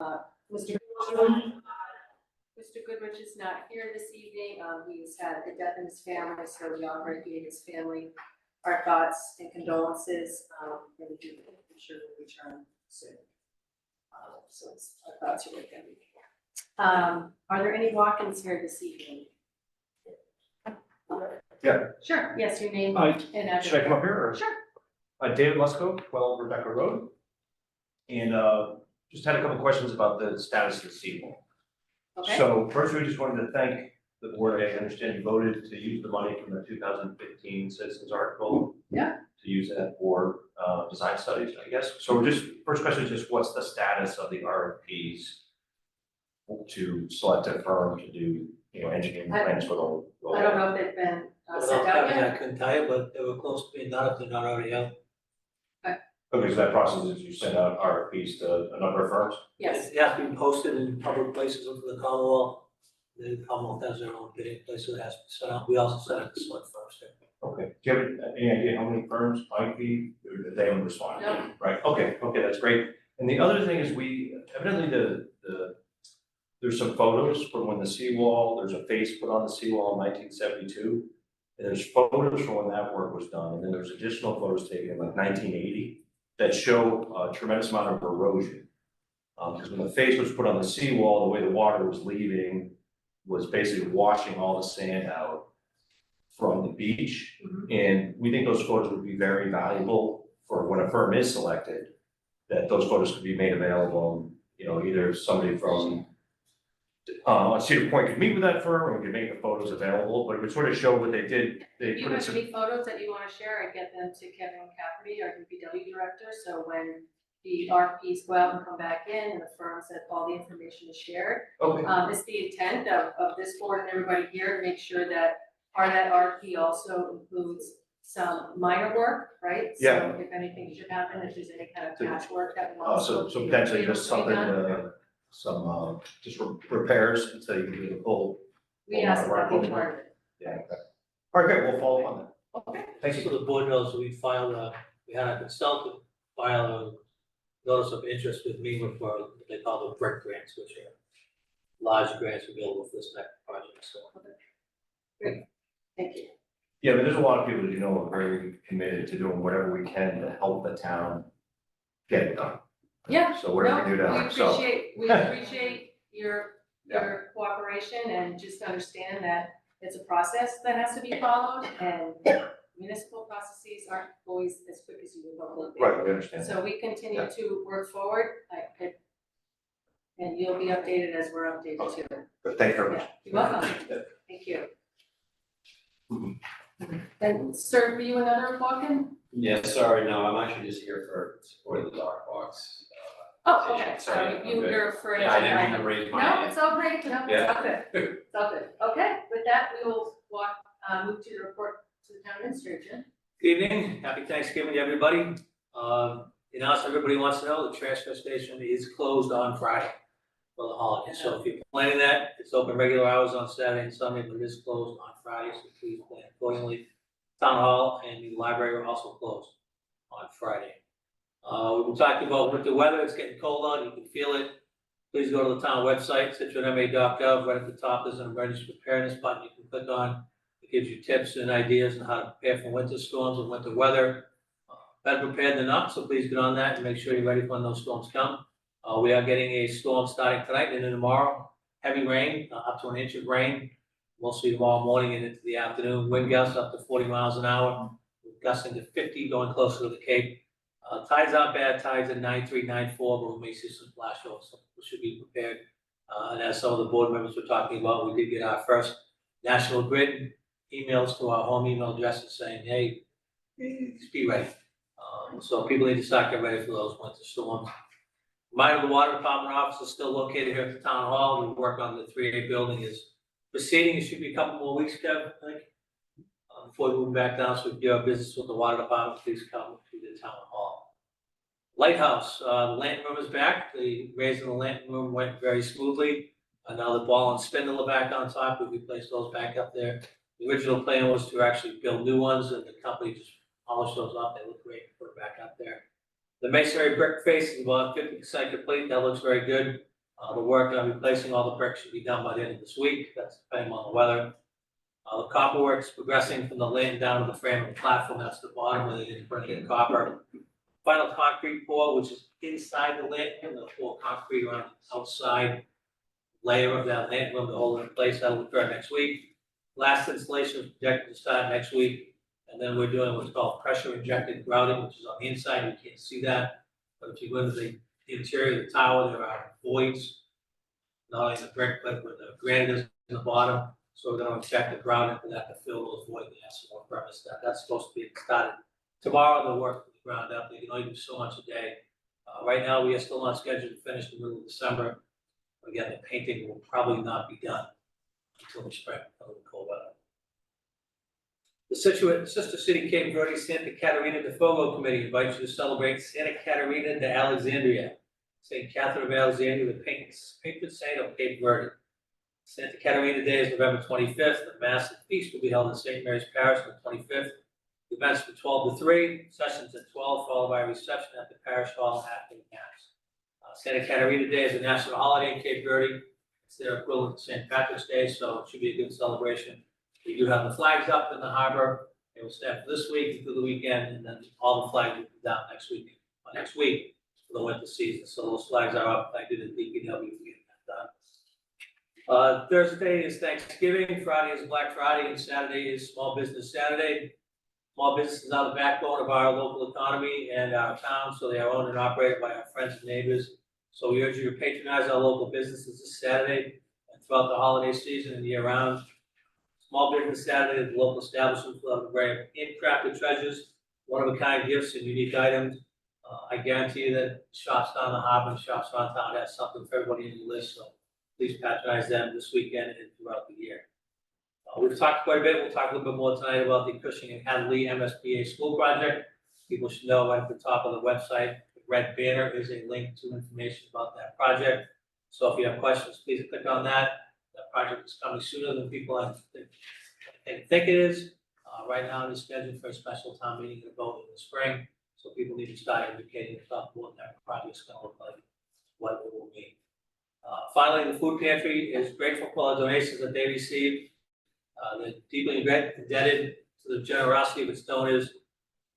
Mr. Goodrich is not here this evening. He's had a death in his family, so we offer to his family our thoughts and condolences. And we do, I'm sure we'll return soon. So our thoughts are with him. Are there any walk-ins here this evening? Yeah. Sure, yes, your name and address. Should I come up here? Or? Sure. David Lusko, 12 Rebecca Road. And just had a couple questions about the status of the seawall. Okay. So first, we just wanted to thank the board. I understand you voted to use the money from the 2015 Citizens article. Yeah. To use that for design studies, I guess. So we're just, first question is just what's the status of the RFPs to select a firm to do, engineering plans for the whole. I don't know if they've been sent out I yet. couldn't tell you, but they were close to being done if they're not already out. Okay, so that process is you send out RFPs to a number of firms? Yes. It has to be posted in public places of the Commonwealth. The Commonwealth has their own bidding place, so it has to be sent out. We also send it to select firms too. Okay, do you have any idea how many firms might be, or they haven't responded? No. Right, okay, that's great. And the other thing is evidently there's some photos from when the seawall, there's a face put on the seawall in 1972. And there's photos from when that work was done, and then there's additional photos taken in like 1980 that show a tremendous amount of erosion. Because when the face was put on the seawall, the way the water was leaving was basically washing all the sand out from the beach. Mhm. And we think those photos would be very valuable for when a firm is selected, that those photos could be made available. Either somebody from Cedar Point could meet with that firm, or we could make the photos available, but it would sort of show what they did. They If you put in have some. any photos that you want to share, I get them to Kevin Cafferty, our DPW director, so when the RFPs go out and come back in, and the firms that all the information is shared. Okay. It's the intent of this board and everybody here to make sure that part of that RFP also includes some minor work, right? Yeah. So if anything should happen, if there's any kind of patchwork that will So also. potentially be able just to be something, done. some just repairs until you can do the full. We asked about being part of it. Yeah. Okay. All right, great. We'll follow up on that. Okay. Thank So you. the board knows we had a consultant file a notice of interest with me for what they call the brick grants, which are large grants available for this next project, so. Great, thank you. Yeah, but there's a lot of people, who are very committed to doing whatever we can to help the town get it done. Yeah, So whatever we do to help. So We appreciate your cooperation, and just understand that it's a process that has to be followed, and municipal processes aren't always as quick as you would hope they right, we understand. So we continue to work forward, and you'll be updated as we're updated too. But thank you very much. Yeah, you're welcome. Thank you. And sir, were you another walk-in? Yeah, sorry, no, I'm actually just here for supporting the dog box. Oh, okay, Sorry, sorry, I'm you good. were for. Yeah, I didn't mean to raise my No, hand. it's all great, no, it's Yeah. all good, it's all good. Okay, with that, we will move to the report to the town administrator. Good evening, happy Thanksgiving to everybody. Everybody wants to know, the transfer station is closed on Friday for the holiday. So if you're planning that, it's open regular hours on Saturday and Sunday, but it is closed on Friday, so please plan accordingly. Town hall and the library are also closed on Friday. We've been talking about winter weather, it's getting cold out, you can feel it. Please go to the town website, situatema.gov, right at the top, there's an emergency preparedness button you can click on. It gives you tips and ideas on how to prepare for winter storms and winter weather. Better prepared than not, so please get on that and make sure you're ready for when those storms come. We are getting a storm starting tonight and then tomorrow. Heavy rain, up to an inch of rain. Mostly tomorrow morning and into the afternoon. Wind gusts up to 40 miles an hour. Gusting to 50, going closer to the Cape. Tides aren't bad, tides at 9.3, 9.4, but we may see some flash over, so we should be prepared. And as some of the board members were talking about, we did get our first National Grid emails to our home email addresses saying, hey, just be ready. So people need to start getting ready for those winter storms. Mine of the water department office is still located here at the town hall. We work on the 3A building is proceeding. It should be a couple more weeks, Kev, I think. Before we move back down, so we do our business with the water department, please come to the town hall. Lighthouse, the lantern room is back. The raising the lantern room went very smoothly. Now the ball and spindle are back on top. We replaced those back up there. The original plan was to actually build new ones, and the company just polished those up. They look great, put it back up there. The masonry brick face is about 50% complete, that looks very good. The work on replacing all the bricks should be done by the end of this week, that's depending on the weather. The copper work's progressing from the lane down to the frame of the platform, that's the bottom where they didn't bring in copper. Final concrete pour, which is inside the lint, and they'll pour concrete around the outside layer of that lint, room to hold it in place, that'll occur next week. Last installation is projected to start next week, and then we're doing what's called pressure injected grouting, which is on the inside, you can't see that. But if you go into the interior of the tower, there are voids, not only in the brick, but where the granite is in the bottom. So we're gonna inject the ground into that to fill those voids, and have some more premise. That's supposed to be started tomorrow, the work from the ground up, they can only do so much a day. Right now, we are still on schedule to finish the middle of December. Again, the painting will probably not be done until the spring, until the cold weather. The Scituate Sister City Cape Verde Santa Catarina de Fogo Committee invites you to celebrate Santa Catarina de Alexandria, St. Catherine of Alexandria, the patron saint of Cape Verde. Santa Catarina Day is November 25th. The massive feast will be held in St. Mary's Parish on the 25th. The events from 12 to 3, sessions at 12, followed by a reception at the parish hall after the mass. Santa Catarina Day is a national holiday in Cape Verde. It's their equivalent to St. Patrick's Day, so it should be a good celebration. We do have the flags up in the harbor. They will stay for this week through the weekend, and then all the flags will be down next week for the winter season. So those flags are up. I did a DPW to get that done. Thursday is Thanksgiving, Friday is Black Friday, and Saturday is Small Business Saturday. Small businesses are the backbone of our local economy and our town, so they are owned and operated by our friends and neighbors. So we urge you to patronize our local businesses this Saturday and throughout the holiday season and year round. Small Business Saturday, the local establishments will have a variety of handcrafted treasures, one-of-a-kind gifts and unique items. I guarantee you that shops down the harbor and shops around town have something for everybody in your list, so please patronize them this weekend and throughout the year. We've talked quite a bit, we'll talk a little bit more tonight about the Cushing and Hadley MSBA school project. People should know right at the top of the website, the red banner is a link to information about that project. So if you have questions, please click on that. That project is coming sooner than people think it is. Right now, it is scheduled for a special town meeting and a vote in the spring. So people need to start educating themselves what that project's gonna look like, what it will mean. Finally, the food pantry is grateful for all the donations that they received. They're deeply indebted to the generosity of its donors.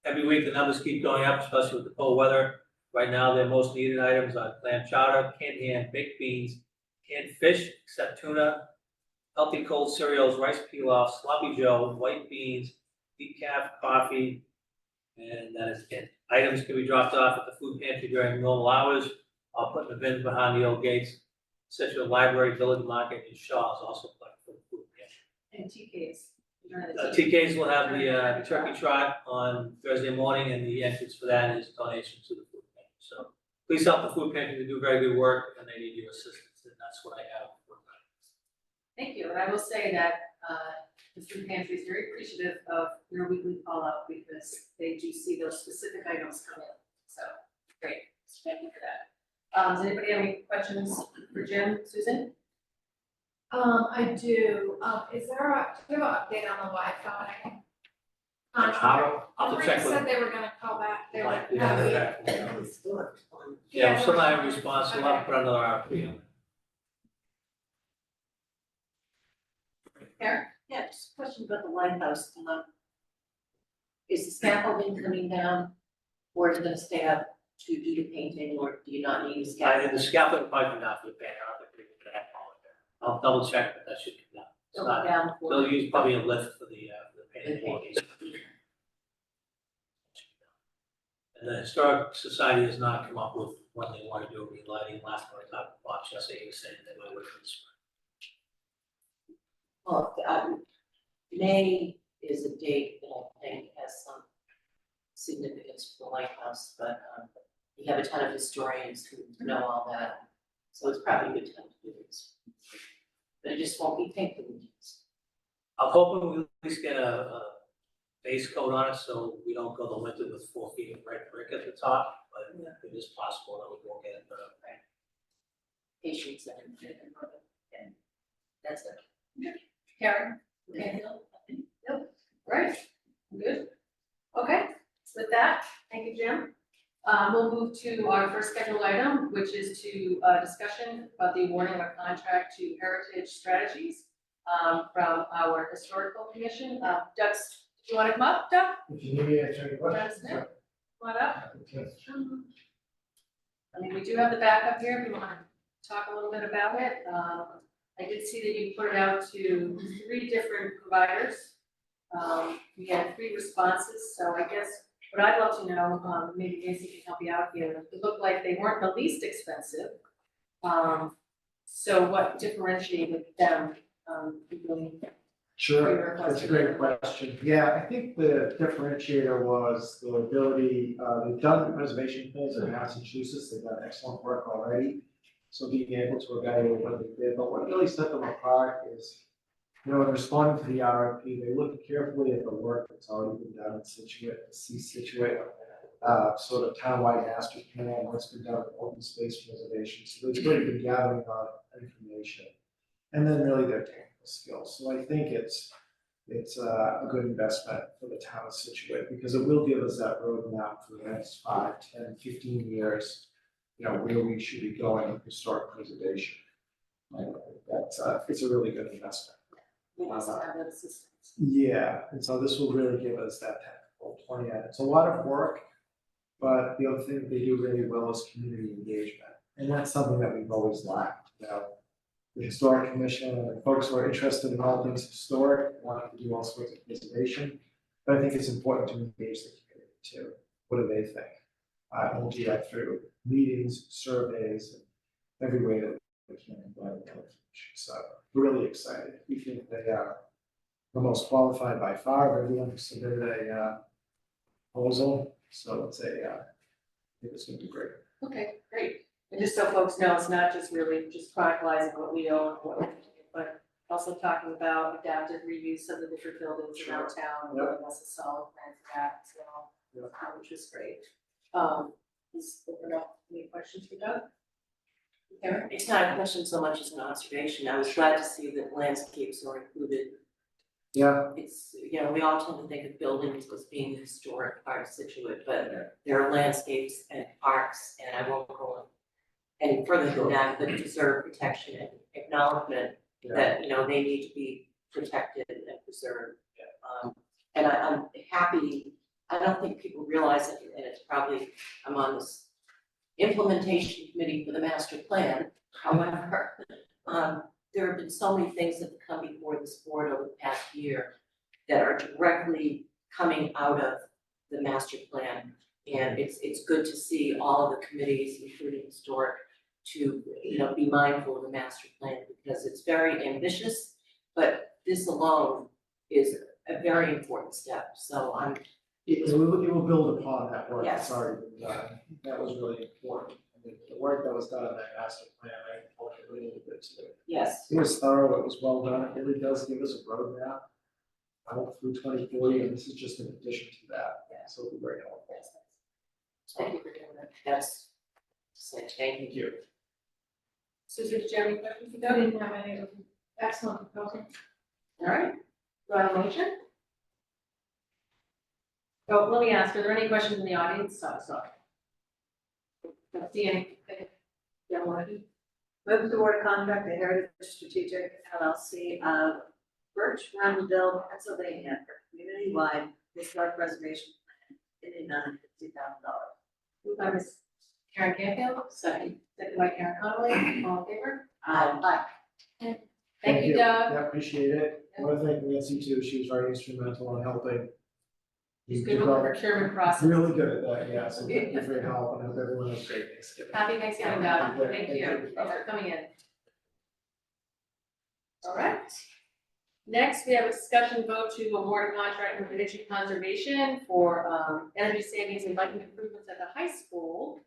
Every week, the numbers keep going up, especially with the cold weather. Right now, their most needed items are clam chowder, canned ham, baked beans, canned fish, except tuna, healthy cold cereals, rice pilaf, sloppy joe, white beans, decaf coffee, and that is it. Items can be dropped off at the food pantry during normal hours. I'll put the bins behind the old gates. Scituate Library, Village Market, and Shaw's also collect for the food pantry. And TKs. You don't have the TK's will have the turkey trot on Thursday morning, and the entrance for that is donation to the food pantry. So please help the food pantry to do very good work, and they need your assistance, and that's what I have for tonight. Thank you, and I will say that the food pantry is very appreciative of your weekly call out because they do see those specific items come in, so great, thank you for that. Does anybody have any questions for Jim, Susan? I do, do you have an update on the Wi-Fi? Contract? I'll have to Remember check you with. said they were gonna call back, they were. Yeah, they're back. Yeah, I'm still not having a response, so I'll have to put another RFP on. Karen? Yeah, just a question about the White House. Is the scaffolding coming down, or is it gonna stay up to do the painting, or do you not need a scaffolding? The scaffolding will probably come down for the banner, I don't think we can have all in there. I'll double check, but that should come down. It's Don't not- go down for. They'll use probably a lift for the painting. And the Historic Society has not come up with when they want to do a relighting. Last time I talked to Bob Chessie, he was saying they might wait for the spring. Well, May is a date that I think has some significance for the White House, but we have a ton of historians who know all that, so it's probably a good time to do this. But it just won't be painted. I'm hoping we at least get a base coat on it, so we don't go the winter with 4 feet of red brick at the top, but it is possible that we won't get it done. Patience and that's it. Karen? Okay, nope, right, good. Okay, with that, thank you, Jim. We'll move to our first scheduled item, which is to discussion about the awarding of a contract to Heritage Strategies from our historical commission. Doug, do you want to come up, Doug? If you need me to answer any Doug questions. Smith, come on up. yeah. I mean, we do have the backup here, if you want to talk a little bit about it. I did see that you put it out to 3 different providers. We had 3 responses, so I guess what I'd love to know, maybe Nancy can help you out here, it looked like they weren't the least expensive. So what differentiated them, really? Sure, that's a great question. Yeah, I think the differentiator was the ability, they've done reservation plans in Massachusetts, they've done excellent work already. So being able to evaluate what they did, but what really set them apart is, in responding to the RFP, they looked carefully at the work that's already been done in Scituate, the Scituate, sort of townwide master plan, what's been done with open space preservation. So they've really been gathering a lot of information. And then really their technical skills. So I think it's a good investment for the town of Scituate because it will give us that roadmap for the next 5, 10, 15 years, where we should be going with historic preservation. I think that's it's a really good investment. We also have that assistance. Yeah, and so this will really give us that technical plan. It's a lot of work, but the other thing they do really well is community engagement. And that's something that we've always lacked, The Historic Commission and folks who are interested in all things historic want to do all sorts of preservation. But I think it's important to engage the community too. What do they think? And we'll do that through meetings, surveys, and every way that we can provide the information. So we're really excited. We think they are the most qualified by far. Everyone who submitted a proposal. So I think it's going to be great. Okay, great. And just so folks know, it's not just really just chronicalizing what we own, what we do, but also talking about adaptive reuse of the different buildings around town. Yep. And that's a solid plan for that as well, Yep. which is great. Is there any questions for Doug? Karen? It's not a question so much as an observation. I was glad to see that landscapes are included. Yeah, It's, we all tend to think of buildings as being the historic part of Scituate, but there are landscapes and parks, and I won't go any further than that, but deserve protection and acknowledgement that, they need to be protected and preserved. And I'm happy, I don't think people realize it, and it's probably, I'm on this implementation committee for the master plan. However, there have been so many things that have come before this board over the past year that are directly coming out of the master plan. And it's good to see all of the committees, including historic, to, be mindful of the master plan because it's very ambitious, but this alone is a very important step. So it will build upon that work Yes. that's already been done. That was really important. I mean, the work that was done on that master plan, I think, really really good too. yes, It was thorough, it was well done, it really does give us a roadmap out through 2040, and this is just an addition to that, so it'll be very helpful. Thank you for doing that. that's, so thank you. Thank you. Susan, did you have any questions for I Doug? didn't have any excellent proposal. All right, do I have a motion? Oh, let me ask, are there any questions in the audience? Sorry. Don't see any. Yeah, Marty? Move toward contract to Heritage Strategic LLC of Birch Rundville, Pennsylvania for community-wide historic preservation plan in the amount of $50,000. Moved by Ms. Karen Canfield, second by Karen Connolly, all in favor? Aye. Thank you, Doug. Yeah, appreciate it. I want to thank Nancy too, she was very instrumental in helping. He's good with the procurement process. Really good at that, yeah, so thank you for your help, and I hope everyone has a great Thanksgiving. Happy Thanksgiving, Doug. Yeah, Thank you. thank you. Thanks for coming in. All right. Next, we have a discussion vote to award a contract with energy conservation for energy savings and lighting improvements at the high school.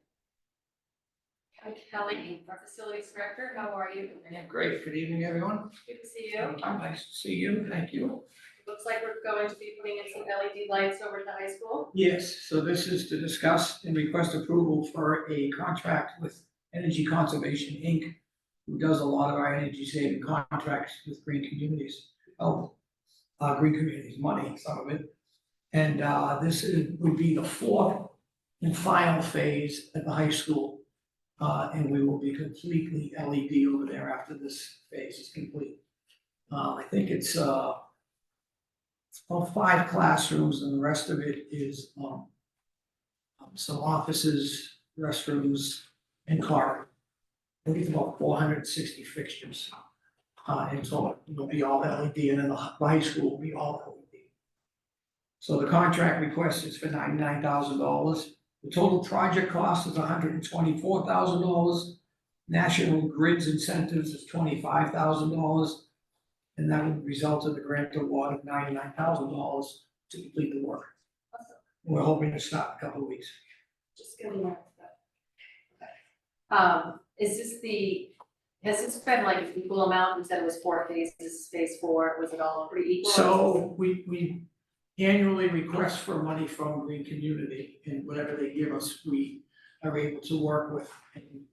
Kelly, our facilities director, how are you? Great, good evening, everyone. Good to see you. Nice to see you, thank you. Looks like we're going to be putting in some LED lights over at the high school. Yes, so this is to discuss and request approval for a contract with Energy Conservation, Inc., who does a lot of our energy saving contracts with green communities, green communities, money, some of it. And would be the 4th in final phase at the high school. And we will be completely LED over there after this phase is complete. I think it's about 5 classrooms and the rest of it is, some offices, restrooms, and car. I think it's about 460 fixtures. And so it'll be all LED, and then the high school will be all LED. So the contract request is for $99,000. The total project cost is $124,000. National Grid's incentives is $25,000. And that would result in the grant award of $99,000 to complete the work. We're hoping to start in a couple of weeks. Just getting that stuff. Is this has this been like an equal amount? You said it was 4 phases, phase 4, was it all pretty equal? So we annually request for money from Green Community, and whatever they give us, we are able to work with. And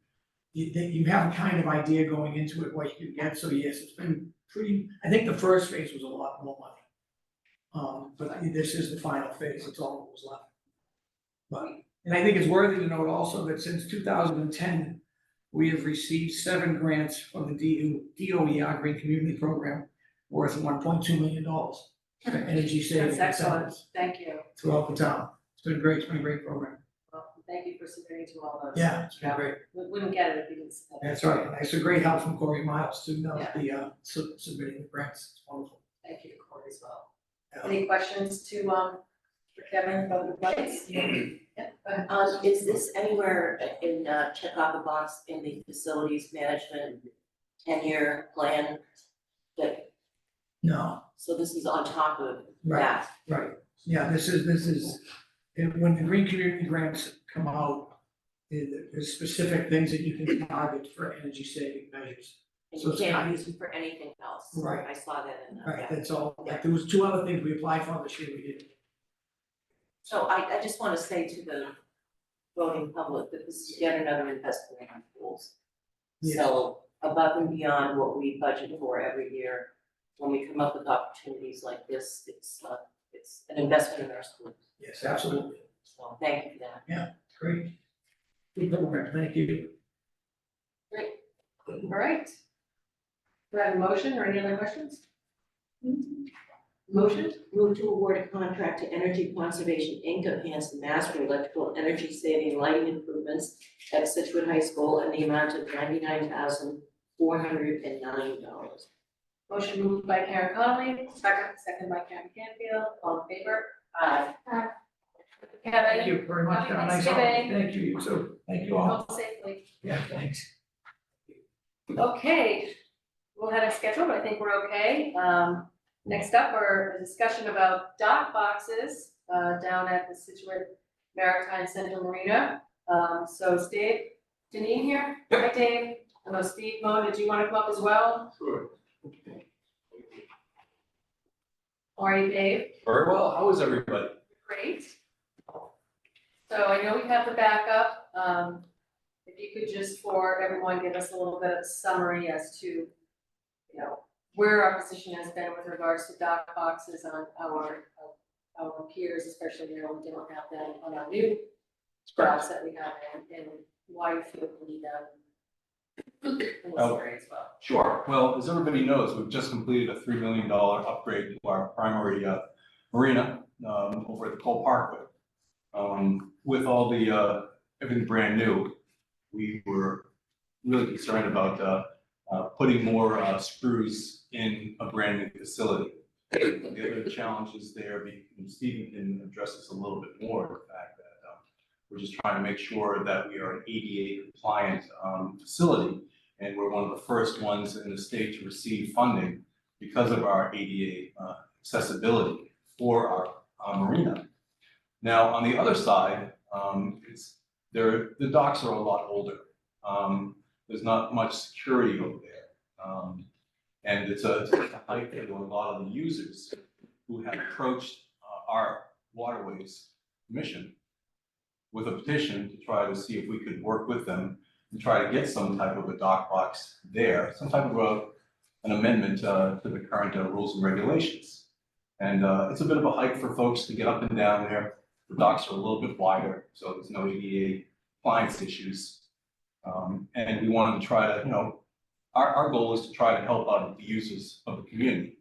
you have a kind of idea going into it what you can get, so yes, it's been pretty, I think the first phase was a lot more money. But this is the final phase, it's all that was left. But, and I think it's worthy to note also that since 2010, we have received 7 grants from the DOER Green Community Program worth $1.2 million for energy saving That's excellent, incentives thank you. throughout the town. It's been great, it's been a great program. Well, thank you for submitting to all those. Yeah, it's been great. We wouldn't get it if you didn't submit. That's right. It's a great help from Corey Miles to know Yeah. the submitting the grants. It's wonderful. Thank you, Corey, as well. Yeah. Any questions to, for Kevin about the lights? Is this anywhere in, check off the box in the facilities management 10-year plan? That, No, so this is on top of right, that? right. Yeah, this is, when the green community grants come out, there's specific things that you can target for energy saving measures. And So you it's can't kind- use it for anything else? Right. I saw that in the. Right, that's all. Like, there was 2 other things we applied for this year, we did. So I just wanna say to the voting public that this is yet another investment in our schools. Yeah. So above and beyond what we budget for every year, when we come up with opportunities like this, it's an investment in our schools. Yes, absolutely. So thank you for that. Great. Good program, thank you. Great, all right. Do I have a motion or any other questions? Motion? Move to award a contract to Energy Conservation Inc. of Hanson, Mass. for electrical energy saving lighting improvements at Scituate High School in the amount of $99,409. Motion moved by Karen Connolly, second by Karen Canfield, all in favor? Aye. Kevin? Thank you very much. Happy Have a nice Thanksgiving. holiday. Thank you, you too. Thank you all. Go safely. Yeah, thanks. Okay, we'll have a schedule, but I think we're okay. Next up, are a discussion about dock boxes, down at the Scituate Maritime Central Marina. So is Dave Deneen here? Hi, Dave. I know Steve Moe, did you want to come up as well? Sure. How are you, Dave? Very well, how is everybody? Great. So I know we have the backup. If you could just, for everyone, give us a little bit of summary as to, you know, where our position has been with regards to dock boxes on our peers, especially, you know, we don't have them on our new jobs that we have and why you feel we need them in this area as well. Sure. Well, as everybody knows, we've just completed a $3 million upgrade to our primary marina over at the Cole Parkway. With all the everything brand new, we were really concerned about putting more screws in a brand new facility. The other challenges there, and Stephen can address this a little bit more, the fact that we're just trying to make sure that we are an ADA compliant facility. And we're one of the first ones in the state to receive funding because of our ADA accessibility for our marina. Now, on the other side, the docks are a lot older. There's not much security over there. And it's a height to a lot of the users who have approached our waterways commission with a petition to try to see if we could work with them and try to get some type of a dock box there, some type of an amendment to the current rules and regulations. And it's a bit of a hike for folks to get up and down there. The docks are a little bit wider, so there's no ADA compliance issues. And we wanted to try to, our goal is to try to help out the users of the community.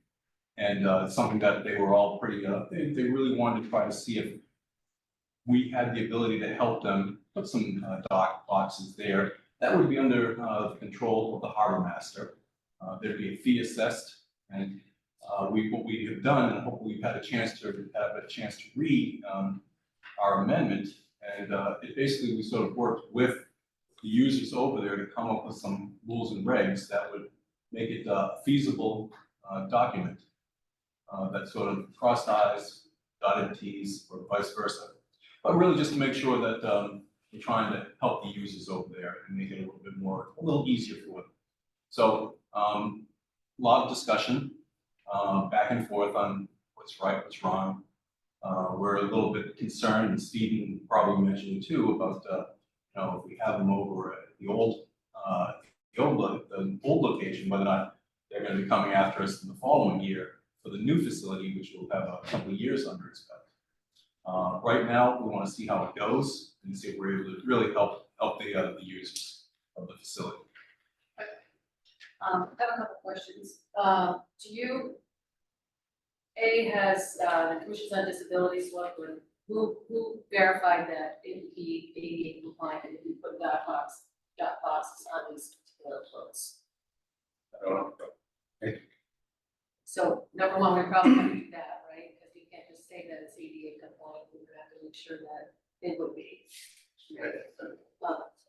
And it's something that they were all pretty, they really wanted to try to see if we had the ability to help them put some dock boxes there. That would be under the control of the harbor master. There'd be a fee assessed, and what we have done, and hopefully we've had a chance to read our amendment, and it basically, we sort of worked with the users over there to come up with some rules and regs that would make it a feasible document that sort of crossed i's, dotted t's, or vice versa. But really just to make sure that we're trying to help the users over there and make it a little easier for them. So a lot of discussion back and forth on what's right, what's wrong. We're a little bit concerned, and Stephen probably mentioned too, about if we have them over at the old location, whether or not they're going to be coming after us in the following year for the new facility, which will have a couple of years under its belt. Right now, we want to see how it goes and see if we're able to really help the users of the facility. I have a couple questions. Do you, has the Commissions on Disabilities looked with, who verified that it would be ADA compliant if you put dot boxes on these particular floats? I don't know. So number one, we probably have to do that, right? Because you can't just say that it's ADA compliant, we have to make sure that it would be.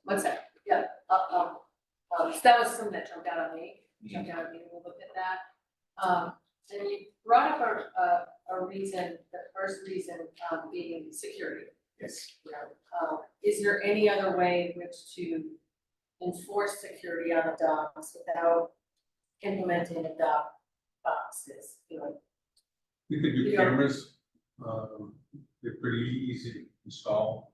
One sec, yeah, so that was something that jumped out at me, when we looked at that. And you brought up a reason, the first reason being security. Yes. Is there any other way in which to enforce security on the docks without implementing a dock boxes? We could do cameras, they're pretty easy to install.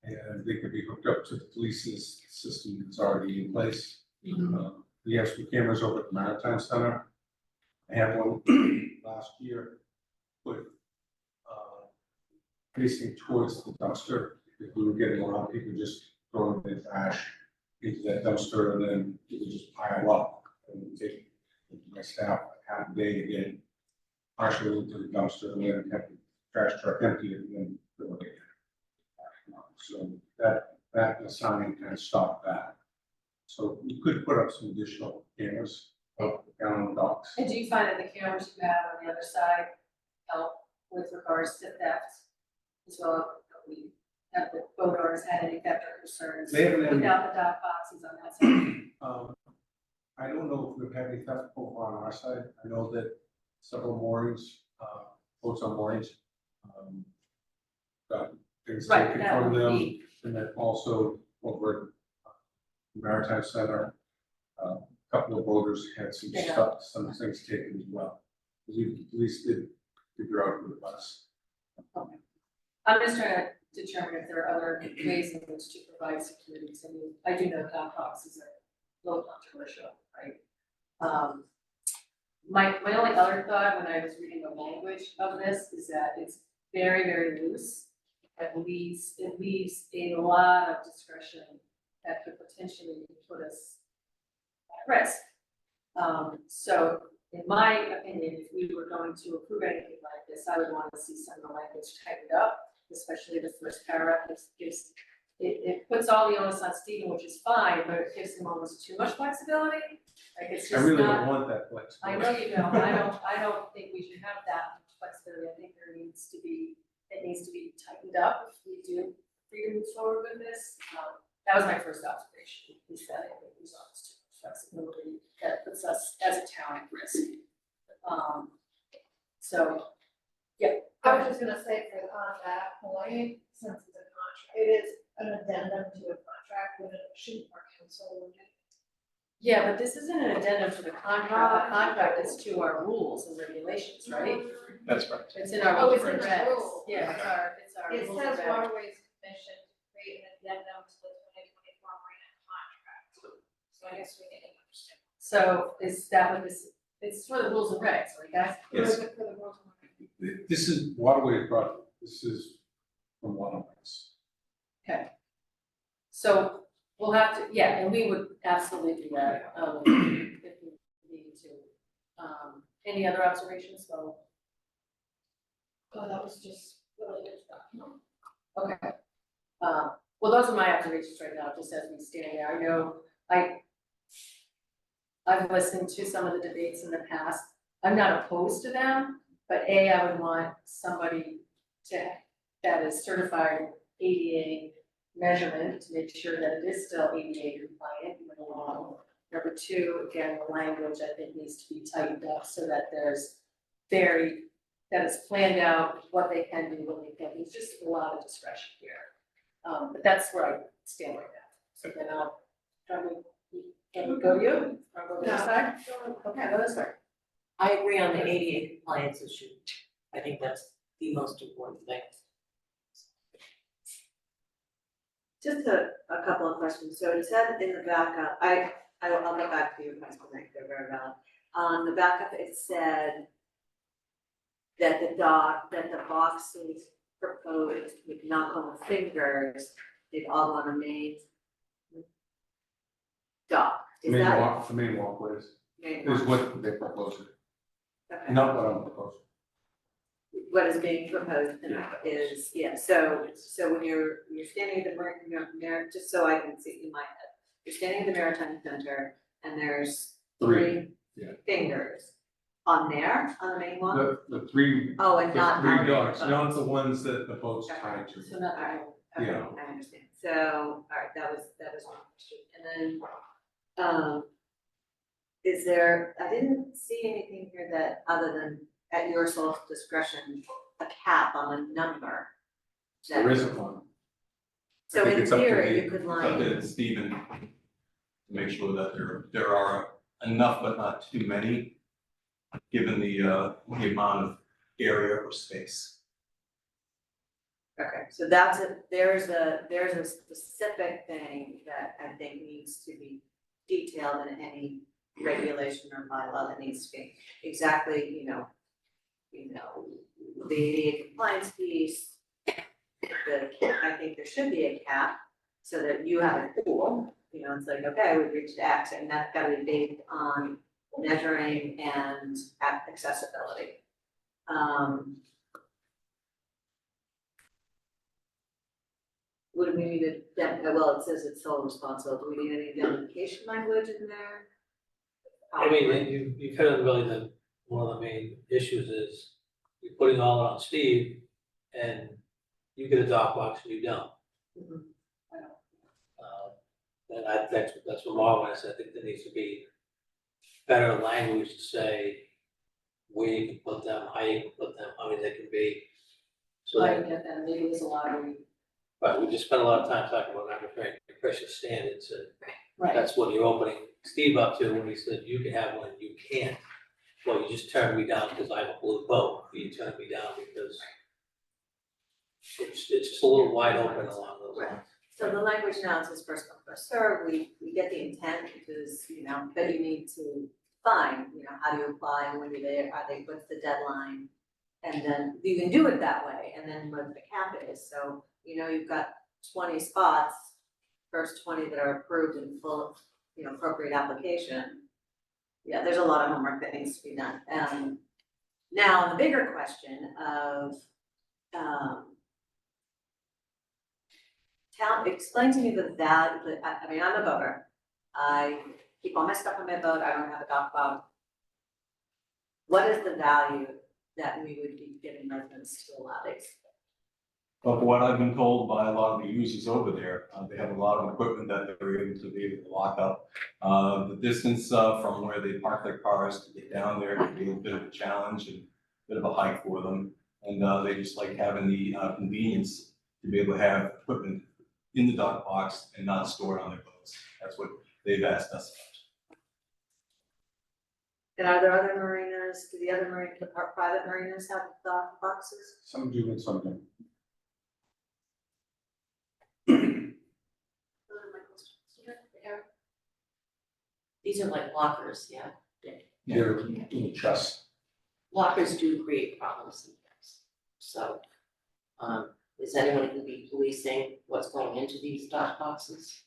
And they could be hooked up to the police's system that's already in place. We have some cameras over at the Maritime Center. I had one last year, put facing towards the dumpster. If we were getting a lot of people just throwing their trash into that dumpster, and then it would just pile up and take my staff half a day to get partially into the dumpster, and then have the trash truck empty it and then fill it again. So that assignment kind of stopped that. So we could put up some additional cameras down on the docks. And do you find that the cameras you have on the other side help with regards to theft as well? We have the boat owners had any theft or concerns They haven't had any- without the dock boxes on that side? I don't know if we've had any theft over on our side. I know that several moorings, boats on moorings, got things Right, taken that from would them. be, And then also over at Maritime Center, a couple of boaters had some Yeah. stuff, some things taken as well. We at least did figure out who it was. okay. I'm just trying to determine if there are other ways in which to provide security. So I do know dock boxes are a little controversial, right? My only other thought when I was reading the language of this is that it's very, very loose. It leaves a lot of discretion that could potentially put us at risk. So in my opinion, if we were going to approve anything like this, I would want to see some of the language tightened up, especially the first paragraph. It puts all the onus on Stephen, which is fine, but it gives him almost too much flexibility. Like it's I just really not. don't want that flexibility. I know you don't, I don't think we should have that much flexibility, I think it needs to be tightened up if we do agree to move forward with this. That was my first observation, is that I think there's almost too much flexibility that puts us as a town at risk. So, yeah. I was just gonna say for on that point, since it's a contract, it is an addendum to a contract, when it shouldn't our council would do. Yeah, but this isn't an addendum to the contract, the contract is to our rules and regulations, right? That's right. It's in our Oh, rules it's and in the regs. rules. Yeah, it's our It rules and says regs. Waterways Commission to create an addendum to the 2024 marina contract. So I guess we need to understand. So is that what this, it's for the rules and regs, right guys? Yes. For the rules and regs. This is, Waterway brought This is from one of us. So we'll have to, yeah, and we would absolutely do that, if we needed to. Any other observations? So, Oh, that was just really good stuff. okay. Well, those are my observations right now, just as we stand there. I know I've listened to some of the debates in the past. I'm not opposed to them, but I would want somebody that is certified ADA measurement to make sure that it is still ADA compliant even along. Number two, again, the language I think needs to be tightened up so that that it's planned out what they can do, what they can't. There's just a lot of discretion here. But that's where I stand right now. So then can we go to you? Wanna go to this side? Okay, go this way. I agree on the ADA compliance issue. I think that's the most important thing. Just a couple of questions. So it said in the backup, I'll go back to your points, because I think they're very valid. On the backup, it said that the boxes proposed with knock on the fingers, they'd all on the main dock. Is that? The main walkways Main is walk? what they proposed, Okay. not what I'm proposing. What is being proposed is, yeah, so when you're standing at the Maritime, just so I can see in my head, you're standing at the Maritime Center and there's three yeah. fingers on the main one? The three, Oh, and the not three out of the dogs, boat. not the ones that the boat's tied to. So not that. Okay, Yeah. I understand. So, all right, that was one question. And then, is there, I didn't see anything here that, other than at your sole discretion, a cap on the number. There isn't one. So I think in it's up to theory, the- you could It's up line, to Stephen to make sure that there are enough but not too many, given the amount of area or space. okay, so there's a specific thing that I think needs to be detailed in any regulation or bylaw that needs to be exactly, the ADA compliance piece. I think there should be a cap so that you have a pool, it's like, okay, we've reached X, and that's gotta be based on measuring and accessibility. Would we need well, it says it's sole responsible, do we need any indemnification language in there? I mean, you've heard really one of the main issues is you're putting all on Steve and you get a dock box and you don't. Mhm. And that's what Marvin said, I think there needs to be better language to say where you can put them, how you can put them, how many they can be. So I that, get that, maybe there's a lottery. but we just spent a lot of time talking about arbitrary pressure standards, and Right. that's what you're opening Steve up to when he said, you can have one, you can't. Well, you just turned me down because I have a blue boat, or you turned me down because it's just a little wide open along those lines. So the language now says first come, first serve, we get the intent because, but you need to find, how do you apply, when what's the deadline? And then you can do it that way, and then what the cap is, so, you've got 20 spots, first 20 that are approved in full, appropriate application. Yeah, there's a lot of homework that needs to be done. Now, the bigger question of, explain to me the value, I mean, I'm a boater. I keep all my stuff on my boat, I don't have a dock boat. What is the value that we would be giving residents to allow this? But what I've been told by a lot of the users over there, they have a lot of equipment that they're able to be able to lock up. The distance from where they park their cars to get down there can be a bit of a challenge and a bit of a hike for them. And they just like having the convenience to be able to have equipment in the dock box and not stored on their boats. That's what they've asked us about. And are there other marinas, do the other private marinas have dock boxes? Some do and some don't. Those are my questions. These are like lockers, yeah. They're little chests. Lockers do create problems sometimes, so Is anyone gonna be policing what's going into these dog boxes?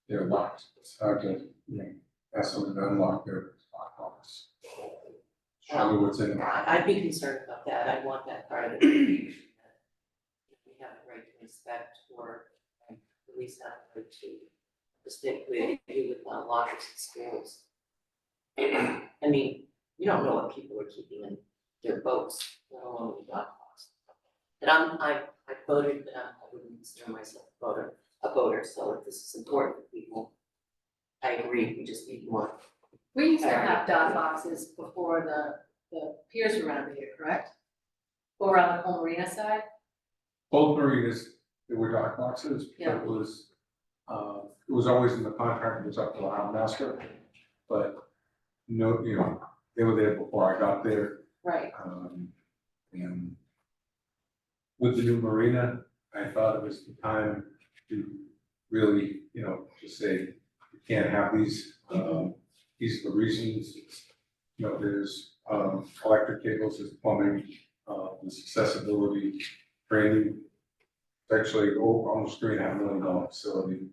They're locked, it's hard to, ask someone to unlock their lockbox. Show me what's in it. I'd be concerned about that, I'd want that part of it. We have a right to inspect or police have a right to restrict with lockers in schools. I mean, you don't know what people are keeping in their boats, let alone the dog box. And I voted, but I wouldn't consider myself a voter, so if this is important for people, I agree, we just need more. We used to have dog boxes before the piers were renovated, correct? Over on the whole marina side? Both marinas, there were dock boxes, but Yeah. it was always in the contract, it was up to the harbor master. But no, they were there before I got there, Right. and with the new marina, I thought it was the time to really, just say, you can't have these, these are the reasons. There's, electric cables, there's plumbing, there's accessibility, training. It's actually almost $3.5 million facility.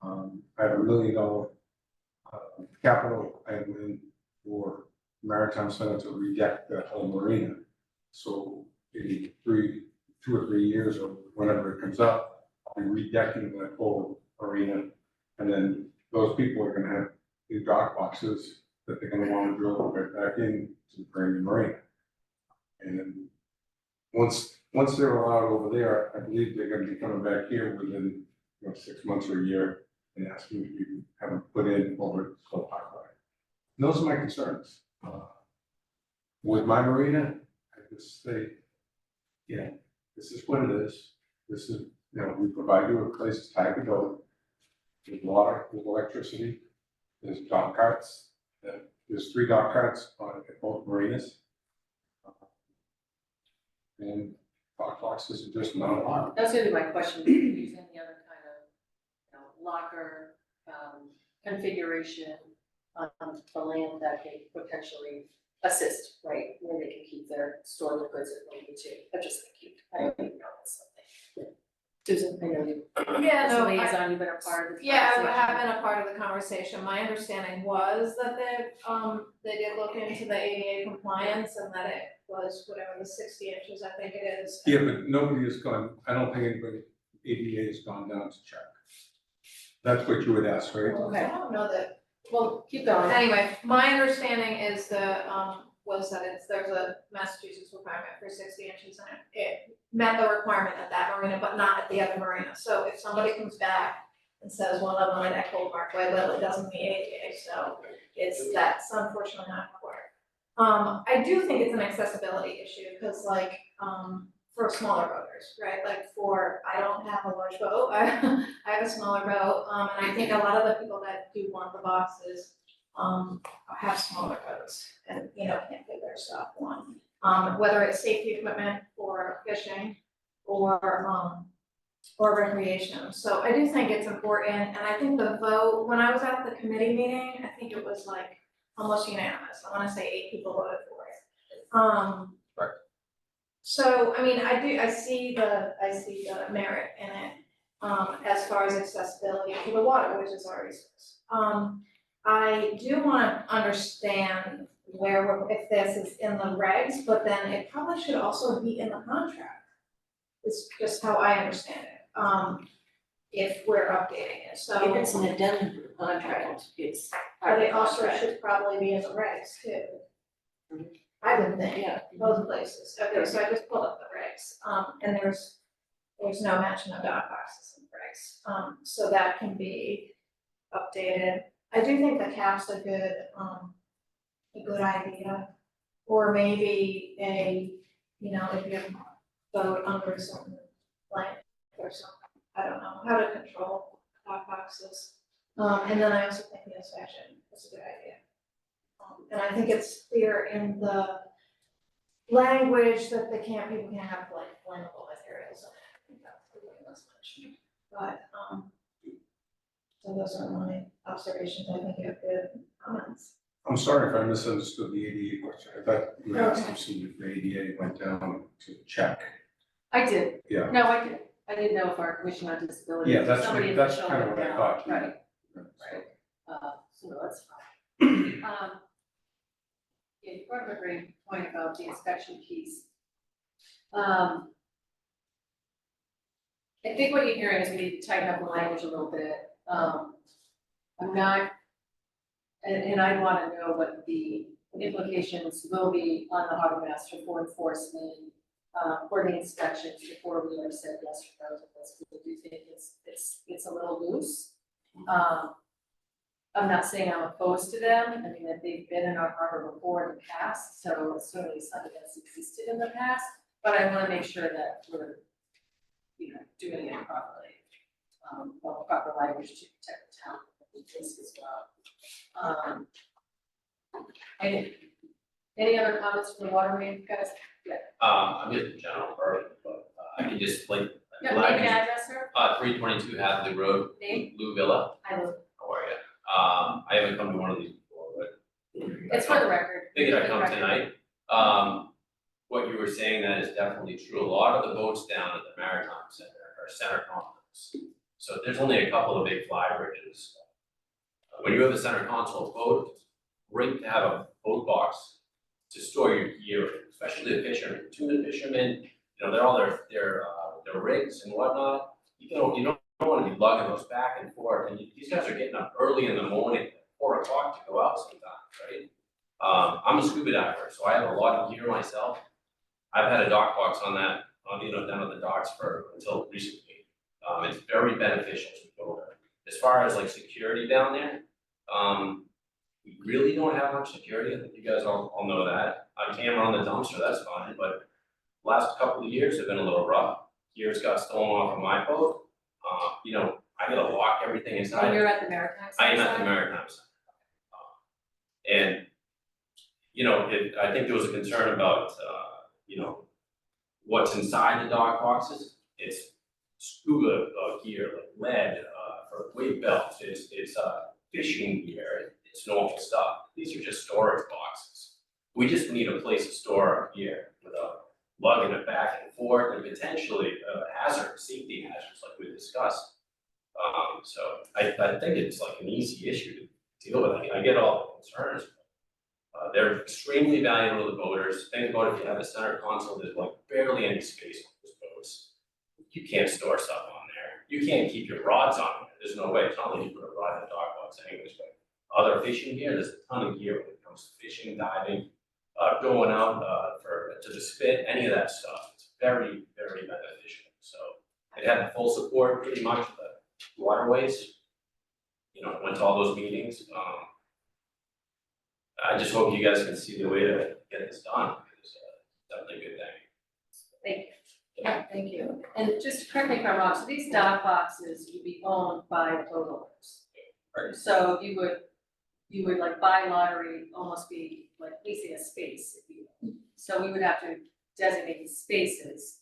I have $1 million capital I went in for Maritime Center to redeck that whole marina. So in 2 or 3 years or whenever it comes up, I'll be redecking that whole arena. And then those people are gonna have new dock boxes that they're gonna wanna drill right back in to the brand new marina. And then once they're allowed over there, I believe they're gonna be coming back here within 6 months or a year and asking if you have them put in over at Skull Parkway. And those are my concerns. With my marina, I just say, this is what it is. This is, we provide you a place to tag the boat. There's water, there's electricity, there's dock carts. There's 3 dock carts at both marinas. And dock boxes are just not allowed. That's gonna be my question, using any other kind of, locker, configuration on the land that can potentially assist, right? Where they can keep their stored goods if they need to, I'm just thinking, I don't even know that's something. Susan, I know you, Yeah, as a no, liaison, you've been a part of the yeah, I conversation. have been a part of the conversation. My understanding was that they did look into the ADA compliance and that it was whatever the 60 inches, I think it is. Yeah, but nobody has gone, I don't think anybody, ADA has gone down to check. That's what you would ask, right? I don't know that, Well, keep going. anyway, my understanding is was that there's a Massachusetts requirement for 60 inches and it met the requirement at that marina, but not at the other marina. So if somebody comes back and says, well, I wanted that Cold Parkway, well, it doesn't meet ADA, so that's unfortunately not required. I do think it's an accessibility issue, because for smaller boaters, right, I don't have a large boat, I have a smaller boat, and I think a lot of the people that do want the boxes have smaller boats and, can't fit their stuff on. Whether it's safety equipment for fishing or recreation. So I do think it's important, and I think the vote, when I was at the committee meeting, I think it was almost unanimous. I wanna say 8 people voted for it. Right. So, I mean, I see the merit in it, as far as accessibility to the water, which is our resource. I do wanna understand if this is in the regs, but then it probably should also be in the contract. It's just how I understand it, if we're updating it, so. If it's an addendum to the contract, it's part But of the it also contract. should probably be in the regs too. Mhm. I would think, Yeah. both places, okay, so I just pulled up the regs, and there's no mention of dog boxes in the regs, so that can be updated. I do think the cap's a good idea, or maybe if you vote under a certain blank or something, I don't know, how to control dog boxes. And then I also think the inspection is a good idea. And I think it's clear in the language that people can have flammable materials. I think that's the way it was mentioned. But, so those are my observations. I think you have good comments. I'm sorry if I misunderstood the ADA question. I thought you asked if the ADA went down to check. I did, Yeah. no, I did, I didn't know if our commission on disability, Yeah, if that's somebody what- had that's shown kind of it what I down, thought, too. right, So, so that's fine. Yeah, you brought up a great point about the inspection piece. I think what you're hearing is we need to tighten up the language a little bit. I'm not, and I wanna know what the implications will be on the harbor master for enforcement, for the inspections before we ever said yes or no to this, because I do think it's a little loose. I'm not saying I'm opposed to them, I mean, that they've been in our harbor before in the past, so it's certainly something that's existed in the past, but I wanna make sure that we're, you know, doing it properly. Well, proper language to protect the town, as well. Any other comments from the water main guys? I'm just a general person, but I can just like. Yeah, name and address, sir, 322 Hadley Road, name, Lou Villa, I will, how are you? I haven't come to one of these before, but. it's for the record. Figured I'd For the come record. tonight. What you were saying, that is definitely true. A lot of the boats down at the Maritime Center are center consoles. So there's only a couple of big fly bridges. When you have a center console boat, it's great to have a boat box to store your gear, especially the fishermen, tuna fishermen, you know, they're all their rigs and whatnot. You don't want to be lugging those back and forth, and these guys are getting up early in the morning, 4 o'clock to go out sometimes, right? I'm a scuba diver, so I have a lot of gear myself. I've had a dock box on that, down at the docks until recently. It's very beneficial to go there. As far as like security down there, we really don't have much security. I think you guys all know that. On camera on the dumpster, that's fine, but last couple of years have been a little rough. Gears got stolen off of my boat. I gotta lock everything And inside. you're at the Maritime I Center am at the side? Maritime Center. And, I think there was a concern about, what's inside the dock boxes. It's scuba gear, like lead, for weight belts, it's fishing gear, it's normal stuff. These are just storage boxes. We just need a place to store our gear without lugging it back and forth and potentially safety hazards like we discussed. So I think it's like an easy issue to deal with. I get all the concerns. They're extremely valuable to the boaters. Think about if you have a center console, there's like barely any space on those boats. You can't store stuff on there. You can't keep your rods on there. There's no way. It's not like you put a rod in the dock box anyways, but other fishing gear, there's a ton of gear when it comes to fishing, diving, going out to the spit, any of that stuff. It's very, very beneficial. So it had the full support pretty much of the waterways. Went to all those meetings. I just hope you guys can see the way to get this done. It's definitely a good thing. Thank you. Yeah, thank you. And just correct me if I'm wrong, so these dock boxes would be owned by the boat owners. Right. So you would like by lottery almost be like leasing a space, if you will. So we would have to designate the spaces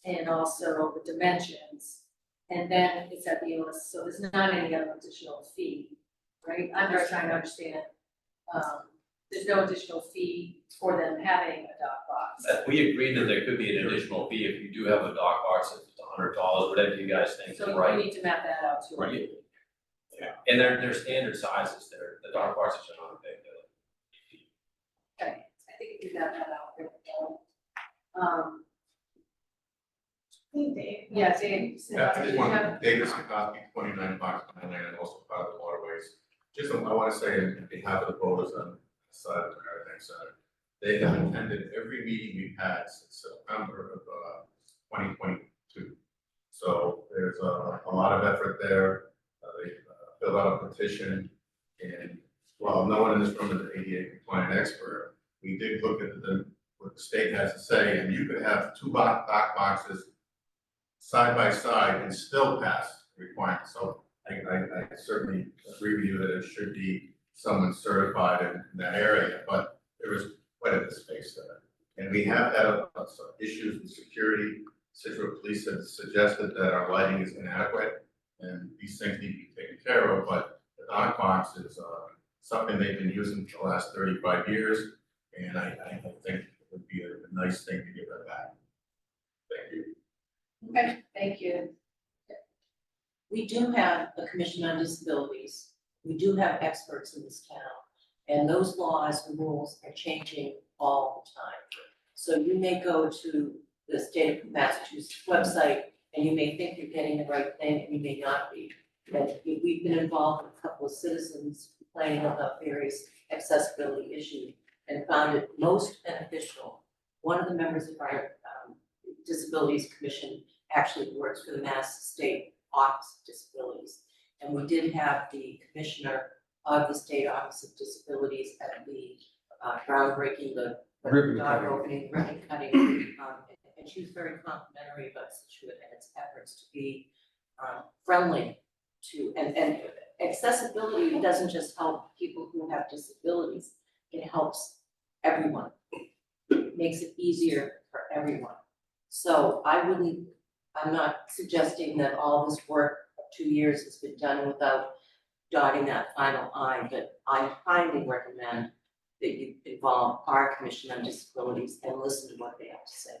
and also the dimensions. And then it's at the owner, so there's not any other additional fee, right? I'm just trying to understand, there's no additional fee for them having a dock box. We agreed that there could be an additional fee if you do have a dock box, if it's $100, whatever you guys think is So right. we need to map that out too. Right. Yeah, and they're standard sizes, the dock boxes are not big, Okay, I think we got that out there. Dave. Yeah, Dave. Yeah, I just want Yeah. to, David Sikowski, 29 Box Land, and also part of the waterways. Just, I want to say on behalf of the boaters on the side of the Maritime Center, they have attended every meeting we've had since September of 2022. So there's a lot of effort there. They filled out a petition, and while no one in this room is an ADA compliant expert, we did look at what the state has to say, and you could have two dock boxes side by side and still pass the requirements. So I certainly agree with you that it should be someone certified in that area, but there is quite a bit of space there. And we have had some issues with security. Scituate Police have suggested that our lighting is inadequate and these things need to be taken care of, but the dock box is something they've been using for the last 35 years, and I think it would be a nice thing to give that back. Thank you. Okay, thank you. We do have a commission on disabilities. We do have experts in this town. And those laws and rules are changing all the time. So you may go to the state of Massachusetts website and you may think you're getting the right thing and you may not be. But we've been involved with a couple of citizens complaining about various accessibility issues and found it most beneficial. One of the members of our Disabilities Commission actually works for the Mass State Office of Disabilities. And we did have the commissioner of the State Office of Disabilities at the groundbreaking, the Ribbon dog cutting. opening, ribbon cutting. And she was very complimentary about Scituate and its efforts to be friendly to, and accessibility doesn't just help people who have disabilities, it helps everyone. It makes it easier for everyone. So I'm not suggesting that all this work of 2 years has been done without dotting that final I, but I highly recommend that you involve our Commission on Disabilities and listen to what they have to say.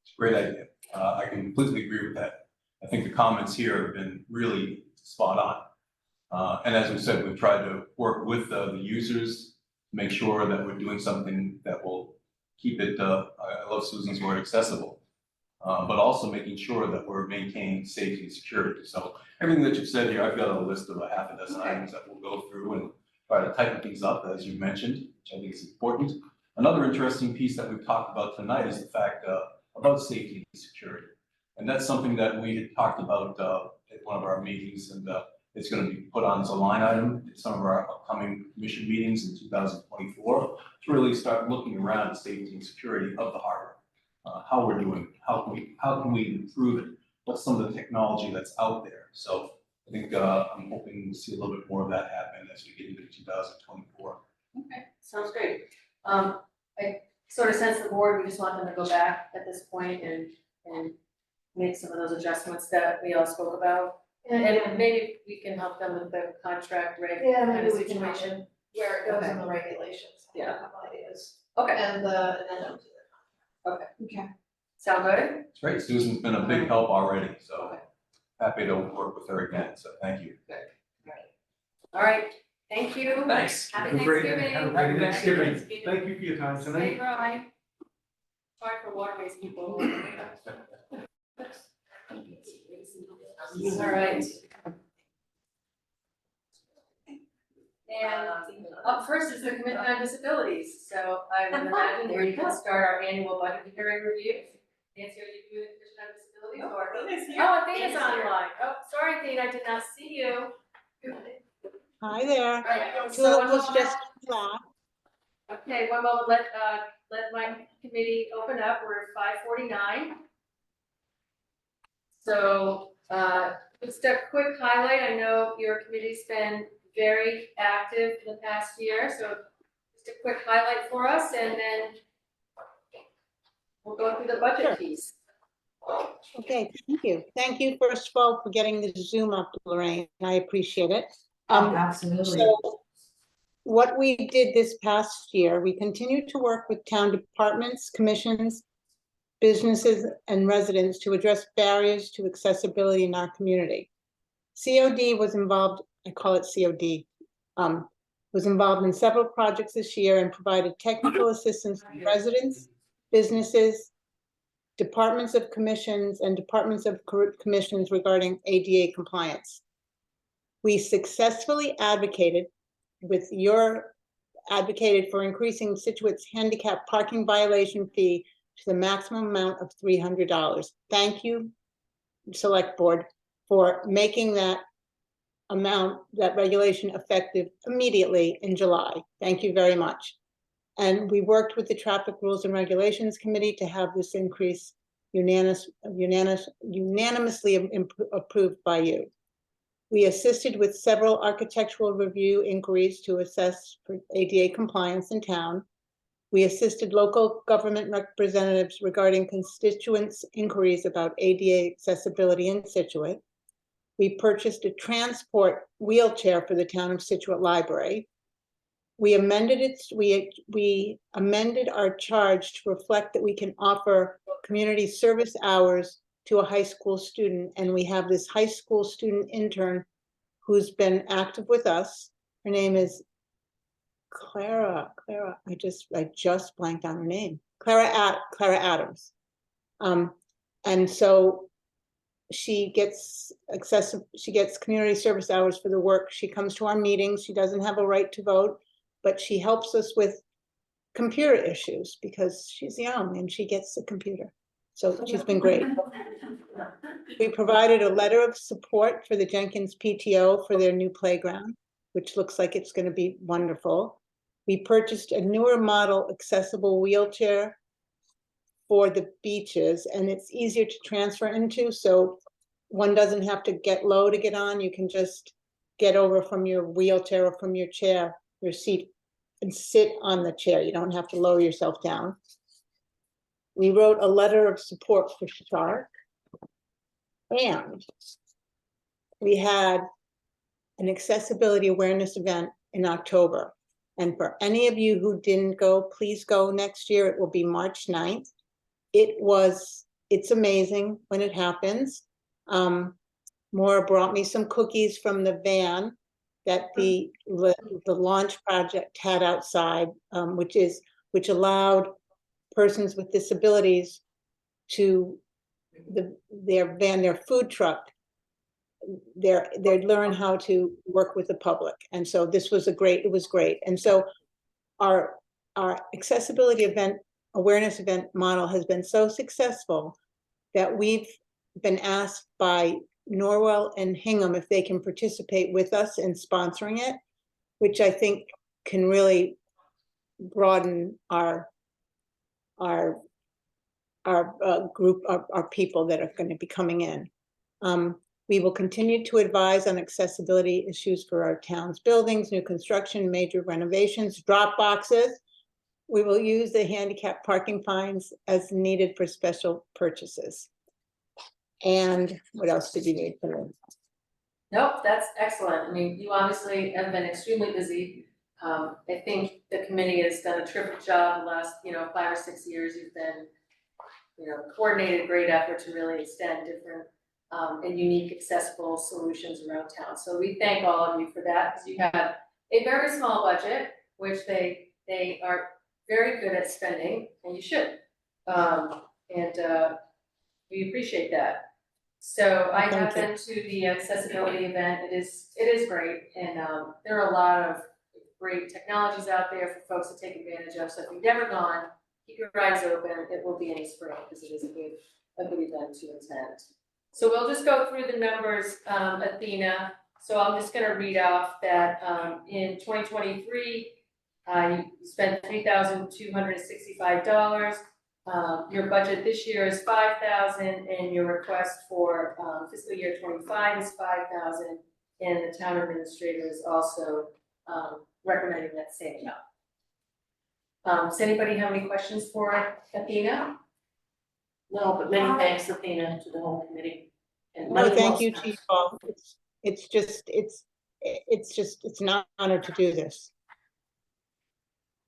It's a great idea. I completely agree with that. I think the comments here have been really spot on. And as we said, we've tried to work with the users to make sure that we're doing something that will keep it, I love Susan's word, accessible. But also making sure that we're maintaining safety and security. So everything that you've said here, I've got a list of a half a dozen items that we'll go through and try to tighten things up, as you mentioned, which I think is important. Another interesting piece that we've talked about tonight is the fact about safety and security. And that's something that we had talked about at one of our meetings, and it's going to be put on as a line item in some of our upcoming commission meetings in 2024 to really start looking around at safety and security of the harbor. How we're doing, how can we improve it? What's some of the technology that's out there? So I think I'm hoping we'll see a little bit more of that happen as we get into 2024. Okay, sounds great. I sort of sense the board, we just want them to go back at this point and make some of those adjustments that we all spoke about. And maybe we can help them with the contract reg Yeah, kind of maybe we can help situation. where it goes in Okay. the regulations. I have Yeah. a couple ideas. Okay, And then okay. Sound good? It's great. Susan's been a big help already, so happy to work with her again. So thank you. All right, thank you. Thanks. Happy Have a great- Thanksgiving. have a great Thanksgiving. Thanksgiving. Thank you for your time Stay tonight. dry. Sorry for waterways people. All right. And up first is the Commission on Disabilities, so I would imagine that we can start our annual budget hearing review. Nancy, are you doing the Commission on Disabilities or? Oh, Athena's online. Oh, sorry, Athena, I did not see you. Hi there. All right, so Tulip one was moment. just flat. Okay, one moment, let my committee open up, we're at 5:49. So, just a quick highlight, I know your committee's been very active in the past year, so just a quick highlight for us, and then we'll go through the budget Sure. piece. Okay, thank you. Thank you, first of all, for getting the Zoom up, Lorraine. I appreciate it. Absolutely. So what we did this past year, we continued to work with town departments, commissions, businesses, and residents to address barriers to accessibility in our community. COD was involved, I call it COD, was involved in several projects this year and provided technical assistance to residents, businesses, departments of commissions, and departments of commissions regarding ADA compliance. We successfully advocated for increasing Scituate's handicap parking violation fee to the maximum amount of $300. Thank you, Select Board, for making that regulation effective immediately in July. Thank you very much. And we worked with the Traffic Rules and Regulations Committee to have this increase unanimously approved by you. We assisted with several architectural review inquiries to assess for ADA compliance in town. We assisted local government representatives regarding constituents' inquiries about ADA accessibility in Scituate. We purchased a transport wheelchair for the town of Scituate Library. We amended our charge to reflect that we can offer community service hours to a high school student. And we have this high school student intern who's been active with us. Her name is Clara, I just blanked on her name. Clara Adams. And so she gets community service hours for the work. She comes to our meetings. She doesn't have a right to vote, but she helps us with computer issues because she's young and she gets the computer. So she's been great. We provided a letter of support for the Jenkins PTO for their new playground, which looks like it's going to be wonderful. We purchased a newer model accessible wheelchair for the beaches, and it's easier to transfer into, so one doesn't have to get low to get on. You can just get over from your wheelchair or from your chair, your seat, and sit on the chair. You don't have to lower yourself down. We wrote a letter of support for Shark, and we had an accessibility awareness event in October. And for any of you who didn't go, please go next year. It will be March 9th. It's amazing when it happens. Maura brought me some cookies from the van that the launch project had outside, which allowed persons with disabilities to their food truck. They'd learn how to work with the public, and so it was great. And so our accessibility awareness event model has been so successful that we've been asked by Norwell and Hingham if they can participate with us in sponsoring it, which I think can really broaden our group, our people that are going to be coming in. We will continue to advise on accessibility issues for our town's buildings, new construction, major renovations, drop boxes. We will use the handicap parking fines as needed for special purchases. And what else did you need from me? Nope, that's excellent. I mean, you obviously have been extremely busy. I think the committee has done a terrific job the last, 5 or 6 years. You've been, coordinated great effort to really extend different and unique accessible solutions around town. So we thank all of you for that, because you have a very small budget, which they are very good at spending, and you should. We appreciate that. So I have been to the accessibility event. It is great, and there are a lot of great technologies out there for folks to take advantage of. So if you've never gone, keep your eyes open. It will be in the spring, because it is a good event to attend. So we'll just go through the numbers, Athena. So I'm just going to read off that in 2023, you spent $3,265. Your budget this year is $5,000, and your request for fiscal year 25 is $5,000, and the town administrator is also recommending that same amount. Does anybody have any questions for Athena? No, but many thanks, Athena, to the whole committee. And No, money thank well you spent. to you all. It's an honor to do this.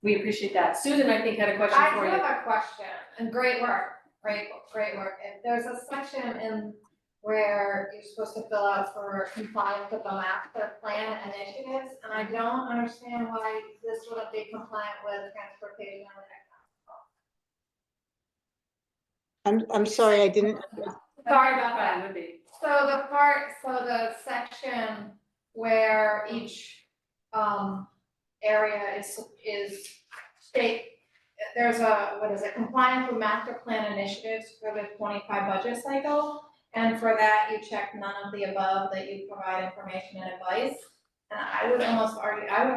We appreciate that. Susan, I think, had a question I for do you. have a question, and great work, great work. And there's a section in where you're supposed to fill out for compliance with the master plan initiatives, and I don't understand why this wouldn't be compliant with transportation and I'm sorry, I didn't. Sorry about that. Would be. So the section where each area is state, there's compliance with master plan initiatives for the 25 budget cycle. And for that, you check none of the above, that you provide information and advice. And I would argue that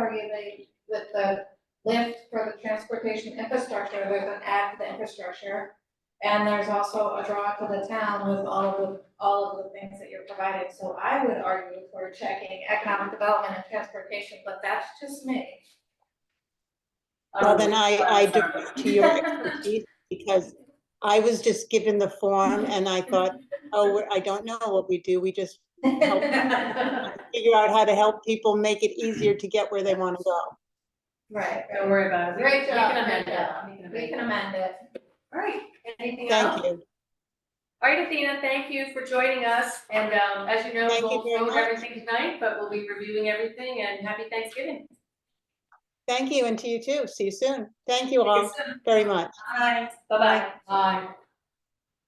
with the lift for the transportation infrastructure, there's an add to the infrastructure. And there's also a draw to the town with all of the things that you're providing. So I would argue for checking economic development and transportation, but that's just me. Well, then I defer to your expertise, because I was just given the form and I thought, oh, I don't know what we do. We just help figure out how to help people make it easier to get where they want to go. Right. Don't worry about it. Great job. We can amend it. We can amend it. All right, anything else? Thank you. All right, Athena, thank you for joining us, and, as you know, we Thank you won't very vote much. everything tonight, but we'll be reviewing everything, and happy Thanksgiving. Thank you, and to you too. See you soon. Thank you all very much. Bye. Bye-bye. Bye.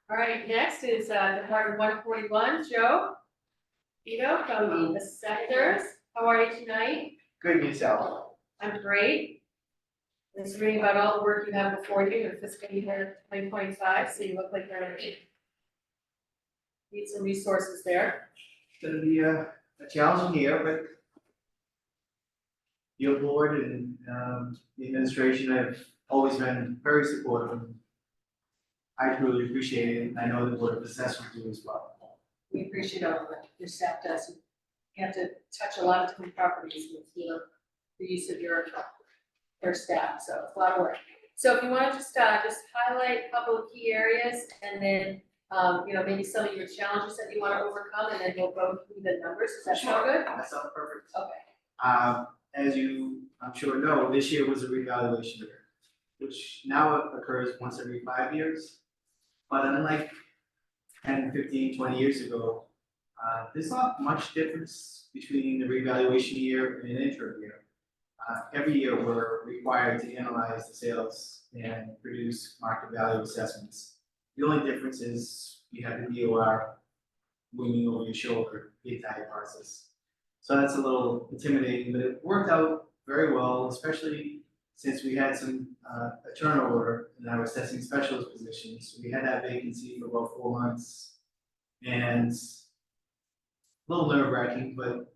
All right, next is, Department 141, Joe. Ito from the Assessors. How are you tonight? Good, yourself. I'm great. I was reading about all the work you have before you in fiscal year 2025, so you look like you're gonna need some resources there. It's gonna be a challenging year, but your board and, the administration have always been very supportive. I truly appreciate it, and I know the board of assessors do as well. We appreciate all of that, your staff does. You have to touch a lot of different properties with the use of your staff, so it's a lot of work. So if you wanna just highlight a couple of key areas, and then, maybe some of your challenges that you wanna overcome, and then we'll go through the numbers, does that sound good? That sounds perfect. Okay. As you, I'm sure know, this year was a revaluation year, which now occurs once every 5 years. But unlike 10, 15, 20 years ago, there's not much difference between the revaluation year and an interim year. Every year, we're required to analyze the sales and produce market value assessments. The only difference is you have the DOR looming over your shoulder the entire process. So that's a little intimidating, but it worked out very well, especially since we had some a turnover in our assessing specialist positions. We had that vacancy for about 4 months, and a little nerve wracking, but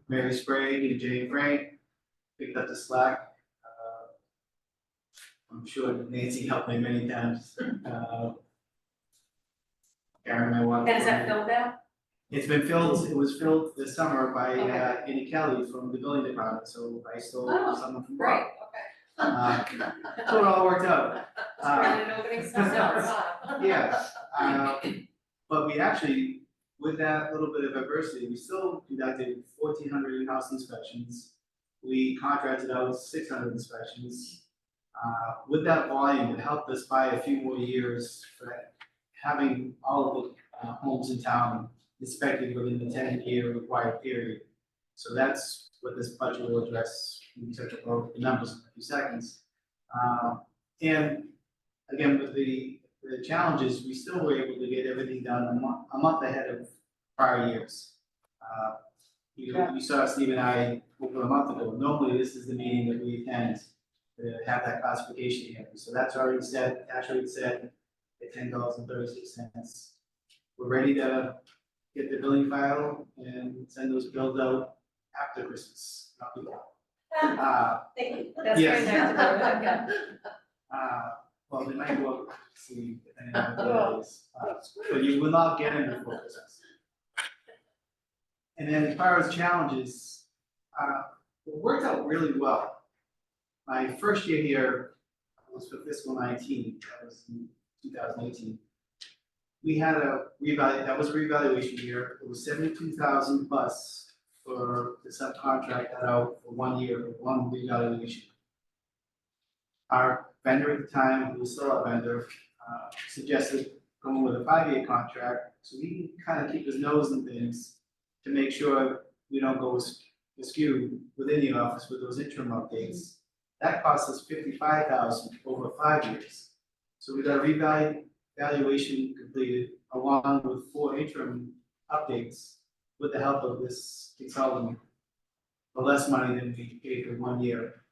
Mary Sprague and Jay Frank picked up the slack. I'm sure Nancy helped me many times. Karen, my wife. And is that filled out? It's been filled, it was filled this summer by Annie Kelly from the building department, so I stole someone from Great, Bob. okay. So it all worked out. Spread it opening something else, huh? Yeah, but we actually, with that little bit of adversity, we still conducted 1,400 in-house inspections. We contracted out 600 inspections. With that volume, it helped us buy a few more years for having all of the homes in town inspected within the 10-year required period. So that's what this budget will address. We took about the numbers in a few seconds. And again, with the challenges, we still were able to get everything done a month ahead of prior years. You saw Steve and I over a month ago. Normally, this is the meeting that we attend to have that classification hearing. So that's already set, actually set at $10.36. We're ready to get the billing file and send those bills out after Christmas, not before. That's Yes. very nice to know. Well, they might go up, see, depending on what it is. But you will not get into before Christmas. And then as far as challenges, it worked out really well. My first year here was for fiscal 19, that was in 2018. We had that was a revaluation year. It was 72,000 plus for the subcontract that out for 1 year, for one revaluation. Our vendor at the time, who was still our vendor, suggested going with a 5-year contract, so he can kind of keep his nose in things to make sure we don't go askew within the office with those interim updates. That cost us $55,000 over 5 years. So we got a revaluation completed along with 4 interim updates with the help of this consultant for less money than we paid for 1 year.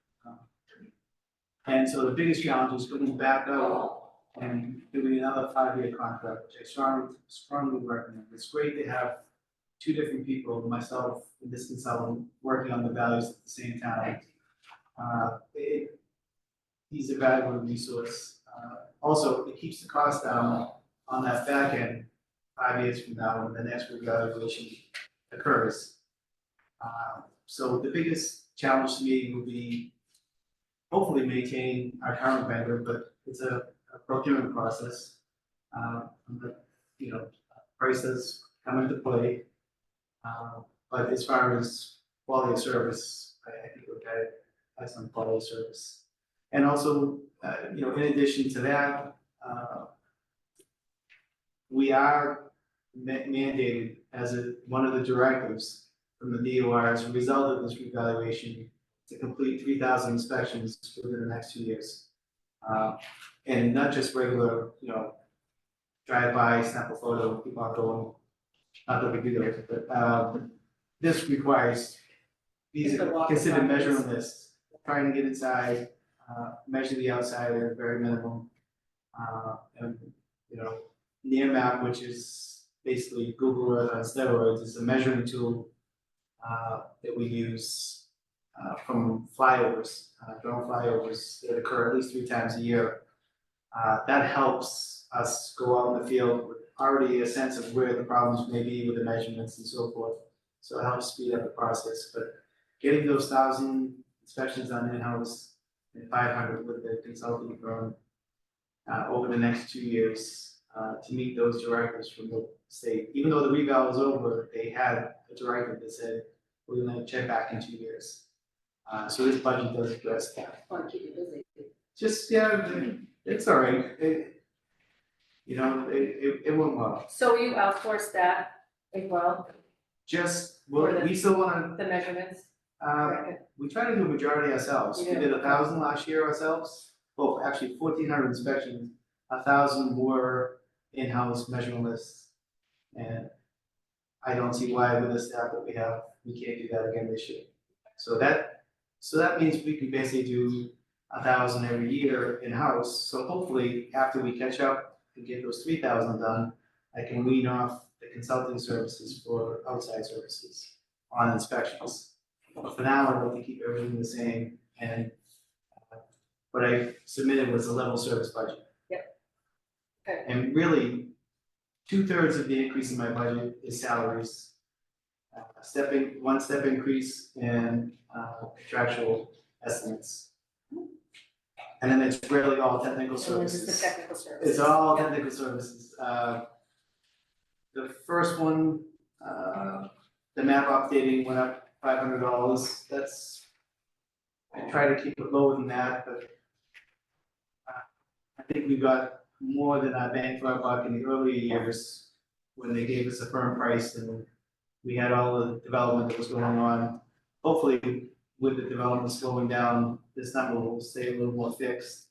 And so the biggest challenge is going back out and doing another 5-year contract, which I strongly recommend. It's great to have 2 different people, myself and this consultant, working on the values at the same time. He's a valuable resource. Also, it keeps the cost down on that back end 5 years from now when the next revaluation occurs. So the biggest challenge to me will be hopefully maintain our current vendor, but it's a procurement process. Prices come into play. But as far as quality of service, I think we've got excellent quality of service. And also, in addition to that, we are mandated as one of the directives from the DOR as a result of this revaluation to complete 3,000 inspections within the next 2 years. And not just regular, drive by, snap a photo, keep on going, not that we do those, but, this requires, these The are walk considered requirements. measuring lists, trying to get inside, measure the outside at a very minimum. And, near map, which is basically Google Earth on steroids, is a measuring tool that we use from flyovers, drone flyovers that occur at least 3 times a year. That helps us go out in the field with already a sense of where the problems may be with the measurements and so forth. So it helps speed up the process, but getting those 1,000 inspections done in-house and 500 with the consulting firm over the next 2 years to meet those directives from the state. Even though the reval is over, they had a directive that said, we're gonna check back in 2 years. So this budget does address that. Want to keep you busy. Just, it's all right. It went well. So you outsourced that as well, Just, we still wanna, the measurements? we try to do a majority ourselves. We You do? did 1,000 last year ourselves. Well, actually 1,400 inspections, 1,000 were in-house measurement lists. And I don't see why with the staff that we have, we can't do that again this year. So that means we can basically do 1,000 every year in-house. So hopefully, after we catch up and get those 3,000 done, I can wean off the consulting services for outside services on inspections. But for now, I'd like to keep everything the same, and what I submitted was a level service budget. Yep. Okay. And really, 2/3 of the increase in my budget is salaries. One step increase in contractual estimates. And then it's really all technical So this is services. the technical services. It's all technical services. The first one, the map updating went up $500. I try to keep it lower than that, but I think we got more than our bang for our buck in the earlier years when they gave us a firm price and we had all the development that was going on. Hopefully, with the development slowing down, this number will stay a little more fixed.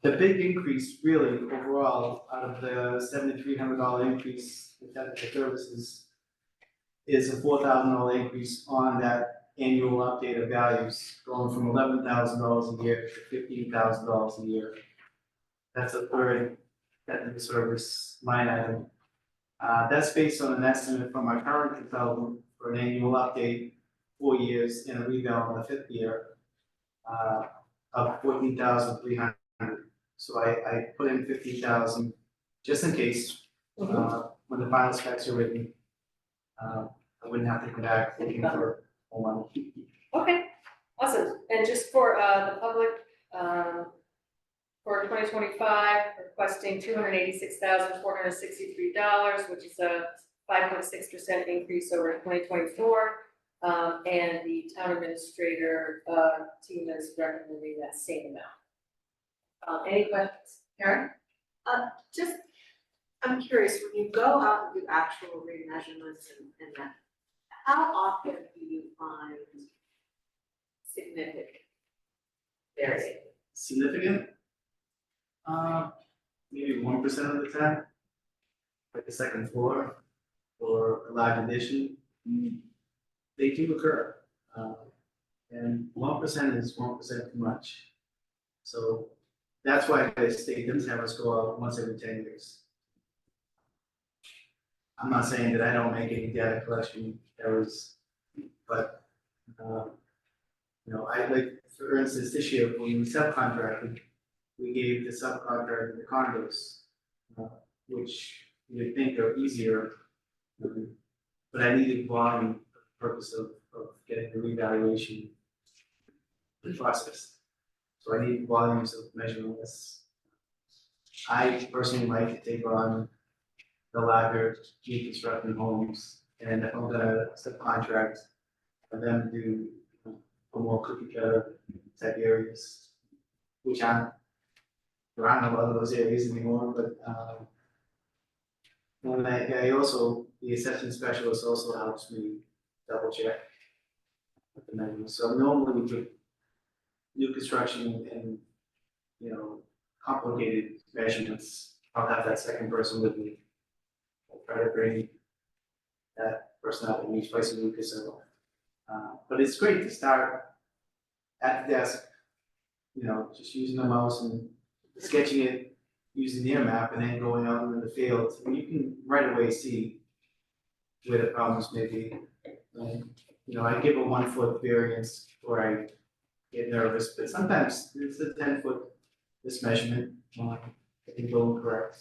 The big increase really overall out of the $7,300 increase in technical services is a $4,000 increase on that annual update of values, going from $11,000 a year to $15,000 a year. That's a third technical service line item. That's based on an estimate from our current consultant for an annual update, 4 years and a revale in the 5th year, of $14,300. So I put in 15,000 just in case, when the final specs are written, I wouldn't have to come back looking for more money. Okay, awesome. And just for the public, for 2025, requesting $286,463, which is a 5.6% increase over 2024. And the town administrator team is recommending that same amount. Any questions? Karen? I'm curious, when you go out and do actual remeasurements and that, how often do you find significant variation? Significant? Maybe 1% of the time. Like the second floor or a large addition. They do occur. And 1% is 1% too much. So that's why the state does have us go out once every 10 years. I'm not saying that I don't make any data collection errors, but, I like, for instance, this year when we subcontracted, we gave the subcontractor the condos, which you would think are easier. But I needed volume for the purpose of getting the revaluation process. So I need volumes of measurement lists. I personally like to take on the larger new construction homes, and if I'm gonna subcontract for them to do a more cookie cutter type areas, which there aren't a lot of those areas anymore, but And I also, the assessment specialist also helps me double check with the measurements. So normally with new construction and, you know, complicated measurements, I'll have that second person with me. I'll try to bring that person out at least twice a week or so. But it's great to start at the desk, you know, just using the mouse and sketching it using the air map and then going out into the field. And you can right away see where the problems may be. You know, I give a 1 foot variance where I get nervous, but sometimes it's a 10-foot mismeasurement, it can go incorrect.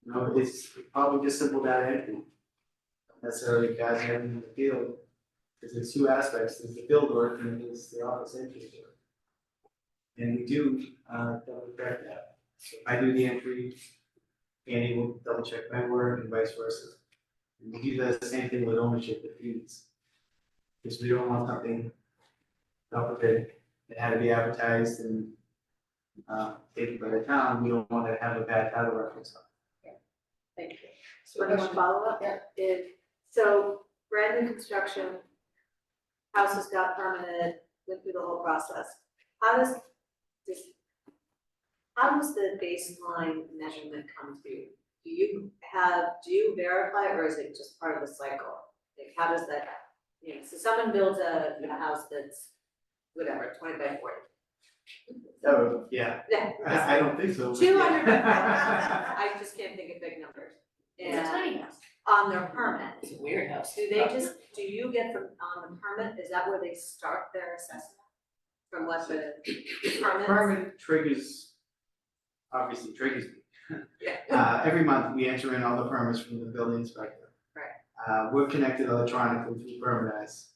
You know, it's probably just simple data entry. Not necessarily guys having in the field, because there's two aspects, there's the field work and there's the office entry work. And we do double check that. So I do the entry, Andy will double check my work and vice versa. And we do the same thing with ownership of fees. Because we don't want something, God forbid, that had to be advertised and taken by the town, we don't want to have a bad title reference on it. Thank you. So one follow-up, is, so brand new construction, houses got permitted, went through the whole process. How does the baseline measurement come to you? Do you verify, or is it just part of the cycle? Like, how does that happen? You know, so someone builds a house that's, whatever, 20 by 40. Oh, yeah, Yeah. I don't think so. but 200, yeah. I just can't think of big numbers. It's a And tiny house. on their permit, It's a weird house. do you get from, on the permit, is that where they start their assessment? From what the permit? Permit obviously triggers me. Yeah. Every month, we enter in all the permits from the building inspector. Right. We're connected electronically through Permitize.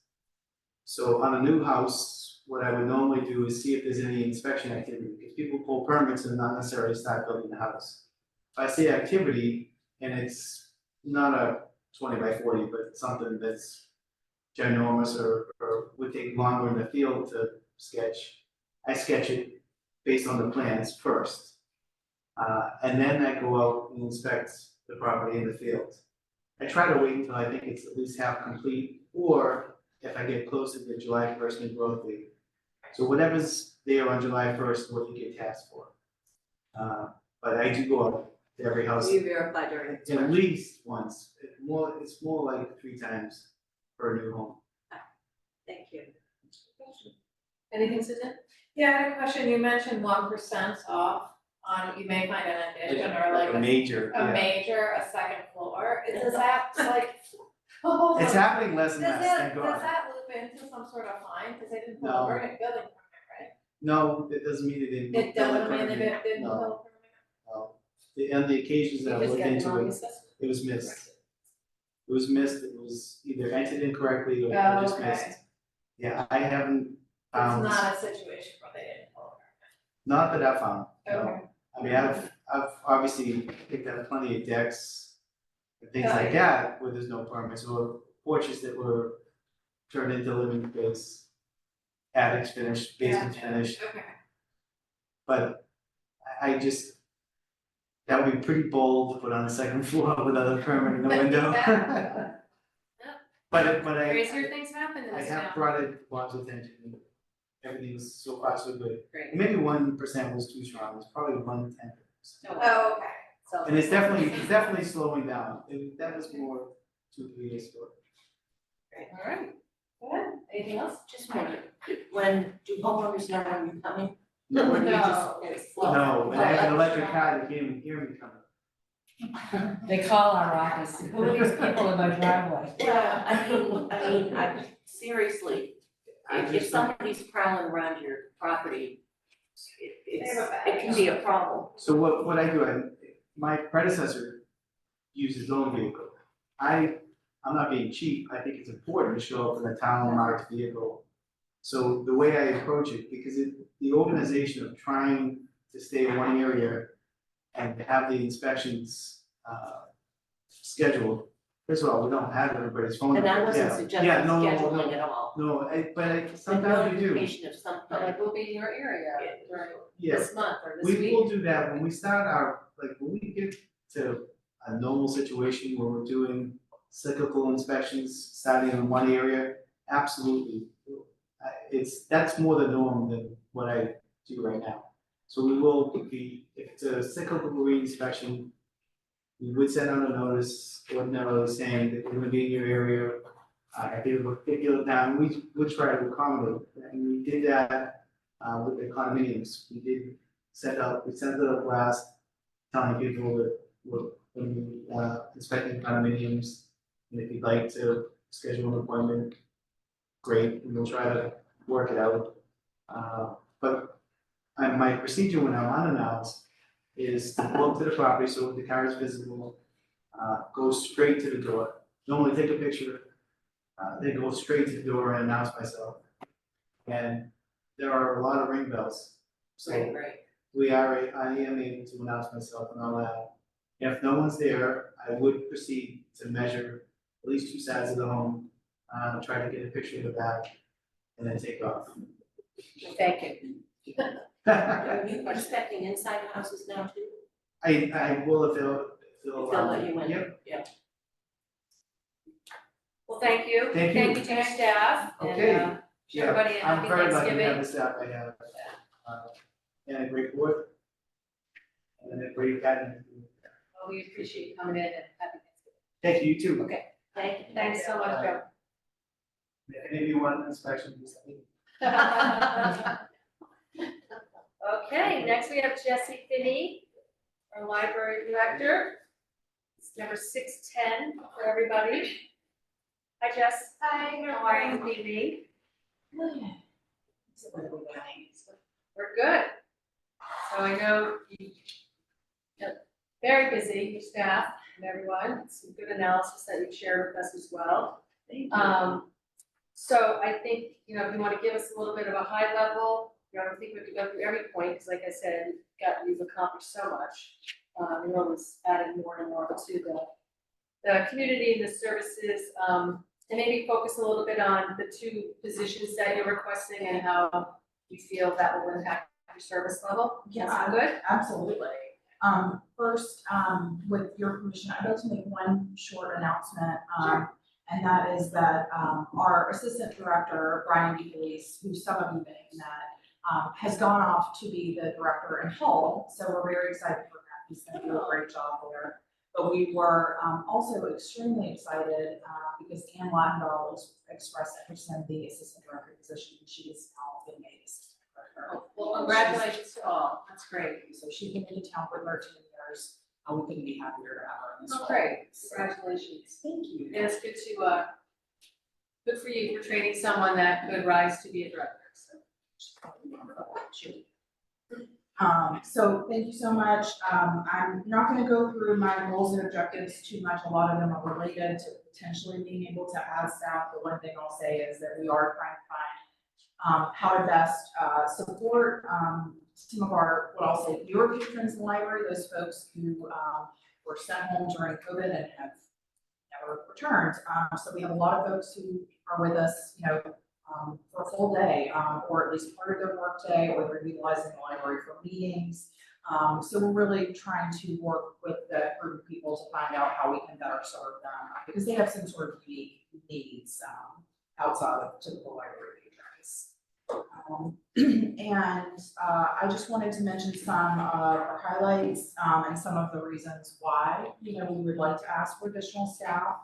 So on a new house, what I would normally do is see if there's any inspection activity, because people pull permits and not necessarily start building the house. If I see activity and it's not a 20 by 40, but something that's ginormous or would take longer in the field to sketch, I sketch it based on the plans first. And then I go out and inspect the property in the field. I try to wait until I think it's at least half complete, or if I get close to the July 1st new growth date. So whatever's there on July 1st, what you get tasked for. But I do go out to every house Do you verify during the at construction? least once. It's more like 3 times per new home. Thank you. Anything, Susan? Yeah, I had a question. You mentioned 1% off on, you may find an addition or like A major, a yeah. major, a second floor. Does that like? It's happening less and less, thank Does God. that loop into some sort of fine? Because they didn't pull No. a building permit, No, it doesn't mean it didn't. right? It doesn't mean they permit. didn't No. pull a permit? No. On the occasions that I You just looked get into wrong it, assessment. it was missed. It was missed, it was either entered incorrectly or Oh, just okay. missed. Yeah, I haven't It's found, not a situation where they didn't pull a not that I found, permit. no. Okay. I mean, I've obviously picked up plenty of decks and things Oh, like that where there's no permits, or porches that were turned into living space, attics finished, basements Gotcha. finished, Okay. but I just, that would be pretty bold to put on the second floor without a permit in the window. But Crazier things happen in I this have town. brought it to Bob's attention, and everything was so far so good. Great. And maybe 1% was too strong, it's probably 1/10. Oh, okay. So- And it's definitely slowing down, that was more 2-3 years ago. All right. Good. Anything else? Just wondering, do homeowners know when you're coming? No, Or do you No. just- it's slow? No, when I have an electric car, they can't even hear me coming. They call our office, who are these people in my driveway? Well, I seriously, I if just- somebody's prowling around your property, They have a bad it can be a problem. So what I do, my predecessor used his own vehicle. I'm not being cheap, I think it's important to show up in a town marked vehicle. So the way I approach it, because the organization of trying to stay in one area and to have the inspections scheduled, first of all, we don't have everybody's phone number. And I wasn't Yeah. suggesting Yeah, no, scheduling at all. but sometimes we do. Notification of some kind. Like, we'll be in your area during Yeah. this month or this We week. will do that when we start when we get to a normal situation where we're doing cyclical inspections, starting in one area, absolutely. That's more the norm than what I do right now. So we will be, if it's a cyclical reinspection, we would send out a notice, ordinarily saying that we're gonna be in your area. If you have a particular time, we would try to accommodate, and we did that, with the condominiums. We sent out a blast telling people that we're gonna be, inspecting condominiums. And if you'd like to schedule an appointment, great, and we'll try to work it out. But my procedure when I'm unannounced is to pull up to the property, so the car is visible, go straight to the door, normally take a picture, then go straight to the door and announce myself. And there are a lot of ring bells, so Right. I am able to announce myself and all that. If no one's there, I would proceed to measure at least two sides of the home, try to get a picture of the back, and then take off. Thank you. Are you inspecting inside houses now too? I will if they'll They'll allow let me. you in? Yep. Yeah. Well, thank you. Thank you. Thank you to your staff Okay. and, everybody, and happy I'm very lucky to Thanksgiving. have the staff I have, and a great board, and a great academy. Well, we appreciate you coming in and happy Thanksgiving. Thank you, you too. Okay, thanks so much, Joe. If any of you want an inspection, just let me Okay, next we have Jesse Finney, our library director. It's number 610 for everybody. Hi, Jess. Hi, how are you this evening? We're good. So I know you're very busy, your staff and everyone, some good analysis that you've shared with us as well. So I think, if you want to give us a little bit of a high level, I don't think we have to go through every point, because like I said, you've accomplished so much. You're always adding more and more to the community and the services, and maybe focus a little bit on the two positions that you're requesting and how you feel that will impact your service level. Yeah, Sound good? absolutely. First, with your permission, I'd like to make one short announcement. Sure. And that is that, our assistant director, Brian DeFelice, who some of you may have met, has gone off to be the director in Hull. So we're very excited for that. He's gonna do a great job there. But we were, also extremely excited, because Ann Lattendahl has expressed interest in the assistant director position. She is now being made assistant director. Well, congratulations to all. That's great. So she's been in town for 13 years. We couldn't be happier to have her in this Oh, role. great. Congratulations. Thank you. And it's good to, good for you for training someone that could rise to be a director, so. So thank you so much. I'm not gonna go through my goals and objectives too much. A lot of them are related to potentially being able to add staff. The one thing I'll say is that we are trying to find how to best support some of our, what I'll say, newer patrons in the library, those folks who were sent home during COVID and have never returned. So we have a lot of folks who are with us, for a full day, or at least part of their work day, or they're utilizing the library for meetings. So we're really trying to work with the group of people to find out how we can better serve them, because they have some sort of unique needs outside of typical library patrons. And I just wanted to mention some of our highlights and some of the reasons why, we would like to ask for additional staff.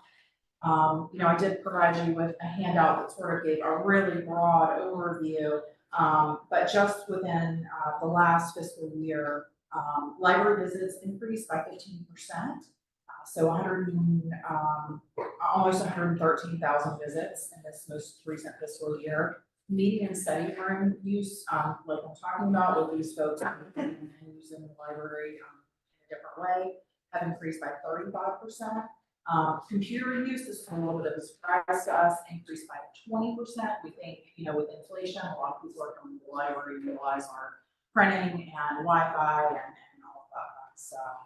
I did provide you with a handout that sort of gave a really broad overview, but just within the last fiscal year, library visits increased by 15%. So almost 113,000 visits in this most recent fiscal year. Meeting and study room use, like I'm talking about with these folks and using the library in a different way, have increased by 35%. Computer use, this is a little bit of a surprise to us, increased by 20%. We think, with inflation, a lot of people are coming to the library to utilize our printing and Wi-Fi and all of that stuff.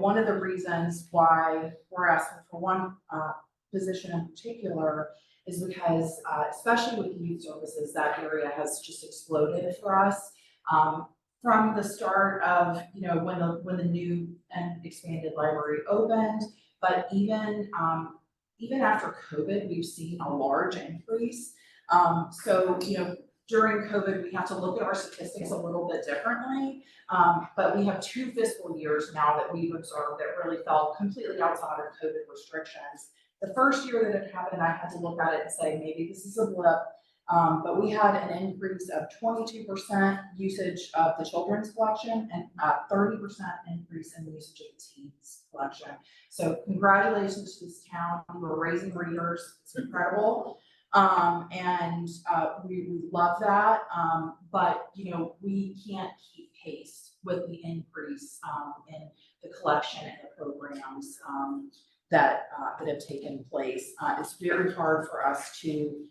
One of the reasons why we're asking for one position in particular is because, especially with youth services, that area has just exploded for us. from the start of, when the new and expanded library opened, but even after COVID, we've seen a large increase. So, during COVID, we have to look at our statistics a little bit differently. But we have 2 fiscal years now that we've observed that really fell completely outside of COVID restrictions. The first year that it happened, I had to look at it and say, maybe this is a blip. But we had an increase of 22% usage of the children's collection and 30% increase in the usage of the teens collection. So congratulations to this town, we're raising readers, it's incredible. And we love that, but we can't keep pace with the increase in the collection and the programs that have taken place. It's very hard for us to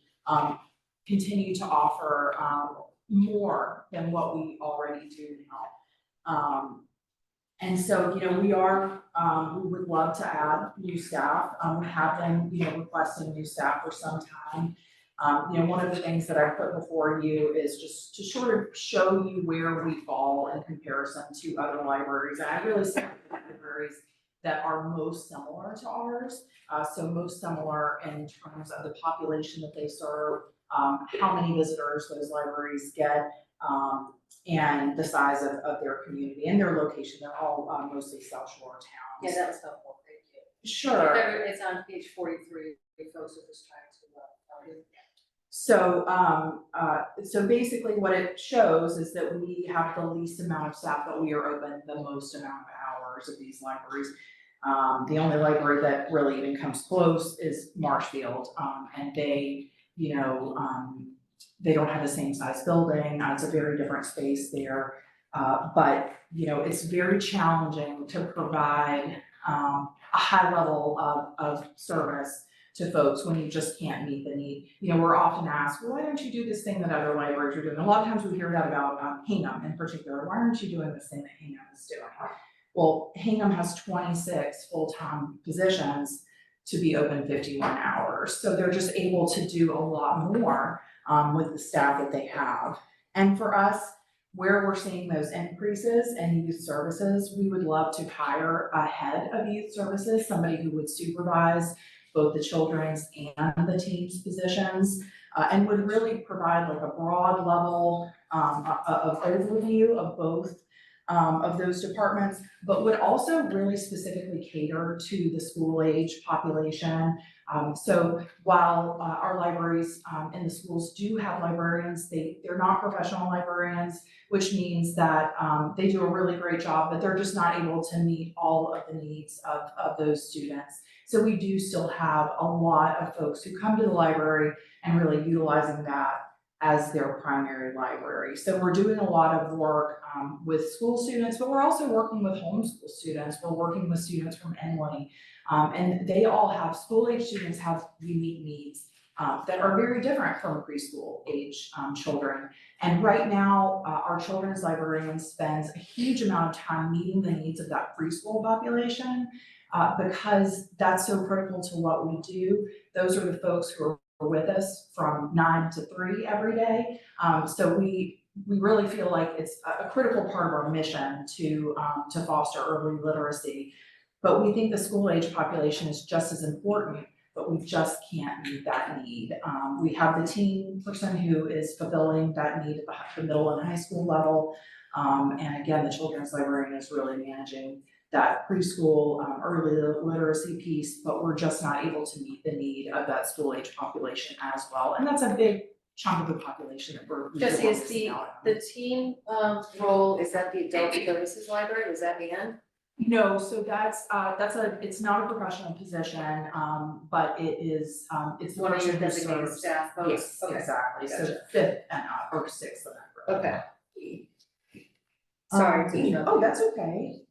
continue to offer more than what we already do now. And so, we would love to add new staff. We have been, requesting new staff for some time. One of the things that I put before you is just to sort of show you where we fall in comparison to other libraries. And I really say libraries that are most similar to ours. So most similar in terms of the population that they serve, how many visitors those libraries get, and the size of their community and their location. They're all mostly South Shore towns. Yeah, that was helpful, thank you. Sure. It's on page 43, if folks are just trying to, tell you. So basically what it shows is that we have the least amount of staff, but we are open the most amount of hours of these libraries. The only library that really even comes close is Marshfield, and they, they don't have the same size building, it's a very different space there. But, it's very challenging to provide a high level of service to folks when you just can't meet the need. We're often asked, well, why don't you do this thing that other libraries are doing? A lot of times we hear that about Hingham in particular. Why aren't you doing this thing that Hingham is doing? Well, Hingham has 26 full-time positions to be open 51 hours. So they're just able to do a lot more with the staff that they have. And for us, where we're seeing those increases in youth services, we would love to hire a head of youth services, somebody who would supervise both the children's and the teens positions, and would really provide like a broad level of overview of both of those departments, but would also really specifically cater to the school age population. So while our libraries in the schools do have librarians, they're not professional librarians, which means that they do a really great job, but they're just not able to meet all of the needs of those students. So we do still have a lot of folks who come to the library and really utilizing that as their primary library. So we're doing a lot of work with school students, but we're also working with homeschool students. We're working with students from Enley, and they all have, school age students have unique needs that are very different from preschool age children. And right now, our children's librarian spends a huge amount of time meeting the needs of that preschool population because that's so critical to what we do. Those are the folks who are with us from 9 to 3 every day. So we really feel like it's a critical part of our mission to foster early literacy. But we think the school age population is just as important, but we just can't meet that need. We have the teen person who is fulfilling that need at the middle and high school level. And again, the children's librarian is really managing that preschool early literacy piece, but we're just not able to meet the need of that school age population as well. And that's a big chunk of the population that we're Jesse, is the teen role, is that the adult services library, is that the end? No, so it's not a professional position, but it is, it's One of your the person who designated serves. staff folks? Yes, Okay. exactly, so Gotcha. 5th and up, or 6th and up. Okay. Sorry to interrupt. Oh, that's okay.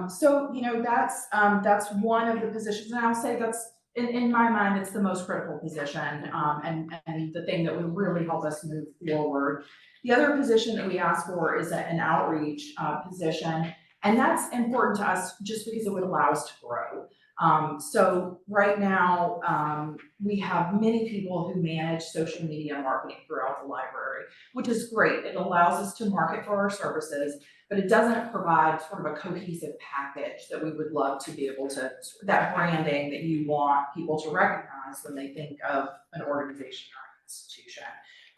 So, that's one of the positions, and I'll say that's, in my mind, it's the most critical position, and the thing that would really help us move forward. The other position that we ask for is an outreach position, and that's important to us just because it would allow us to grow. So right now, we have many people who manage social media marketing throughout the library, which is great. It allows us to market for our services, but it doesn't provide sort of a cohesive package that we would love to be able to, that branding that you want people to recognize when they think of an organization or an institution.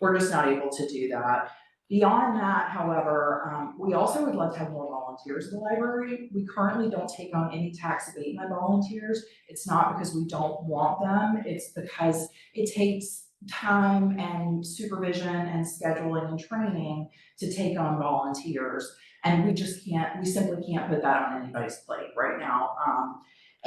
We're just not able to do that. Beyond that, however, we also would love to have more volunteers in the library. We currently don't take on any tax abatement volunteers. It's not because we don't want them, it's because it takes time and supervision and scheduling and training to take on volunteers. And we simply can't put that on anybody's plate right now.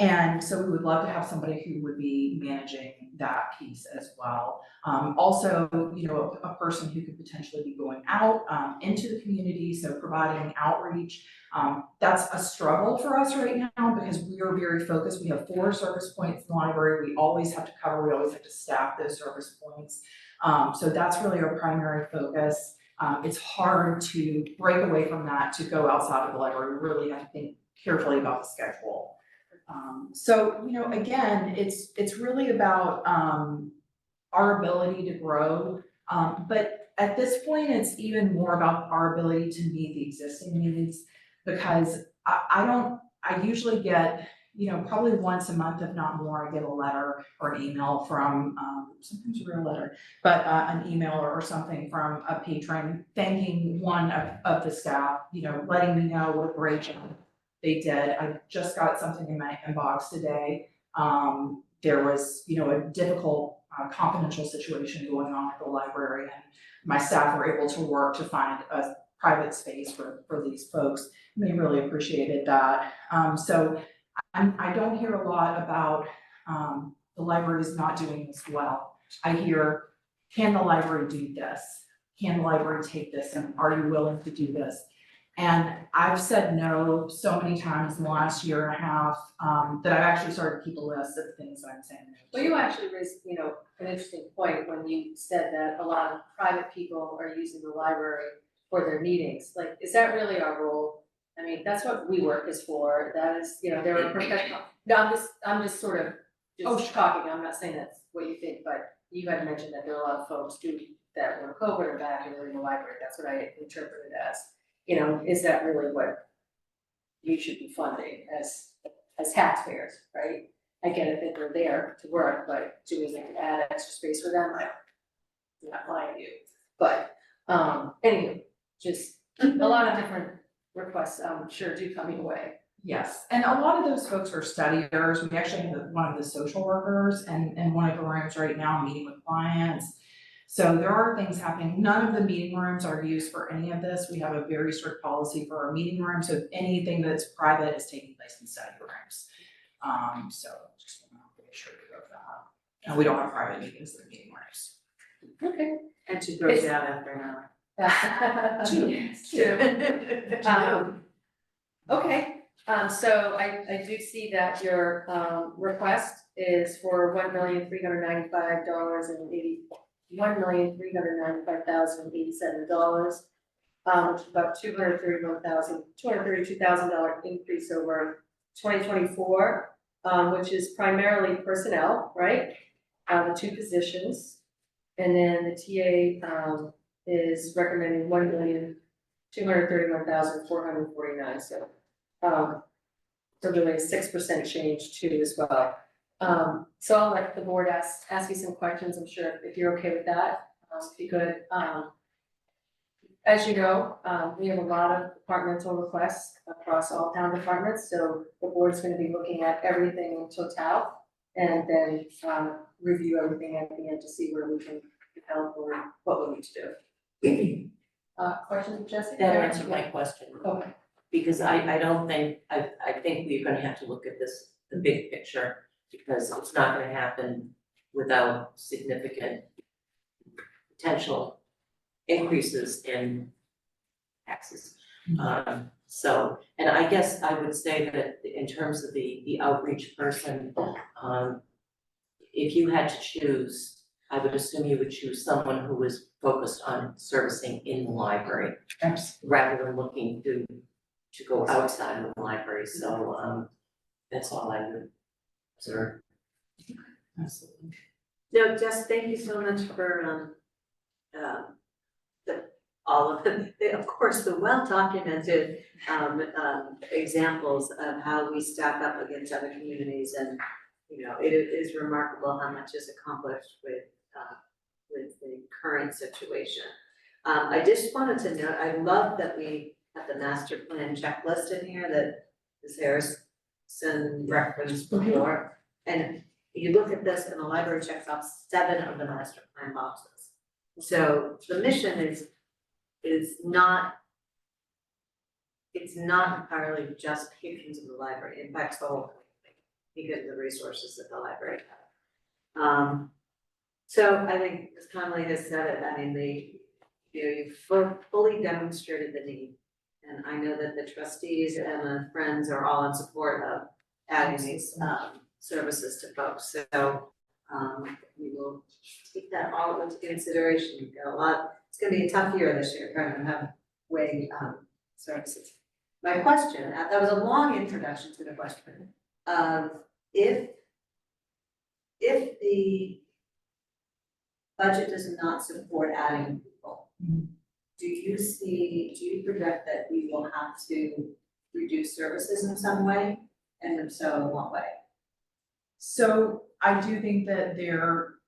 And so we would love to have somebody who would be managing that piece as well. Also, a person who could potentially be going out into the community, so providing outreach. That's a struggle for us right now because we are very focused. We have 4 service points in the library. We always have to cover, we always have to staff those service points. So that's really our primary focus. It's hard to break away from that to go outside of the library. We really have to think carefully about the schedule. So, again, it's really about our ability to grow. But at this point, it's even more about our ability to meet the existing needs because I usually get, probably once a month, if not more, I get a letter or an email from, sometimes a real letter, but an email or something from a patron thanking one of the staff, letting me know what a great job they did. I just got something in my inbox today. There was, a difficult confidential situation going on at the library, and my staff were able to work to find a private space for these folks. And they really appreciated that. So I don't hear a lot about the library is not doing this well. I hear, can the library do this? Can the library take this? And are you willing to do this? And I've said no so many times in the last year and a half that I've actually started to keep a list of things that I'm saying no to. Well, you actually raised, an interesting point when you said that a lot of private people are using the library for their meetings. Like, is that really our role? I mean, that's what WeWork is for. That is, they're a professional. No, I'm just sort of talking. I'm not saying that's what you think, but you had mentioned that there are a lot of folks that were COVID or back and were in the library. That's what I interpreted as. Is that really what you should be funding as taxpayers, right? I get it that they're there to work, but do we need to add extra space for them? I'm not lying to you. But, anyway, just a lot of different requests, I'm sure do come your way. Yes, and a lot of those folks are studiers. We actually have one of the social workers in one of the rooms right now meeting with clients. So there are things happening. None of the meeting rooms are used for any of this. We have a very strict policy for our meeting rooms, so anything that's private is taking place in study rooms. So just want to make sure of that. And we don't have private meetings in the meeting rooms. Okay. And to grow down after an hour. Okay, so I do see that your about $232,000 increase over 2024, which is primarily personnel, right? The 2 positions. And then the TA is recommending $1,231,449, so really a 6% change too as well. So I'll let the board ask you some questions, I'm sure, if you're okay with that, if you could. As you know, we have a lot of departmental requests across all town departments, so the board's gonna be looking at everything in total and then review everything at the end to see where we can help or what we need to do. Questions, Jesse? That answered my question, Okay. because I don't think, I think we're gonna have to look at this, the big picture, because it's not gonna happen without significant potential increases in taxes. So, and I guess I would say that in terms of the outreach person, if you had to choose, I would assume you would choose someone who was focused on servicing in the library, rather than looking to go outside of the library, so, that's all I would Sarah? Absolutely. No, Jess, thank you so much for, all of of course, the well-documented, examples of how we stack up against other communities, and, you know, it is remarkable how much is accomplished with the current situation. I just wanted to note, I love that we have the master plan checklist in here that Ms. Harrison referenced before. And you look at this and the library checks off 7 of the master plan boxes. So the mission is not, it's not entirely just patrons of the library, it impacts the whole community because of the resources that the library have. So I think as Connolly has said it, I mean, you've fully demonstrated the need. And I know that the trustees and the friends are all in support of adding these services to folks. So we will take that all into consideration. We've got a lot, it's gonna be a tough year this year, trying to have way services. My question, that was a long introduction to the question. If the budget does not support adding people, do you project that we will have to reduce services in some way? And if so, in what way? So I do think that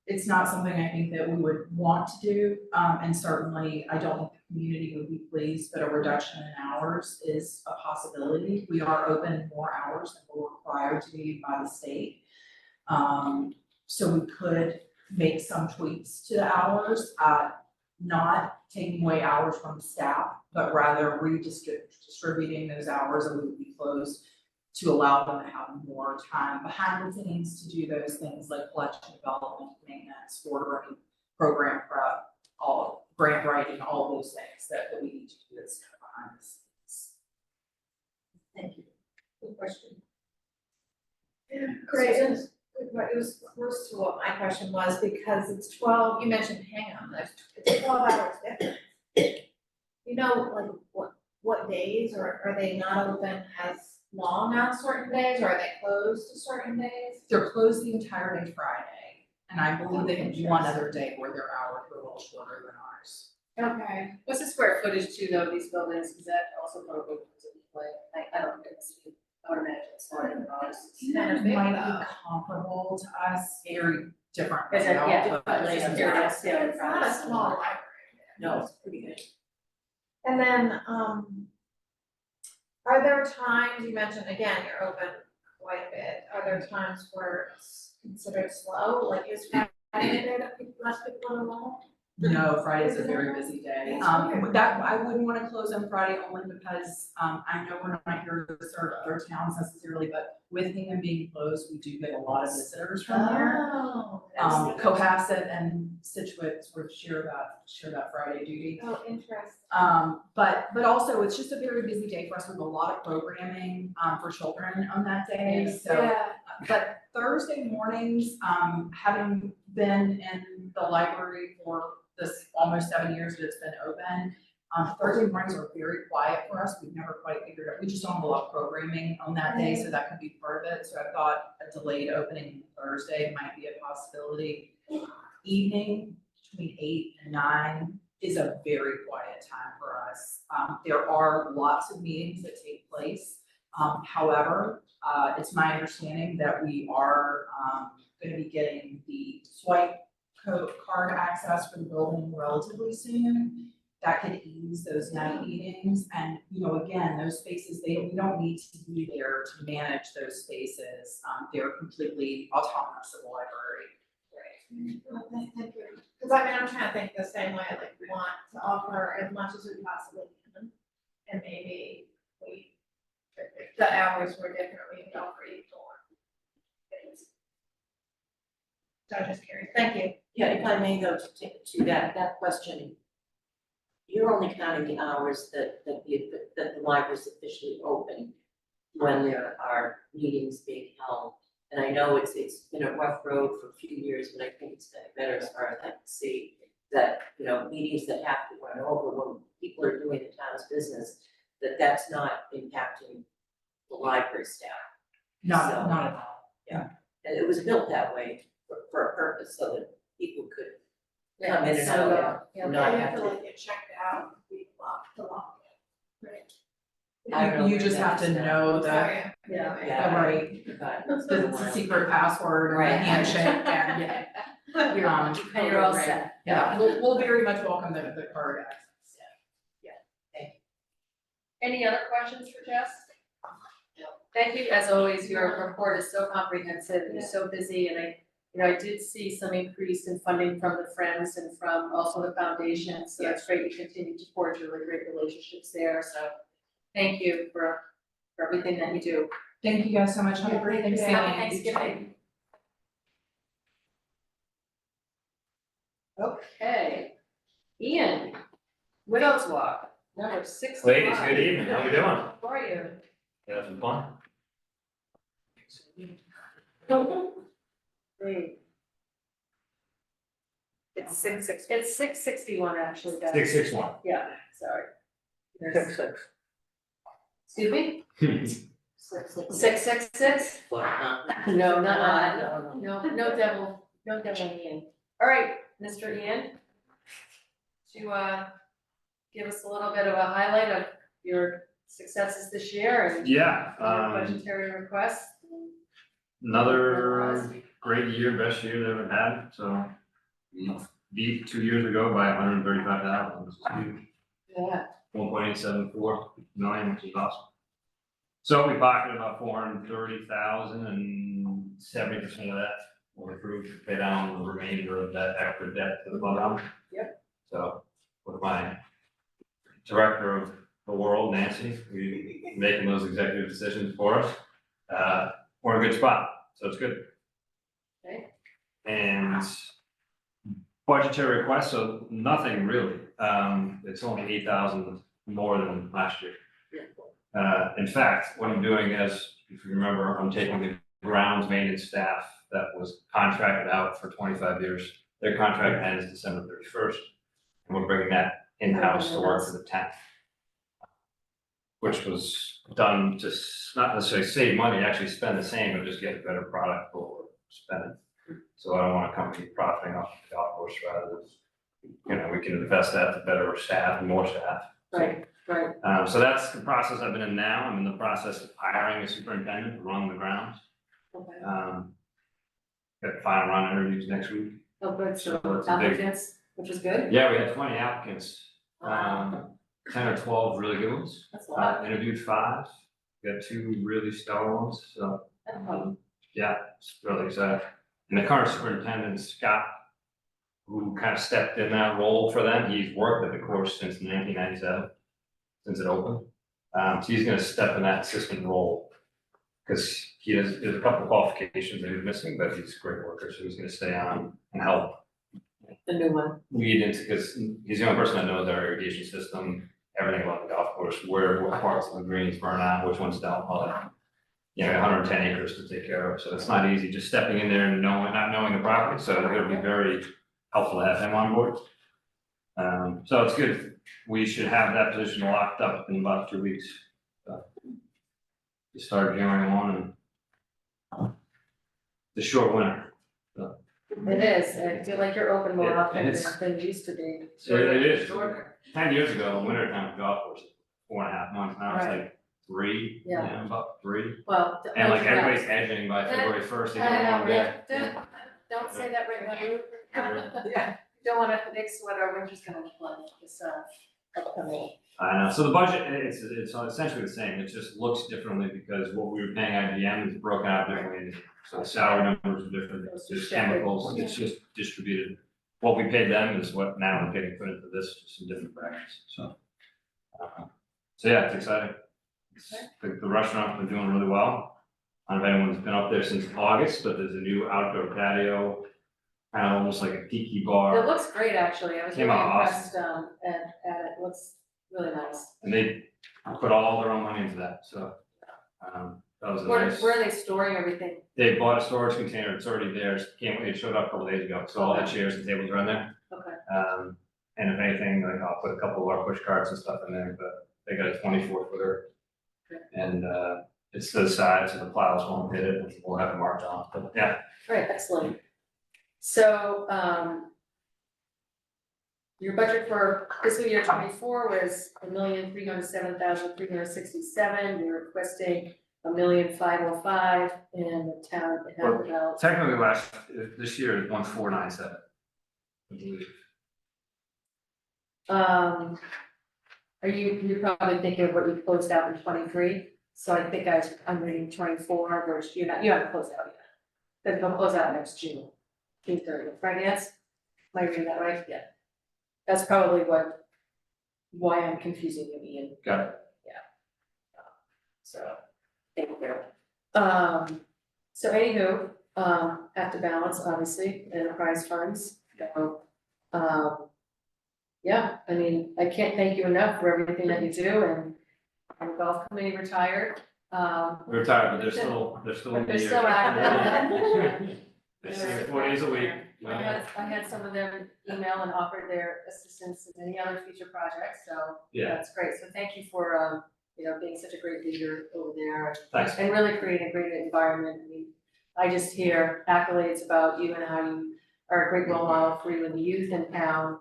it's not something I think that we would want to do, and certainly I don't think the community would be pleased, but a reduction in hours is a possibility. We are open more hours than we're required to be by the state. So we could make some tweaks to the hours, not taking away hours from the staff, but rather redistributing those hours that we would be closed to allow them to have more time behind the scenes to do those things like collection development, maintenance, ordering, program prep, all grant writing, all those things that we need to do that's kind of behind the scenes. Thank you. Good question. Great, and it was close to what my question was, because it's 12, you mentioned Hingham, it's 12 hours difference. You know, like what days, or are they not open as long on certain days, or are they closed to certain days? They're closed the entire day Friday, and I believe they have one other day where their hours are a little shorter than ours. Okay. What's the square footage too, though, of these buildings? Is that also part of what I don't think it's, I would imagine it's smaller than ours. It's kind of big Might though. be comparable to us, very different. Is it, yeah, but but there's it's some very difference. scale. It's not a small library. No, it's pretty good. And then, are there times, you mentioned again, you're open quite a bit, are there times where it's considered slow, like is Friday a day that less people are alone? No, Friday's a very busy day. That, I wouldn't wanna close on Friday only because, I know we're not here to serve other towns necessarily, but with Hingham being closed, we do get a lot of visitors from there. Oh. Cohasset and Scituate sort of share that Friday duty. Oh, interesting. But also it's just a very busy day for us with a lot of programming, for children on that day, so. Yeah. But Thursday mornings, having been in the library for this almost 7 years that it's been open, Thursday mornings are very quiet for us. We've never quite figured out, we just don't have a lot of programming on that day, so that could be part of it. So I thought a delayed opening Thursday might be a possibility. Evening between 8 and 9 is a very quiet time for us. There are lots of meetings that take place. However, it's my understanding that we are gonna be getting the swipe card access for the building relatively soon. That could ease those night meetings, and, you know, again, those spaces, we don't need to be there to manage those spaces. They're completely autonomous of the library. Well, thank you. Because I mean, I'm trying to think the same way, like we want to offer as much as we possibly can. And maybe if the hours were different, we could offer even more things. So I'm just curious, thank you. Yeah, if I may go to that question. You're only counting the hours that the library is officially open when there are meetings being held. And I know it's been a rough road for a few years, but I think it's getting better as far as I can see. That, you know, meetings that have to run over when people are doing the town's business, that's not impacting the library staff. Not So, at all. And it was built that way for a purpose, so that people could come in and so, out. yeah, Not You have have to to. like get checked out, be locked, to lock it. Right. I don't know You where just that have to is now. know Oh, the, yeah. Yeah. Yeah. right, But it's a secret password and a Right. handshake and, yeah. And you're all set. Yeah, we'll very much welcome the card access. Any other questions for Jess? Thank you, as always, your report is so comprehensive, and you're so busy, and I did see some increase in funding from the Friends and from also the foundation, so that's great, you continue to forge really great relationships there, so thank you for everything that you do. Thank you guys so much, have a great Thanksgiving. Happy Thanksgiving. Okay, Ian, Widows Walk, number 65. Ladies, good evening, how we doing? How are you? You have some fun? Great. It's 661 actually, guys. 661. Yeah, sorry. There's- Excuse me? 666? No, not odd. No devil Ian. All right, Mr. Ian. To give us a little bit of a highlight of your successes this year and Yeah, your budgetary requests. another great year, best year they've ever had, so we beat 2 years ago by 135,000, which is huge. Yeah. 1.874 million, which is awesome. So we pocketed about 430,000 and 70% of that will approve to pay down the remainder of that extra debt to the clubhouse. Yep. So with my director of the world, Nancy, we making those executive decisions for us. We're in a good spot, so it's good. Okay. And budgetary requests, so nothing really. It's only 8,000 more than last year. In fact, what I'm doing is, if you remember, I'm taking the grounds maintenance staff that was contracted out for 25 years. Their contract ends December 31st, and we're bringing that in-house to work for the town. Which was done to not necessarily save money, actually spend the same, but just get a better product for what we're spending. So I don't want a company profiting off the golf course rather than, we can invest that to better staff and more staff. Right. So that's the process I've been in now. I'm in the process of hiring a superintendent to run the grounds. Okay. Got final round interviews next week. Oh, good, so it's a big- applicants, which is good. Yeah, we had 20 applicants. 10 or 12 really good ones. That's a lot. Interviewed 5, got 2 really stellar ones, so yeah, it's really exciting. And the current superintendent, Scott, who kind of stepped in that role for them, he's worked at the course since 1997, since it opened. So he's gonna step in that assistant role, because there's a couple of qualifications that he's missing, but he's a great worker, so he's gonna stay on and help The new one. lead into, because he's the only person that knows our irrigation system, everything about the golf course, what parts of the greens burn out, which ones don't, all that. 110 acres to take care of, so it's not easy just stepping in there and not knowing the property, so it'll be very helpful to have him on board. So it's good, we should have that position locked up in about 2 weeks. So we start January 1 and the short winter. It is, I feel like you're open more Yeah, often and than you used to be. It is. Shorter. 10 years ago, winter time golf was 4.5 months, now it's Right. like 3, Yeah. about 3. Well. And like that's- everybody's edging by February 1st, they I don't know, want that. yeah. Don't say that right now. Yeah, don't wanna mix what our winter's gonna look like, this upcoming. I know, so the budget, it's essentially the same, it just looks differently because what we were paying IBM is broken out differently. So the salary numbers are different, there's chemicals, it's just distributed. What we paid them is what now we're getting put into this, just in different brackets, so. So yeah, it's exciting. The restaurant's been doing really well. I don't know if anyone's been up there since August, but there's a new outdoor patio, kind of almost like a tiki bar. It looks great, actually, I was Came really out impressed, at it, looks really nice. And they put all their own money into that, so, that was a nice. Where are they storing everything? They bought a storage container, it's already there, it showed up a couple days ago, so all the chairs and tables are in there. Okay. And if anything, like I'll put a couple of our push carts and stuff in there, but they got a 24-footer. Okay. And, it's the sides and the plows won't hit it, and we'll have it marked off, but yeah. Great, excellent. So, your budget for fiscal year 24 was $1,307,367. You're requesting $1,505,000, and the town had about. Technically, this year is 1,497. I believe. You're probably thinking of what you closed out in 23, so I think I'm reading 24, whereas you haven't closed out yet. Then you'll close out next June 30th, right, Nancy? Am I reading that right? Yeah. That's probably why I'm confusing you, Ian. Got it. So, thank you. So anywho, have to balance, obviously, enterprise funds, so, yeah, I mean, I can't thank you enough for everything that you do, and the golf committee retired, We're retired, but they're still in but the they're year. still active. They see it 4 days a week. I had some of them email and offer their assistance in any other future projects, so Yeah. that's great, so thank you for, being such a great leader over there. Thanks. And really creating a great environment. I mean, I just hear accolades about you and how you are a great role model for you and the youth in town.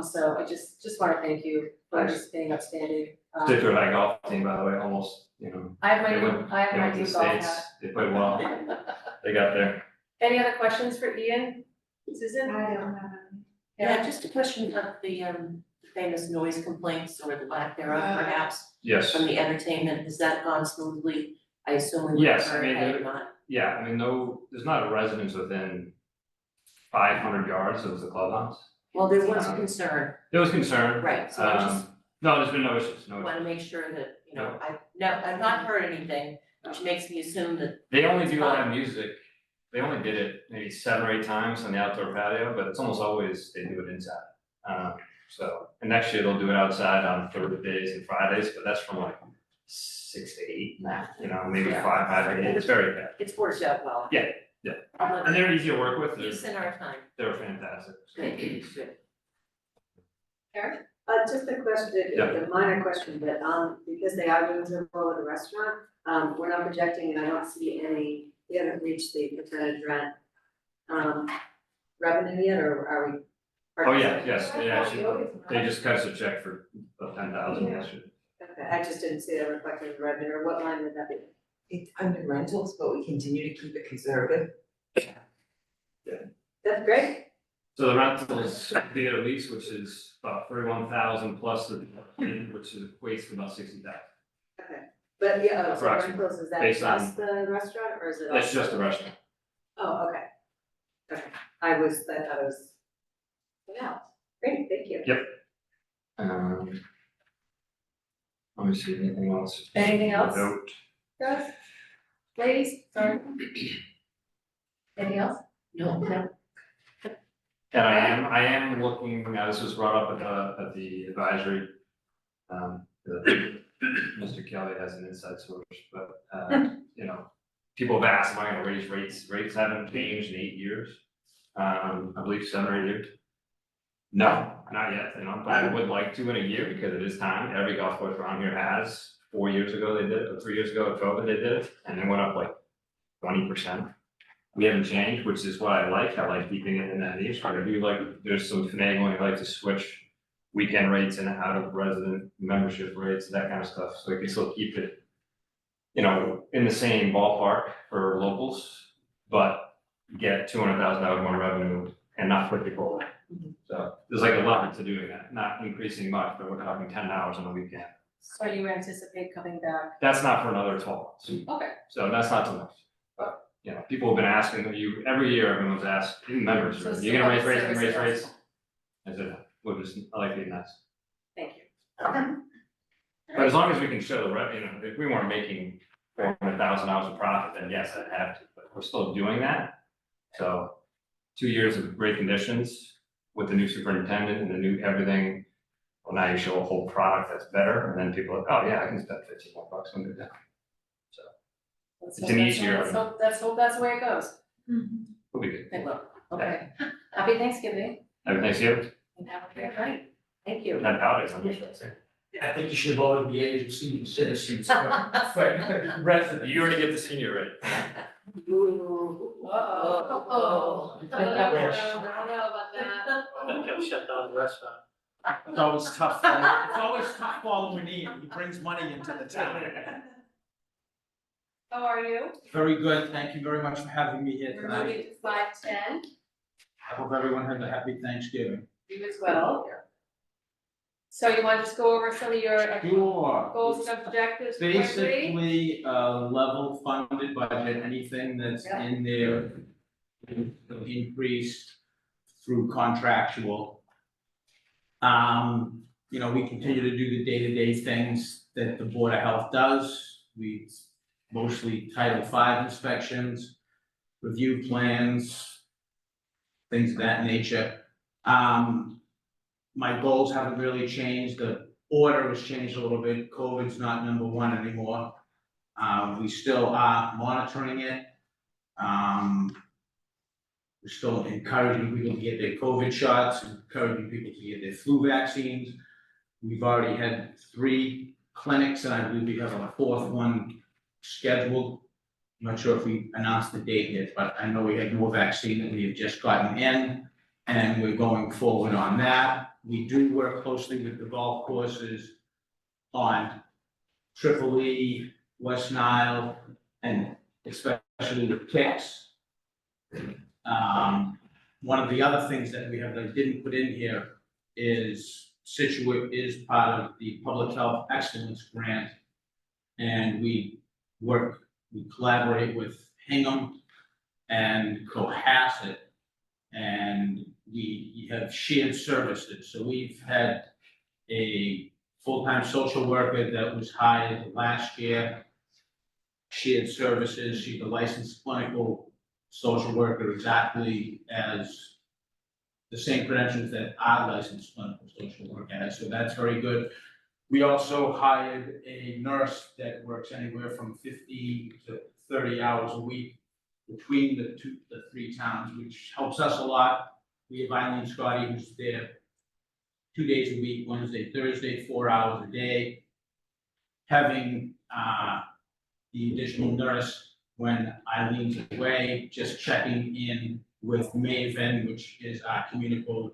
So I just want to thank you for just being outstanding. Scituate high golf team, by the way, almost, I have my they new, went- I have they my went to new the golf States. hat. They played well, they got there. Any other questions for Ian? Susan? I don't have any. Yeah, just a question of the famous noise complaints or the lack thereof perhaps Yes, from the entertainment, has that gone smoothly? I assume we would Yes, have I mean, heard, there- not. yeah, I mean, there's not a residence within 500 yards of the clubhouse. Well, there was Um, concern, There was concern. right, so I just No, there's been no issues, no wanna issues. make sure that, I've not heard anything, which makes me assume that, They only do It's live fine. music, they only did it maybe 7 or 8 times on the outdoor patio, but it's almost always they do it inside. So, and next year they'll do it outside on Thursdays and Fridays, but that's from like 6 to 8, maybe Yeah. 5 to 8, it's very bad. it's worked out well. Yeah, And they're easy to work with, Use in our time, they're fantastic. thank you, good. Just a question, Yeah. a minor question, but, because they are doing so well with the restaurant, we're not projecting, and I don't see any, we haven't reached the percentage rent, revenue yet, or are we? Oh, yeah, yes, they just cut us a check for 10,000 yesterday. Okay, I just didn't see that reflected in the revenue, or what line would that be? It's under rentals, but we continue to keep it conservative. That's great. So the rentals, theater lease, which is about 31,000 plus the, which equates to about 60,000. Okay, but yeah, so Approximately, rentals, is that based on- just the restaurant, or is it? That's also- just the restaurant. Oh, okay. Okay, I thought it was. Yeah, great, thank you. Yep. Let me see, anything else? Anything else? Note. Guys? Ladies, sorry. Anything else? No, And I am looking, this was brought up at the advisory. Mr. Kelly has an inside source, but, people have asked, am I gonna raise rates? Rates haven't changed in 8 years. I believe 7 or 8 years. No, not yet, but I would like to in a year because it is time. Every golf course around here has. 4 years ago they did it, or 3 years ago at COVID they did it, and it went up like 20%. We haven't changed, which is what I like keeping it in that niche, but I do there's some finagling, I like to switch weekend rates and out of resident membership rates, that kind of stuff, so we can still keep it, in the same ballpark for locals, but get $200,000 more revenue and not put people away. So there's a lot to doing that, not increasing much, but we're talking $10 on the weekend. So you anticipate coming back? That's not for another 12 months, Okay. so that's not too much. But, people have been asking every year, everyone's asked, even members, So you're gonna raise rates, service raise is rates? I said, I like being nice. Thank you. But as long as we can show the revenue, if we weren't making $400,000 of profit, then yes, I'd have to, but we're still doing that. So 2 years of great conditions with the new superintendent and the new everything. Well, now you show a whole product that's better, and then people are, oh yeah, I can spend $15 on good now. So Let's It's hope an that's- easier- let's hope that's the way it goes. we'll be good. It will, okay. Happy Thanksgiving Happy Thanksgiving. and have a great night. Thank you. Not holidays, I'm just saying. I think you should have voted the age of senior citizens for residents. You already get the senior rate. Oh. I I don't wish. know about that. That kept shut down the restaurant. It's always tough, it's always tough following Ian, he brings money into the town. How are you? Very good, thank you very much for having me here We're tonight. moving to 5:10, I hope everyone had a happy Thanksgiving. you as well. So you want to just go over some of your Sure. goals and objectives quickly? Basically, level funded budget, anything that's Yeah. in there will increase through contractual. We continue to do the day-to-day things that the Board of Health does. We mostly Title V inspections, review plans, things of that nature. My goals haven't really changed, the order has changed a little bit, COVID's not number one anymore. We still are monitoring it. We're still encouraging people to get their COVID shots, encouraging people to get their flu vaccines. We've already had 3 clinics, and I believe we have a 4th one scheduled. I'm not sure if we announced the date yet, but I know we had more vaccine that we have just gotten in, and we're going forward on that. We do work closely with the golf courses on Tripoli, West Nile, and especially the ticks. One of the other things that we have that I didn't put in here is Scituate is part of the Public Health Excellence Grant. And we collaborate with Hingham and Cohasset, and we have shared services. So we've had a full-time social worker that was hired last year, shared services. She's a licensed clinical social worker, exactly as the same credentials that our licensed clinical social worker has, so that's very good. We also hired a nurse that works anywhere from 15 to 30 hours a week between the 3 towns, which helps us a lot. We have Eileen Scotty, who's there 2 days a week, Wednesday, Thursday, 4 hours a day. Having the additional nurse when Eileen's away, just checking in with Maven, which is our communicable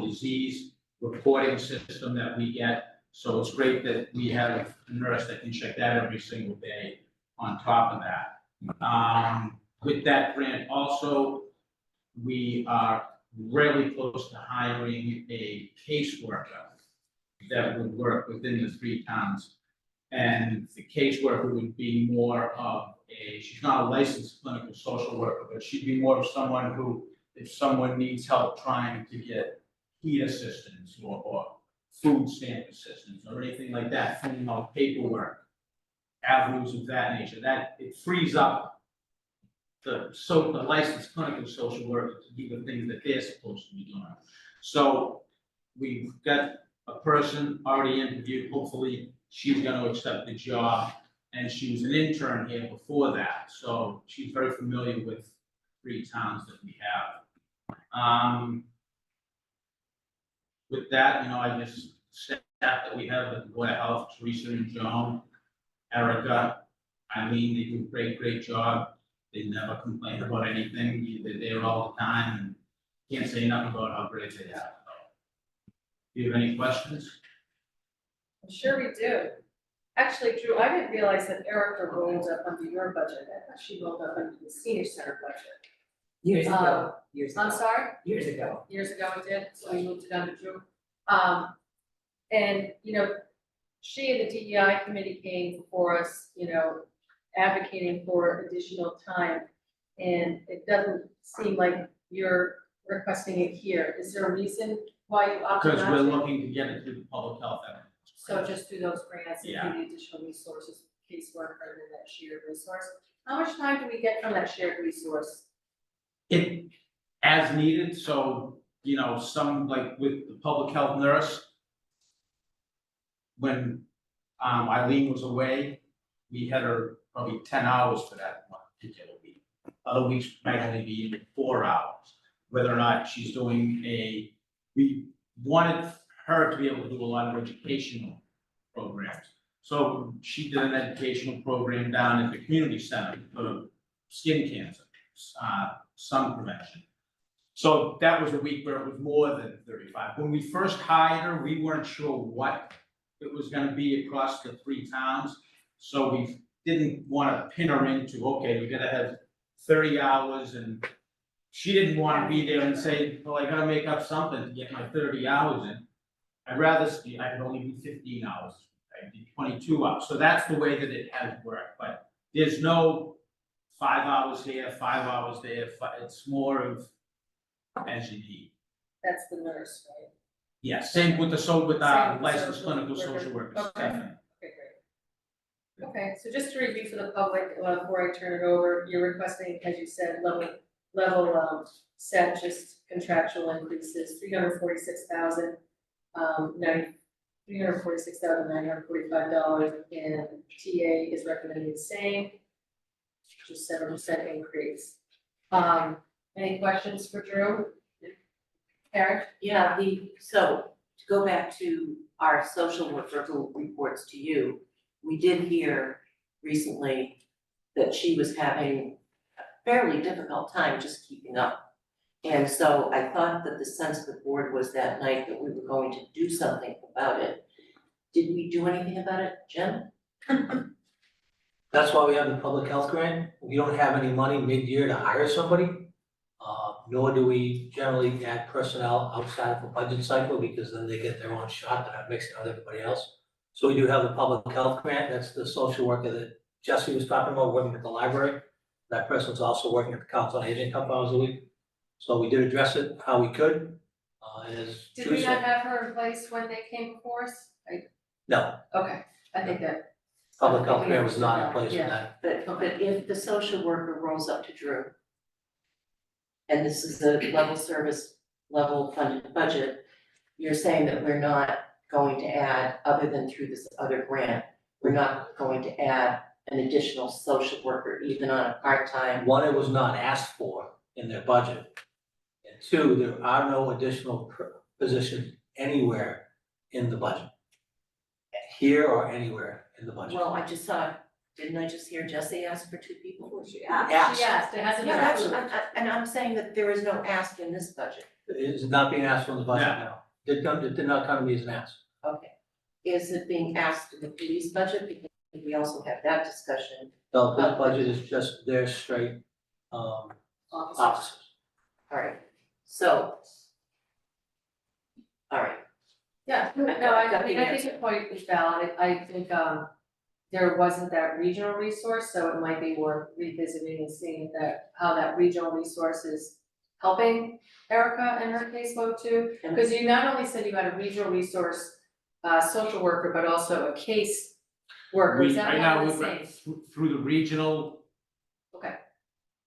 disease reporting system that we get. So it's great that we have a nurse that can check that every single day on top of that. With that grant also, we are really close to hiring a caseworker that would work within the 3 towns. And the caseworker would be more of she's not a licensed clinical social worker, but she'd be more of someone who, if someone needs help trying to get heat assistance or food stamp assistance or anything like that, filling out paperwork, avenues of that nature, that it frees up the licensed clinical social worker to do the things that they're supposed to be doing. So we've got a person already interviewed, hopefully she's gonna accept the job, and she was an intern here before that, so she's very familiar with 3 towns that we have. With that, I just staff that we have at the Board of Health, Teresa and Joan, Erica, Eileen, they do a great job. They never complain about anything, they're there all the time, and can't say nothing about how great they are. Do you have any questions? I'm sure we do. Actually, Drew, I didn't realize that Erica rolled up under your budget. I thought she rolled up under the senior center budget. Years ago, I'm sorry? years ago. Years ago it did, so we moved it under Drew. And, she and the DEI committee came before us, advocating for additional time. And it doesn't seem like you're requesting it here. Is there a reason why you opted Because not we're to? looking to get it through the public health effort. So just do those grants and Yeah. do the additional resources, caseworker, and then that shared resource. How much time do we get from that shared resource? It, as needed, so, some, like with the public health nurse, when Eileen was away, we had her probably 10 hours for that one particular week. Other weeks might only be 4 hours, whether or not she's doing we wanted her to be able to do a lot of educational programs. So she did an educational program down at the community center for skin cancer, sun prevention. So that was a week where it was more than 35. When we first hired her, we weren't sure what it was gonna be across the 3 towns. So we didn't wanna pin her into, okay, you gotta have 30 hours, and she didn't wanna be there and say, well, I gotta make up something to get my 30 hours in. I'd rather, I could only do 15 hours, I did 22 hours, so that's the way that it has worked, but there's no 5 hours here, 5 hours there, it's more of as you need. That's the nurse, right? Yeah, same with the, Same with licensed social clinical worker. social workers, Okay. definitely. Okay, great. Okay, so just to review for the public, before I turn it over, you're requesting, as you said, level set, just contractual increases, $346,945, and TA is recommending the same, just 7% increase. Any questions for Drew? Eric? Yeah, so to go back to our social worker who reports to you, we did hear recently that she was having a fairly difficult time just keeping up. And so I thought that the sense of the board was that night that we were going to do something about it. Did we do anything about it, Jim? That's why we have the public health grant. We don't have any money mid-year to hire somebody. Nor do we generally add personnel outside of the budget cycle, because then they get their own shot, they're not mixing with everybody else. So we do have the public health grant, that's the social worker that Jesse was talking about, working at the library. That person's also working at the Council on Aging a couple hours a week. So we did address it how we could, and as Did Drew we not said, have her in place when they came before us? no, Okay, I think that. public health grant was not in place for Yeah. that. But if the social worker rolls up to Drew, and this is a level funded budget, you're saying that we're not going to add, other than through this other grant, we're not going to add an additional social worker even on a part-time? One, it was not asked for in their budget. And two, there are no additional positions anywhere in the budget. Here or anywhere in the budget. Well, I just saw, didn't I just hear Jesse ask for 2 people? She asked. Asked. She asked, it hasn't been Yeah, that's, approved. and I'm saying that there is no ask in this budget. It is not being asked from the budget now. It did not come to me as an ask. Okay. Is it being asked in the police budget? Because we also had that discussion. No, this budget is just their straight, officers. All right, so. All right, Yeah, no, I mean, I think your point is valid, I think, there wasn't that regional resource, so it might be worth revisiting and seeing how that regional resource is helping Erica and her caseload too. Because you not only said you had a regional resource, social worker, but also a case worker, is that Right one now, and the we're same? through the regional Okay,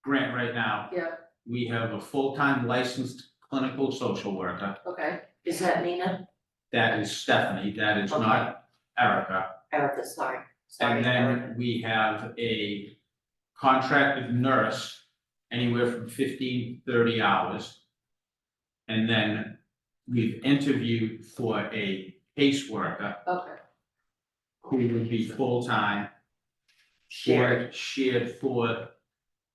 grant right now, yeah, we have a full-time licensed clinical social worker. okay, is that Nina? That is Stephanie, that is not Erica. Erica, sorry. And Erica. then we have a contracted nurse, anywhere from 15 to 30 hours. And then we've interviewed for a caseworker okay, who would be full-time, shared for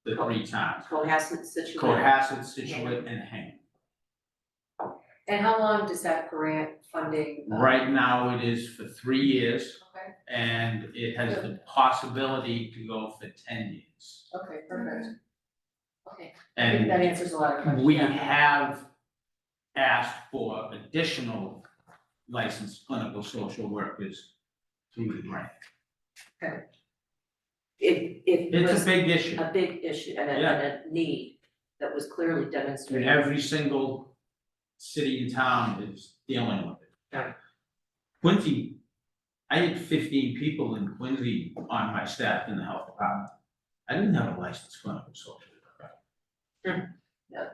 the 3 towns. Cohasset, Scituate. Cohasset, Scituate, and Hingham. and how long does that grant funding? Right now, it is for 3 years, Okay, and it has the possibility to go for 10 years. okay, perfect. Okay, I think that And answers a lot of questions. we Yeah. have asked for additional licensed clinical social workers through the grant. It It's was a big issue, a big issue and a need that was clearly and demonstrated. every single city and town is dealing with it. Yeah. Quincy, I had 15 people in Quincy on my staff in the health department. I didn't have a licensed clinical social worker.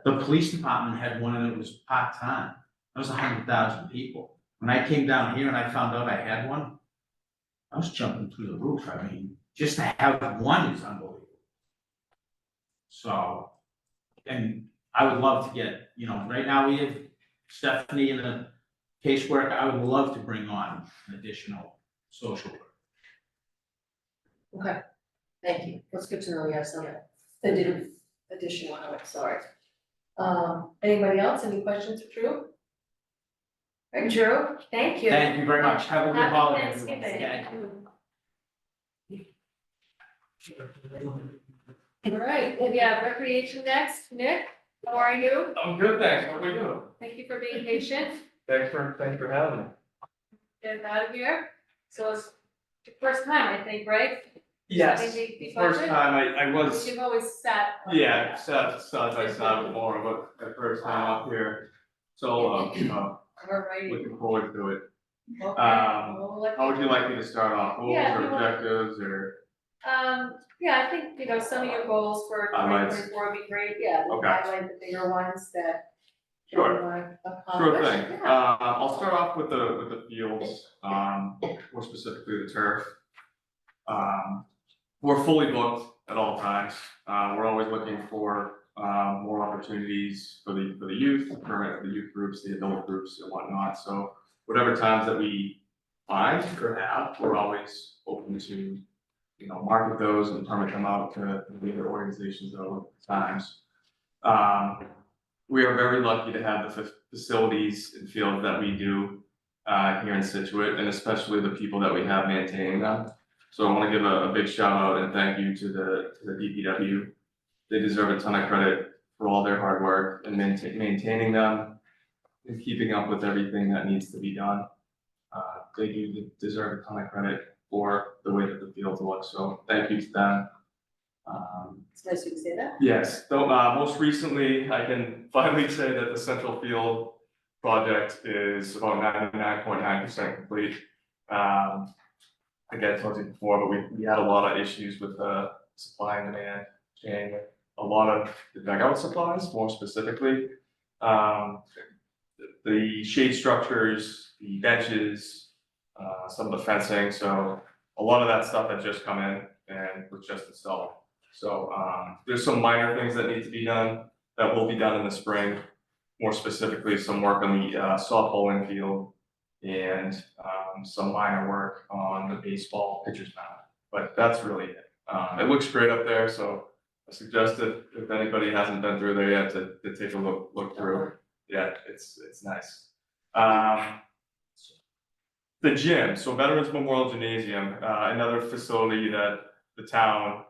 The police department had one and it was part-time. That was 100,000 people. When I came down here and I found out I had one, I was jumping through the roof. I mean, just to have one is unbelievable. So, and I would love to get, right now we have Stephanie in a casework, I would love to bring on an additional social worker. Okay, thank you. That's good to know we have some additional, sorry. Anybody else, any questions for Drew? All right, Drew, thank you. Thank you very much. Have a good Happy holiday, Thanksgiving. everyone. All right, we have recreation next. Nick, how are you? I'm good, thanks. How are you? Thank you for being patient. Thanks for having me. Get out of here. So it's the first time, I think, right? Yes, Having the first budget? time I was, You've always sat. on yeah, that. sat by side before, but the first time up here. So, All righty. looking forward to it. Okay. Well, let How would me- you like me to start off? Goals Yeah, if or you want. objectives or? Yeah, I think, some of your goals for twenty Highlights. twenty-four would be great. Yeah, we'll Okay. highlight the bigger ones that you Sure. want to Sure accomplish. thing. Yeah. I'll start off with the fields, more specifically the turf. We're fully booked at all times. We're always looking for more opportunities for the youth, for the youth groups, the adult groups and whatnot. So whatever times that we find or have, we're always open to, market those and permit them out to the other organizations that are looking at times. We are very lucky to have the facilities and fields that we do here in Scituate, and especially the people that we have maintaining them. So I want to give a big shout out and thank you to the DPW. They deserve a ton of credit for all their hard work and maintaining them and keeping up with everything that needs to be done. They do deserve a ton of credit for the way that the fields look, so thank you to them. It's nice of you to say that. Yes, though, most recently, I can finally say that the central field project is about 99.9% complete. Again, I told you before, but we had a lot of issues with supply and demand chain, a lot of the dugout supplies, more specifically. The shade structures, the benches, some of the fencing, so a lot of that stuff had just come in and was just installed. So there's some minor things that need to be done that will be done in the spring. More specifically, some work on the softball infield and some minor work on the baseball pitcher's mound. But that's really it. It looks great up there, so I suggest that if anybody hasn't been through there yet to take a look through. Yeah, it's nice. The gym, so Veterans Memorial Gymnasium, another facility that the town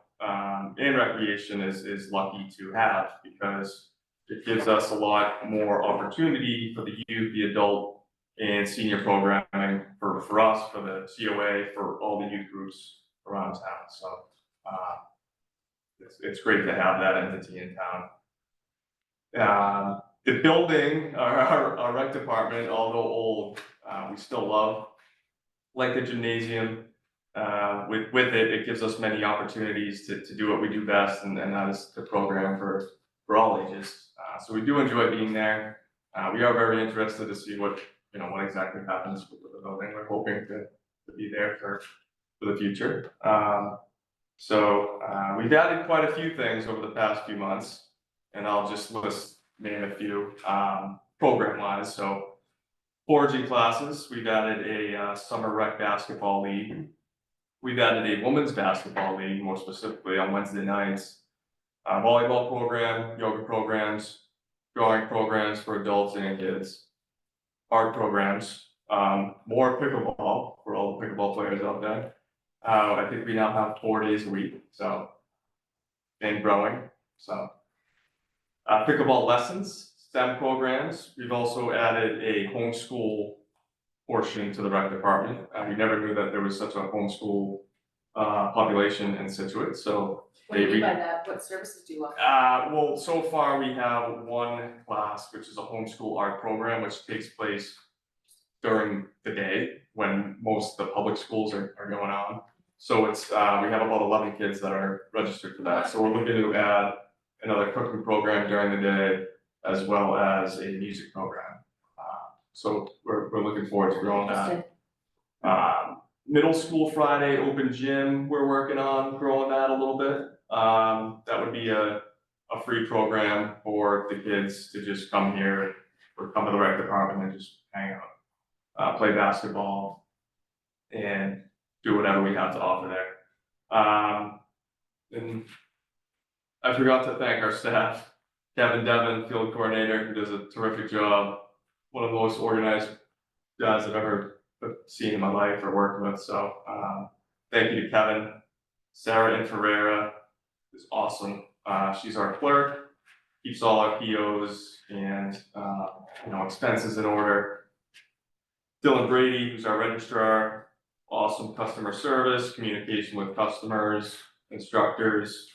and recreation is lucky to have because it gives us a lot more opportunity for the youth, the adult, and senior programming for us, for the COA, for all the youth groups around town. So it's great to have that entity in town. The building, our rec department, although old, we still love, like the gymnasium. With it, it gives us many opportunities to do what we do best, and that is to program for all ages. So we do enjoy being there. We are very interested to see what exactly happens with the building. We're hoping to be there for the future. So we've added quite a few things over the past few months, and I'll just name a few program-wise. So 4G classes, we've added a summer rec basketball league. We've added a women's basketball league, more specifically on Wednesday nights. Volleyball program, yoga programs, drawing programs for adults and kids. Art programs, more pickleball for all the pickleball players out there. I think we now have 4 days a week, so, and growing, so. Pickleball lessons, STEM programs. We've also added a homeschool portion to the rec department. We never knew that there was such a homeschool population in Scituate, so. What do you mean by that? What services do you offer? Well, so far we have one class, which is a homeschool art program, which takes place during the day when most of the public schools are going on. So it's, we have about 11 kids that are registered for that. So we're looking to add another cooking program during the day, as well as a music program. So we're looking forward to growing that. Middle school Friday open gym, we're working on growing that a little bit. That would be a free program for the kids to just come here or come to the rec department and just hang out. play basketball, and do whatever we have to offer there. And I forgot to thank our staff, Kevin Devon, field coordinator, who does a terrific job. One of the most organized guys I've ever seen in my life or worked with. So thank you to Kevin. Sarah Ferreira is awesome. She's our clerk, keeps all our POs and expenses in order. Dylan Brady, who's our registrar, awesome customer service, communication with customers, instructors,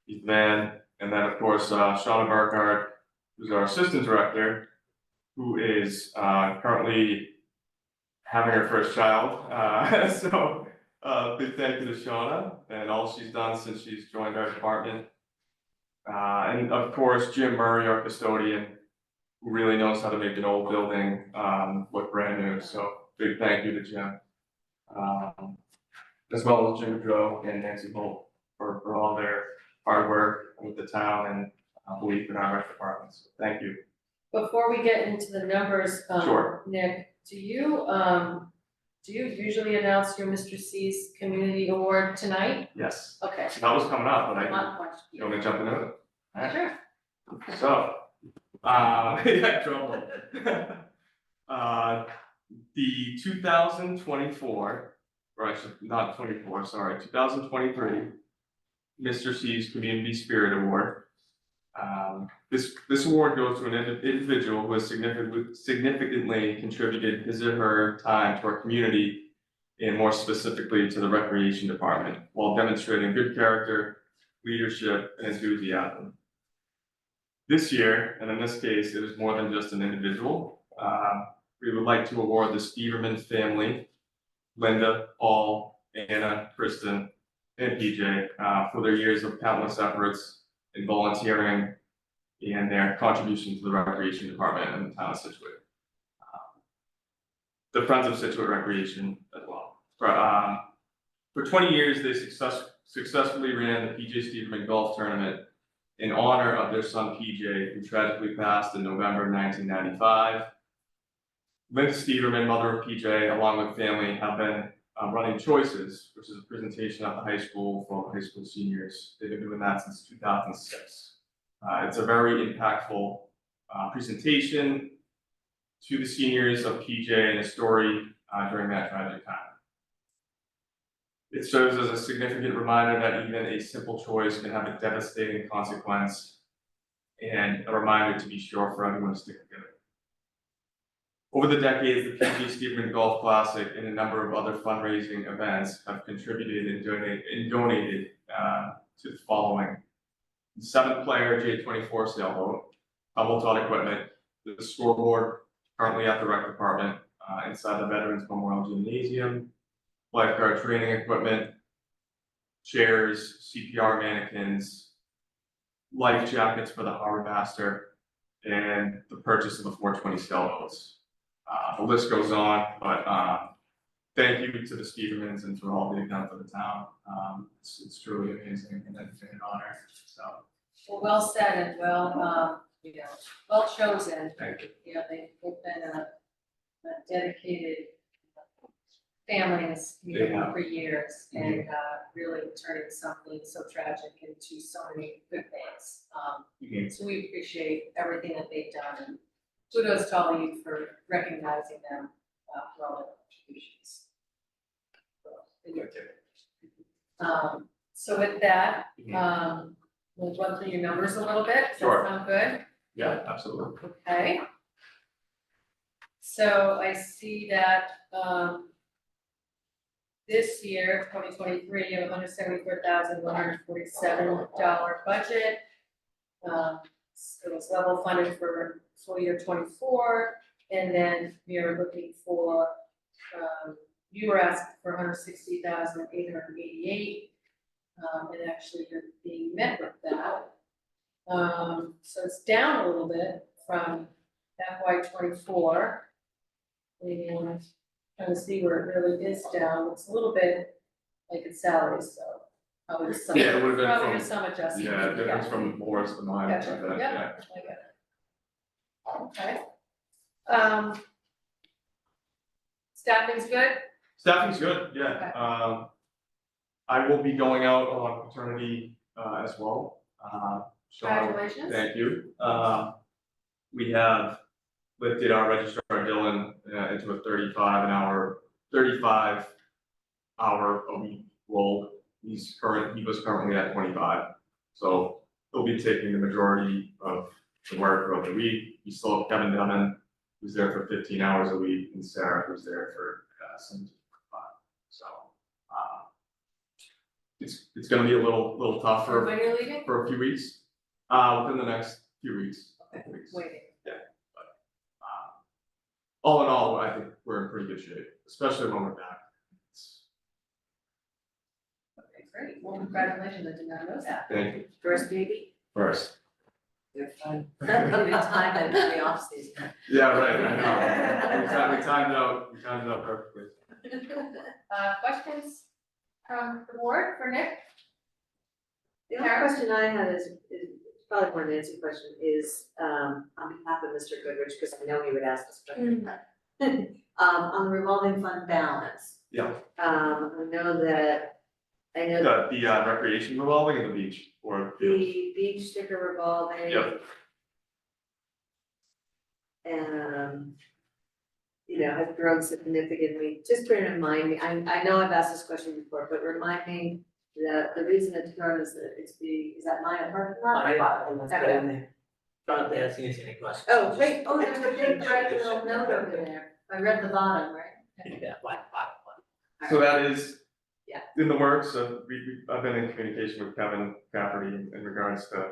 Ethan, and then of course Shauna Burkhardt, who's our assistant director, who is currently having her first child. So big thank you to Shauna and all she's done since she's joined our department. And of course Jim Murray, our custodian, who really knows how to make an old building look brand new. So big thank you to Jim. As well as Jim Goodrow and Nancy Holt for all their hard work with the town and belief in our rec department. So thank you. Before we get into the numbers, Sure. Nick, do you usually announce your Mr. C's Community Award tonight? Yes. Okay. That was coming up, but Not much. you want me to jump into it? Sure. So, yeah, trouble. The 2024, or actually not 24, sorry, 2023 Mr. C's Community Spirit Award. This award goes to an individual who has significantly contributed his or her time to our community and more specifically to the recreation department while demonstrating good character, leadership, and enthusiasm. This year, and in this case, it is more than just an individual. We would like to award the Steverman family, Linda, Paul, Anna, Kristen, and PJ, for their years of countless efforts in volunteering and their contribution to the recreation department in the town of Scituate. The Friends of Scituate Recreation as well. For 20 years, they successfully ran the PJ Steverman Golf Tournament in honor of their son PJ, who tragically passed in November 1995. Linda Steverman, mother of PJ, along with family, have been running Choices, which is a presentation at the high school for high school seniors. They've been doing that since 2006. It's a very impactful presentation to the seniors of PJ and a story during that tragic time. It serves as a significant reminder that even a simple choice can have a devastating consequence and a reminder to be sure for everyone to stick together. Over the decades, the PJ Steverman Golf Classic and a number of other fundraising events have contributed and donated to the following: the 7-player J24 sailboat, Hubble Taught equipment, the scoreboard currently at the rec department inside the Veterans Memorial Gymnasium, lifeguard training equipment, chairs, CPR mannequins, life jackets for the Harbor Master, and the purchase of the 420 sailboats. The list goes on, but thank you to the Stevermans and for all they've done for the town. It's truly amazing and an honor. So, Well said and well chosen. thank you. You know, they've been a dedicated family in this community They have. for years and really turning something so tragic into so many good things. So we appreciate everything that they've done and kudos to all of you for recognizing them for all their contributions. So with that, we'll run through your numbers a little bit. Does Sure. that sound good? Yeah, absolutely. Okay. So I see that this year, 2023, you have $174,147 budget. It was level funded for full year 24, and then we are looking for, you were asking for 160,888, and actually you're being met with that. So it's down a little bit from FY 24. And trying to see where it really is down, it's a little bit like it's salaries, so probably just some, Yeah, it would've been probably from- just some adjustment. Yeah, the difference from Moore's to mine. Gotcha, but, yep, yeah. I get it. Okay. Staffing's good? Staffing's good, yeah. Okay. I will be going out on paternity, as well. So Congratulations. thank you. We have lifted our registrar Dylan into a 35 hour a week role. He was currently at 25. So he'll be taking the majority of the work throughout the week. We still have Kevin Dunn, who's there for 15 hours a week, and Sarah, who's there for 17.5. So it's gonna be a little tough for When you're leaving? a few weeks. Within the next few weeks. Okay, Weeks. waiting. Yeah, but all in all, I think we're in pretty good shape, especially when we're back. Okay, great. Well, congratulations. I did not know that. Thank you. First baby, First. you're fine. That'll be time in the off season. Yeah, right, I know. We timed it out perfectly. Questions from the board for Nick? The only question I had is probably more Nancy question, is, on behalf of Mr. Goodrich, because I know he would ask this question. On the revolving fund balance, Yeah, I know that, the recreation revolving and the beach, or fields. the beach sticker revolving. Yep. You know, has grown significantly, just bear in mind, I know I've asked this question before, but remind me that the reason it's grown is that is that my apartment lot? I Don't be asking us any questions. Oh, wait, oh, there's a big bright little note over there, I read the bottom, right? Yeah, black bottom one. So that is. Yeah. In the works, so I've been in communication with Kevin Cafferty in regards to,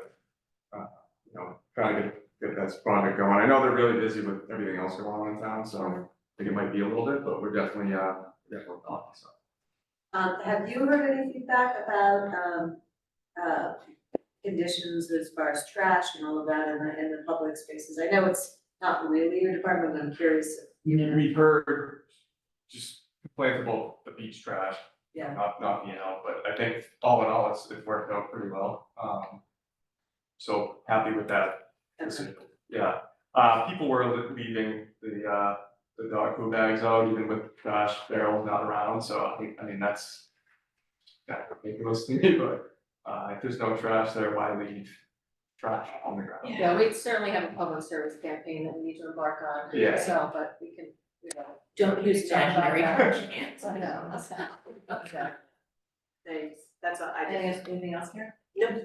trying to get that project going. I know they're really busy with everything else going on in town, so I think it might be a little bit, but we're definitely on, so. Have you heard anything back about, conditions as far as trash and all of that in the public spaces? I know it's not really your department, but I'm curious if you know. We've heard just complaints about the beach trash. Yeah. Not being out, but I think all in all, it's worked out pretty well. So happy with that. Okay. Yeah, people were leaving the dog food bags out, even with trash barrels not around, so I mean, that's kind of ridiculous to me, but if there's no trash there, why leave trash on the ground? Yeah, we certainly have a public service campaign that we need to embark on. Yeah. So, but we can, Don't use imaginary garbage cans. I know, that's not. Okay. Thanks, that's all I did. Anything else here? Nope.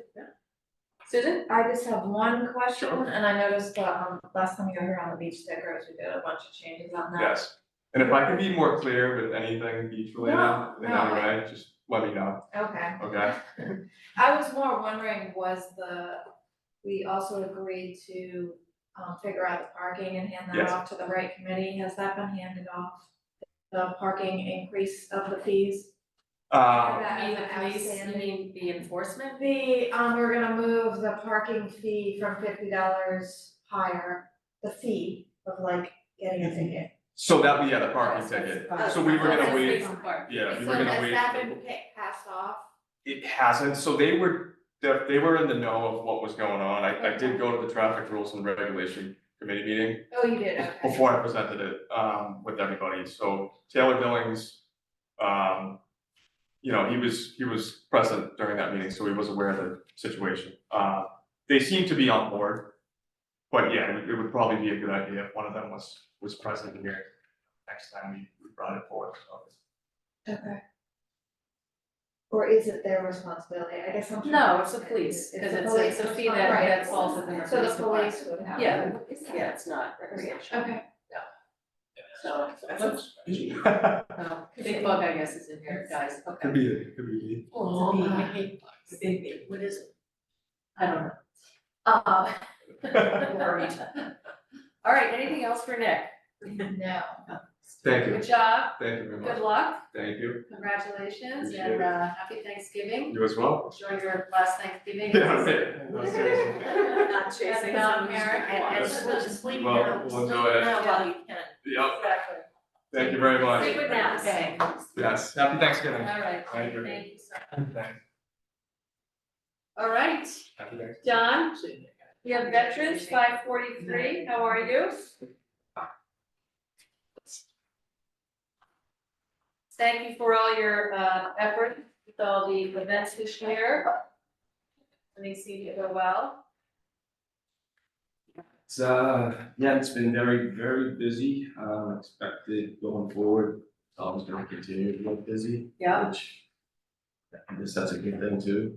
Susan? I just have one question, and I noticed last time you were here on the beach stickers, we did a bunch of changes on that. Yes, and if I can be more clear with anything beach related No, in no. any way, just let me know, Okay. okay? I was more wondering, we also agreed to figure out the parking and hand that Yes. off to the right committee, has that been handed off? The parking increase of the fees? I mean, the police, you mean the enforcement? We're gonna move the parking fee from $50 higher, the fee of like getting a ticket. So that, yeah, the parking ticket, so we were gonna wait, yeah, we were gonna wait. So has that been passed off? It hasn't, so they were in the know of what was going on, I did go to the traffic rules and regulation committee meeting Oh, you did, okay. before I presented it, with everybody, so Taylor Billings, he was present during that meeting, so he was aware of the situation. They seem to be on board, but yeah, it would probably be a good idea if one of them was present here next time we brought it forward, so. Okay. Or is it their responsibility? I guess I'm. No, it's the police, because it's a fee that falls within the So the police police department. would have. Yeah, it's not recreation. Okay. So, big bug, I guess, is in here, guys, okay. Could be. Oh, What is it? I don't know. All right, anything else for Nick? No. Thank you, Good job, thank you very much. good luck, Thank you, congratulations, Appreciate and it. happy Thanksgiving. you as well. Enjoy your last Thanksgiving. Yeah, right. No, seriously. Not chasing Not someone's married. and Yes. we'll just leave it Well, now. we'll enjoy it. Now while you can. Yep, Exactly. thank you very much. Say good night. Okay. Yes, happy Thanksgiving. All right, Thank you. thank you, sir. Thanks. All right, Happy Thanksgiving. John, you have veterans, 543, how are you? Thank you for all your effort with all the events this year. And they seem to go well. It's, yeah, it's been very, very busy, expected going forward, it's always gonna continue to look busy. Yeah. Which, I guess that's a good thing too,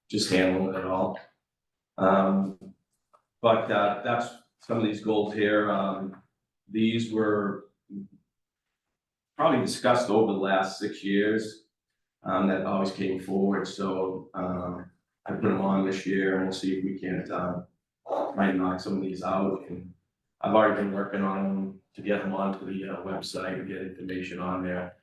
just handling it all. But, that's some of these goals here, these were probably discussed over the last 6 years, that always came forward, so, I put them on this year and we'll see if we can't, might knock some of these out, and I've already been working on them to get them onto the website and get information on there.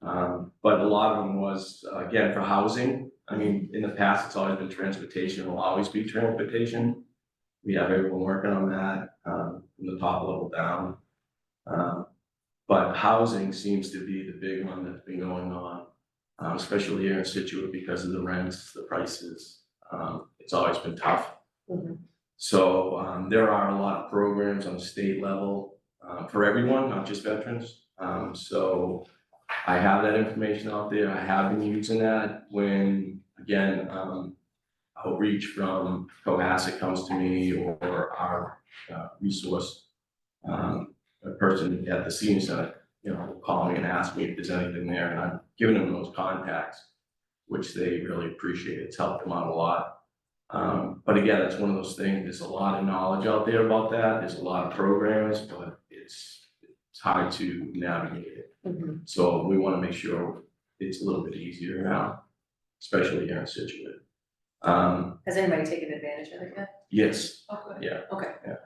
But a lot of them was, again, for housing. I mean, in the past, it's always been transportation, will always be transportation. We have everyone working on that, from the top level down. But housing seems to be the big one that's been going on, especially here in Scituate because of the rents, the prices. It's always been tough. So there are a lot of programs on the state level for everyone, not just veterans. So I have that information out there. I have been using that when, again, outreach from Cohasset comes to me or our resource, a person at the senior center, will call me and ask me if there's anything there, and I'm giving them those contacts, which they really appreciate. It's helped them out a lot. But again, it's one of those things, there's a lot of knowledge out there about that, there's a lot of programs, but it's hard to navigate it. So we wanna make sure it's a little bit easier now, especially here in Scituate. Has anybody taken advantage of it yet? Yes, Oh, good. yeah. Okay. Yeah.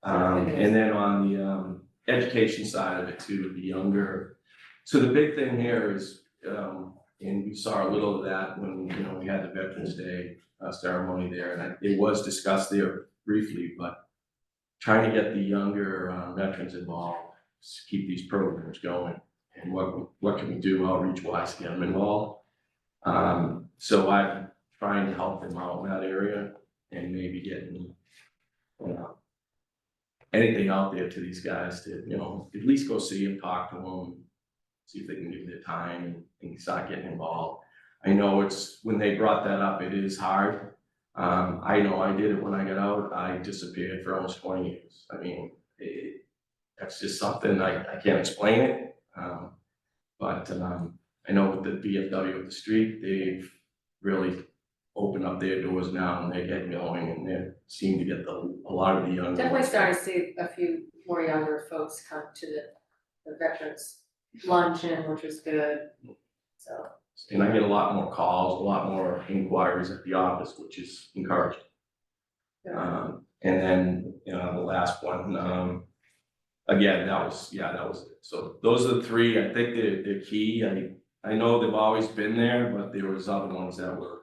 And then on the education side of it too, the younger, so the big thing here is, and we saw a little of that when, we had the Veterans Day ceremony there, and it was discussed there briefly, but trying to get the younger veterans involved, to keep these programs going, and what can we do outreach wise to get them involved? So I'm trying to help them out in that area and maybe getting, anything out there to these guys to, at least go see them, talk to them, see if they can give their time and start getting involved. I know it's, when they brought that up, it is hard. I know I did it when I got out. I disappeared for almost 20 years. I mean, that's just something I can't explain it. But I know with the VFW of the street, they've really opened up their doors now and they're getting going, and they seem to get a lot of the younger. Definitely starting to see a few more younger folks come to the veterans luncheon, which was good, so. And I get a lot more calls, a lot more inquiries at the office, which is encouraging. And then, the last one, again, that was it. So those are the three, I think they're key. I know they've always been there, but there was other ones that were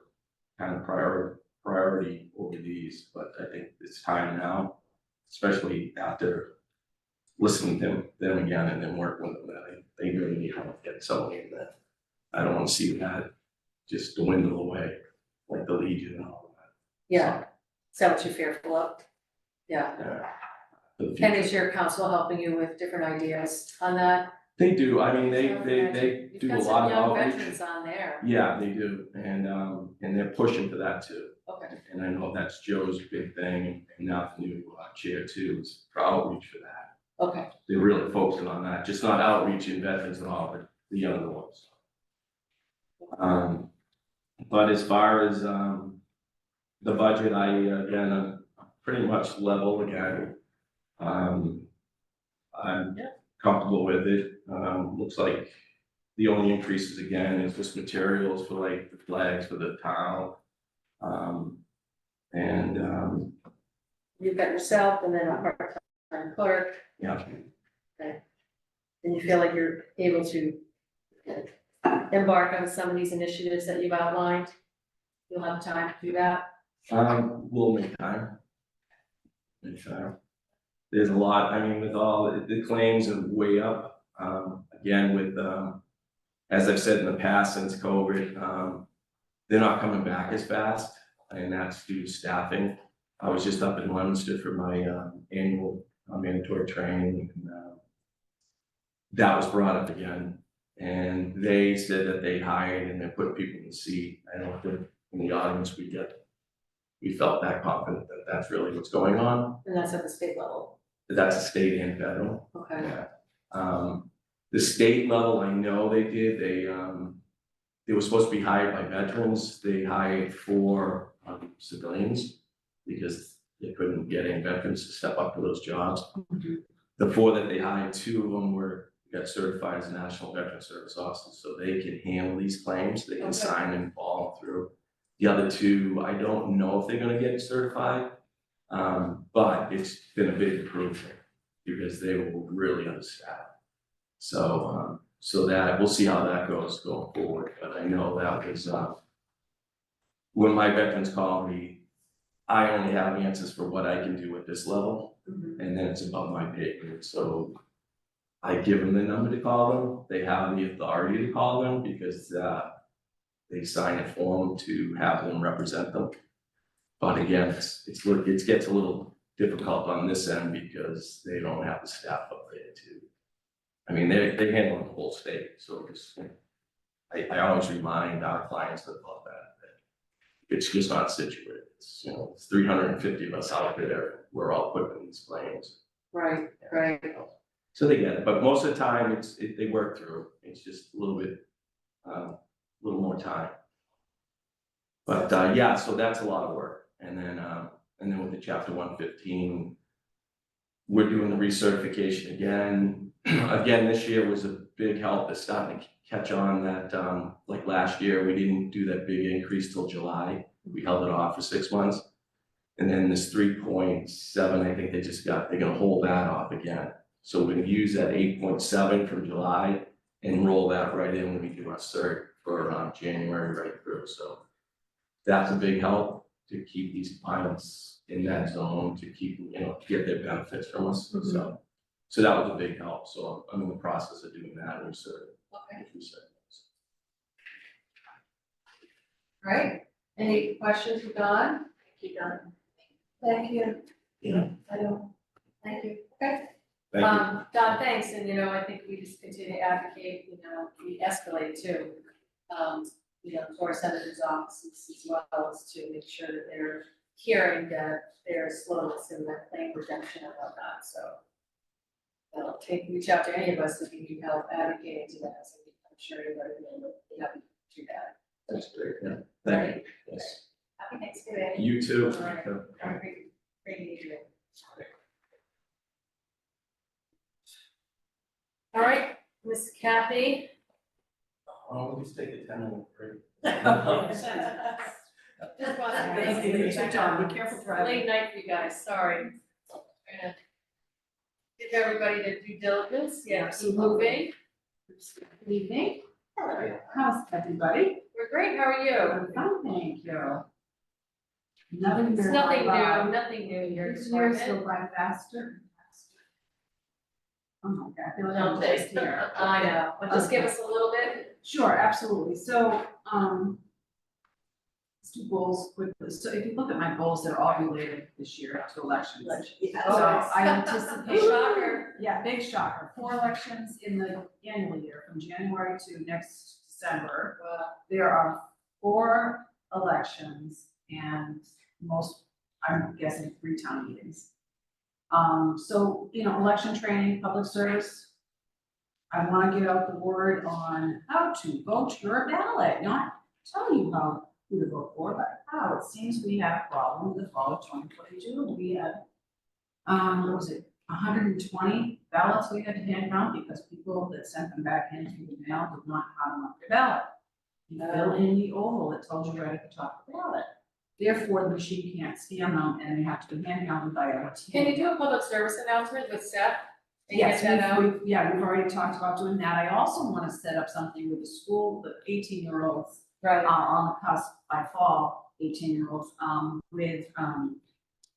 kind of priority over these, but I think it's time now, especially after listening to them again and then working with them, that they really need help getting somebody in that. I don't want to see that just dwindle away, like the Legion and all that. Yeah, is that what you're fearful of? Yeah. For the And future. is your council helping you with different ideas on that? They do, I mean, they You've do got a some lot of young outreach. veterans on there. Yeah, they do, and they're pushing for that too. Okay. And I know that's Joe's big thing, and now the new chair too is for outreach for that. Okay. They're really focusing on that, just not outreach in veterans and all, but the younger ones. But as far as the budget, I'm pretty much level again. I'm comfortable with it. Looks like the only increases again is just materials for like the flags for the town. You've got yourself and then a part-time clerk. Yeah. Okay. And you feel like you're able to embark on some of these initiatives that you've outlined? You'll have time to do that? We'll make time. There's a lot, I mean, with all, the claims are way up. Again, with, as I've said in the past since COVID, they're not coming back as fast, and that's due to staffing. I was just up in Leominster for my annual mandatory training, and that was brought up again. And they said that they hired and they put people in the seat. I don't think in the audience we felt that confident that that's really what's going on. And that's at the state level. That's a state and federal. Okay. Yeah. The state level, I know they did, they were supposed to be hired by veterans, they hired 4 civilians because they couldn't get any veterans to step up to those jobs. The 4 that they hired, 2 of them got certified as National Veteran Service Officers, so they can handle these claims, they can sign and follow through. The other 2, I don't know if they're gonna get certified, but it's been a big improvement because they were really understaffed. So, so that, we'll see how that goes going forward, but I know that was, when my veterans call me, I only have answers for what I can do at this level, and then it's above my pay grade, so I give them the number to call them, they have the authority to call them because, they sign a form to have them represent them. But again, it gets a little difficult on this end because they don't have the staff up there to, I mean, they handle the whole state, so it's, I always remind our clients about that it's just not Scituate, it's, you know, it's 350 of us out there, we're all putting these claims. Right. So they get it, but most of the time, they work through, it's just a little bit, little more time. But, yeah, so that's a lot of work, and then with the chapter 115, we're doing the recertification again. Again, this year was a big help, it's starting to catch on that, like last year, we didn't do that big increase till July, we held it off for 6 months. And then this 3.7, I think they're gonna hold that off again. So we're gonna use that 8.7 from July and roll that right in when we do our cert for January right through, so. That's a big help to keep these clients in that zone, to keep, you know, to get their benefits from us, so that was a big help, so I'm in the process of doing that, and All right, any questions for Don? Thank you, Don. Thank you. Yeah. I don't, thank you, okay. Thank you. Don, thanks, and you know, I think we just continue to advocate, you know, we escalate too. You know, to our senator's offices as well as to make sure that they're hearing that there's slowness in the claim rejection and whatnot, so. Reach out to any of us if you need help advocating to that, so I'm sure everybody will be happy to do that. That's great, yeah, thank you, yes. Happy Thanksgiving. You too. All right. Have a great evening. All right, Miss Kathy. Oh, we'll just take a 10-minute break. Just wanted to thank you. Be careful driving. Late night for you guys, sorry. Trying to give everybody the due diligence, yeah, keep moving. Good evening. Hello. How's everybody? We're great, how are you? I'm fine, thank you. Nothing It's new. nothing new, your These years department. go by faster and faster. Oh my God, I feel like No, I'm thanks. just here. I know, but just give us a little bit. Sure, absolutely. So, let's do goals quickly. So if you look at my goals, they're all related this year to elections. So I anticipate. Shocker. Yeah, big shocker. 4 elections in the annual year from January to next December. There are 4 elections and I'm guessing 3 town meetings. So, you know, election training, public service. I want to get out the word on how to vote your ballot, not tell you who to vote for, but how. It seems we have a problem with the fall of 2022. We had, what was it, 120 ballots we had to hand count because people that sent them back in through the mail did not know how to mark their ballot. You fill in the oval that tells you right at the top of the ballot. Therefore, the machine can't scan them and they have to be hand counted by our team. Can you do a public service announcement with Seth? And Yes, get that out? we've already talked about doing that. I also want to set up something with the school, the 18-year-olds Right. on the cusp by fall, 18-year-olds, with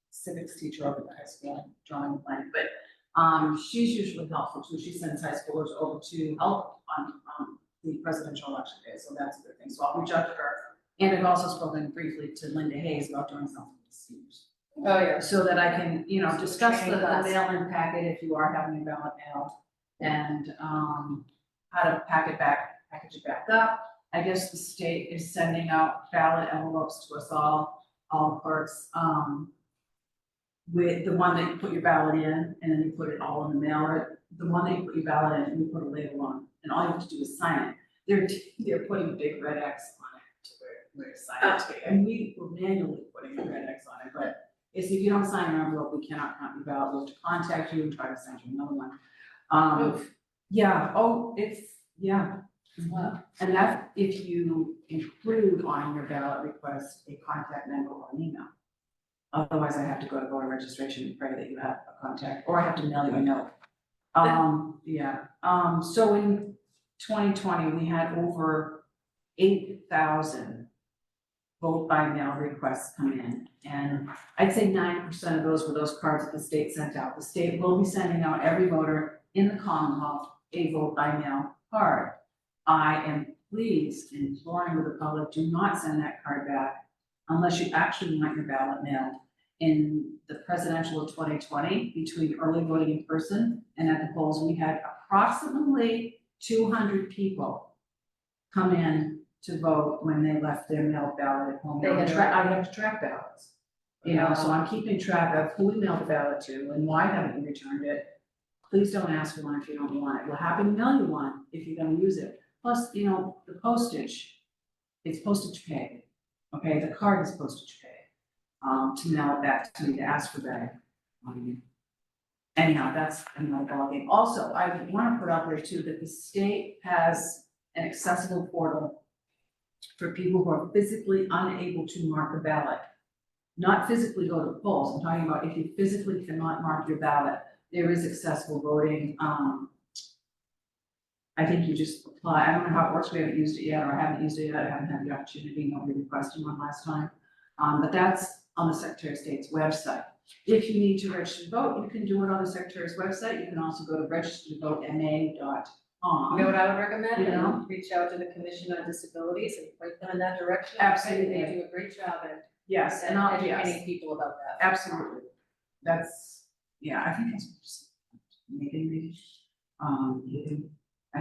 civics teacher over at the high school, drawing the blank, but she's usually helpful too. She sends high schoolers over to help on the presidential election day, so that's a good thing. So I'll reach out to her. And I've also spoken briefly to Linda Hayes about doing something with seniors. Oh, yeah. So that I can, you know, discuss the Training class. mail-in packet if you are having a ballot mailed. and, how to package it back up. I guess the state is sending out ballot envelopes to us all clerks, with the one that you put your ballot in, and then you put it all in the mail, or the one that you put your ballot in, and you put a label on, and all you have to do is sign it. They're putting a big red X on it to where to sign it to, and we were manually putting a red X on it, but if you don't sign your envelope, we cannot count your ballot, we'll have to contact you and try to send you another one. Yeah, and that's if you include on your ballot request a contact number or an email. Otherwise, I have to go to voter registration and pray that you have a contact, or I have to mail you a note. So in 2020, we had over 8,000 vote by mail requests come in, and I'd say 9% of those were those cards that the state sent out. The state will be sending out every voter in the Commonwealth a vote by mail card. I am pleased imploring with the public, do not send that card back unless you actually want your ballot mailed. In the presidential of 2020, between early voting in person and at the polls, we had approximately 200 people come in to vote when they left their mailed ballot at home. I have to track ballots, so I'm keeping track of who we mailed the ballot to and why haven't you returned it. Please don't ask for one if you don't want it. We're happy to mail you one if you're gonna use it. Plus, the postage, it's postage paid, okay, the card is postage paid. To mail it back to me, to ask for that. Anyhow, that's another ballgame. Also, I wanna put out there too, that the state has an accessible portal for people who are physically unable to mark a ballot. Not physically go to the polls, I'm talking about if you physically cannot mark your ballot, there is accessible voting. I think you just apply, I don't know how it works, we haven't used it yet, or I haven't used it yet, I haven't had the opportunity, nobody requested one last time. But that's on the Secretary of State's website. If you need to register to vote, you can do it on the Secretary's website, you can also go to registertovotema.com. You know what I would recommend? You know? Reach out to the Commission on Disabilities and point them in that direction. Absolutely. They do a great job at Yes, and I'll, educating people about that. absolutely. That's, I think that's just, maybe, I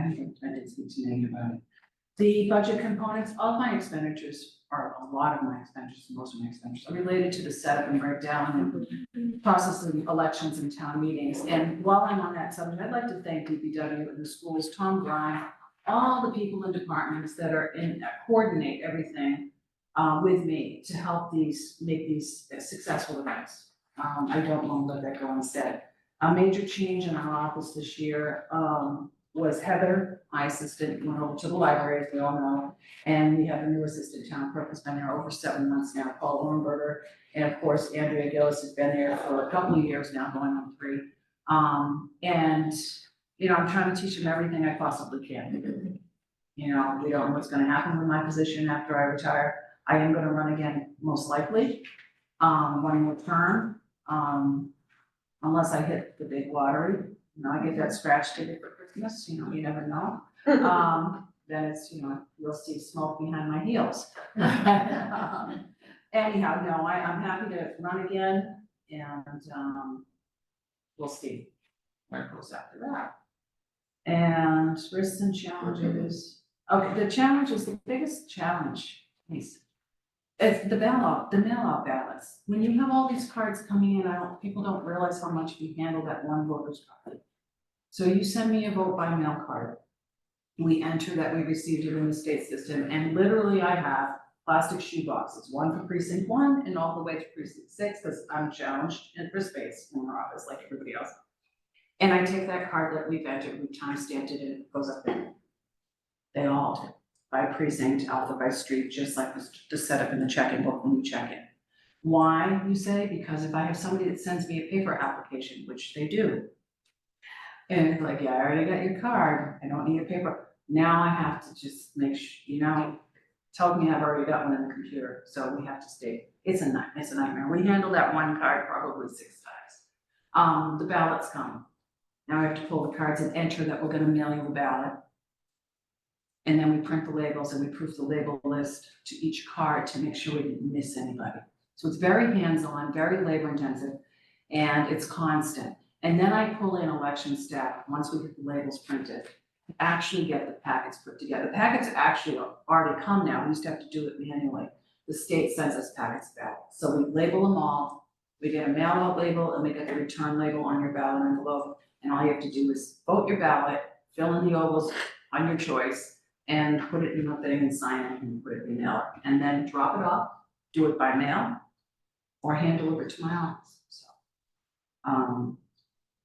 think I did speak to Megan about it. The budget components, all my expenditures, or a lot of my expenditures, most of my expenditures, are related to the setup and breakdown and process of elections and town meetings. And while I'm on that subject, I'd like to thank DPW and the schools, Tom Bryan, all the people in departments that are in, coordinate everything with me to help make these successful events. I don't want to let that go unsaid. A major change in our office this year was Heather, my assistant, went over to the library, as we all know, and we have a new assistant town clerk who's been there over 7 months now, Paul Ornberger, and of course, Andrea Gillis has been there for a couple of years now, going on 3. And I'm trying to teach them everything I possibly can. We don't know what's gonna happen with my position after I retire. I am gonna run again, most likely, one more term, unless I hit the big lottery. I get that scratch ticket for Christmas, you never know. Then it's, you'll see smoke behind my heels. Anyhow, no, I'm happy to run again, and we'll see where it goes after that. And risks and challenges. Okay, the challenges, the biggest challenge is the mail-out ballots. When you have all these cards coming in, people don't realize how much we handle that one voter's card. So you send me a vote by mail card. We enter that we received it in the state system, and literally I have plastic shoe boxes, one for precinct 1 and all the way to precinct 6, because I'm challenged for space in our office like everybody else. And I take that card that we've entered, we time stamped it, and it goes up there. They all do, by precinct, alpha by street, just like the setup in the check-in book when you check in. Why, you say? Because if I have somebody that sends me a paper application, which they do, and it's like, I already got your card, I don't need a paper. Now I have to just make sure, tell me I've already got one in the computer, so we have to stay. It's a nightmare. We handle that one card probably 6 times. The ballots come. Now I have to pull the cards and enter that we're gonna mail you a ballot. And then we print the labels and we proof the label list to each card to make sure we didn't miss anybody. So it's very hands-on, very labor intensive, and it's constant. And then I pull in election staff, once we get the labels printed, to actually get the packets put together. The packets actually already come now, we used to have to do it manually. The state sends us packets back, so we label them all, we get a mail-out label, and we get the return label on your ballot envelope. And all you have to do is vote your ballot, fill in the ovals on your choice, and put it in the thing and sign it and put it in the mail. And then drop it off, do it by mail, or hand deliver it to my office, so.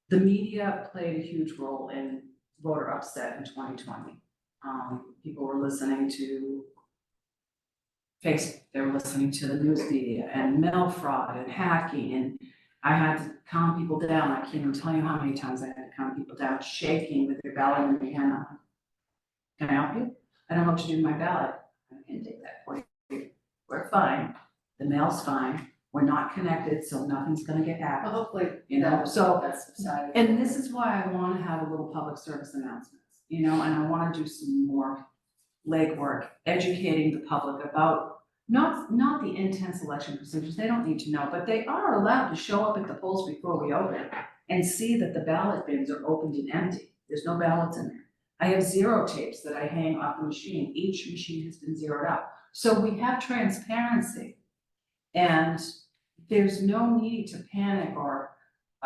The media played a huge role in voter upset in 2020. People were listening to Facebook, they were listening to the news media and mail fraud and hacking, and I had to calm people down. I can't even tell you how many times I had to calm people down, shaking with their ballot in their hand. Can I help you? I don't know what to do with my ballot. I can take that for you. We're fine. The mail's fine. We're not connected, so nothing's gonna get hacked. Well, hopefully, You know, so, that's subsided. and this is why I wanna have a little public service announcements, you know, and I wanna do some more legwork, educating the public about not the intense election procedures, they don't need to know, but they are allowed to show up at the polls before we open and see that the ballot bins are opened and empty. There's no ballots in there. I have zero tapes that I hang off the machine. Each machine has been zeroed out. So we have transparency. And there's no need to panic or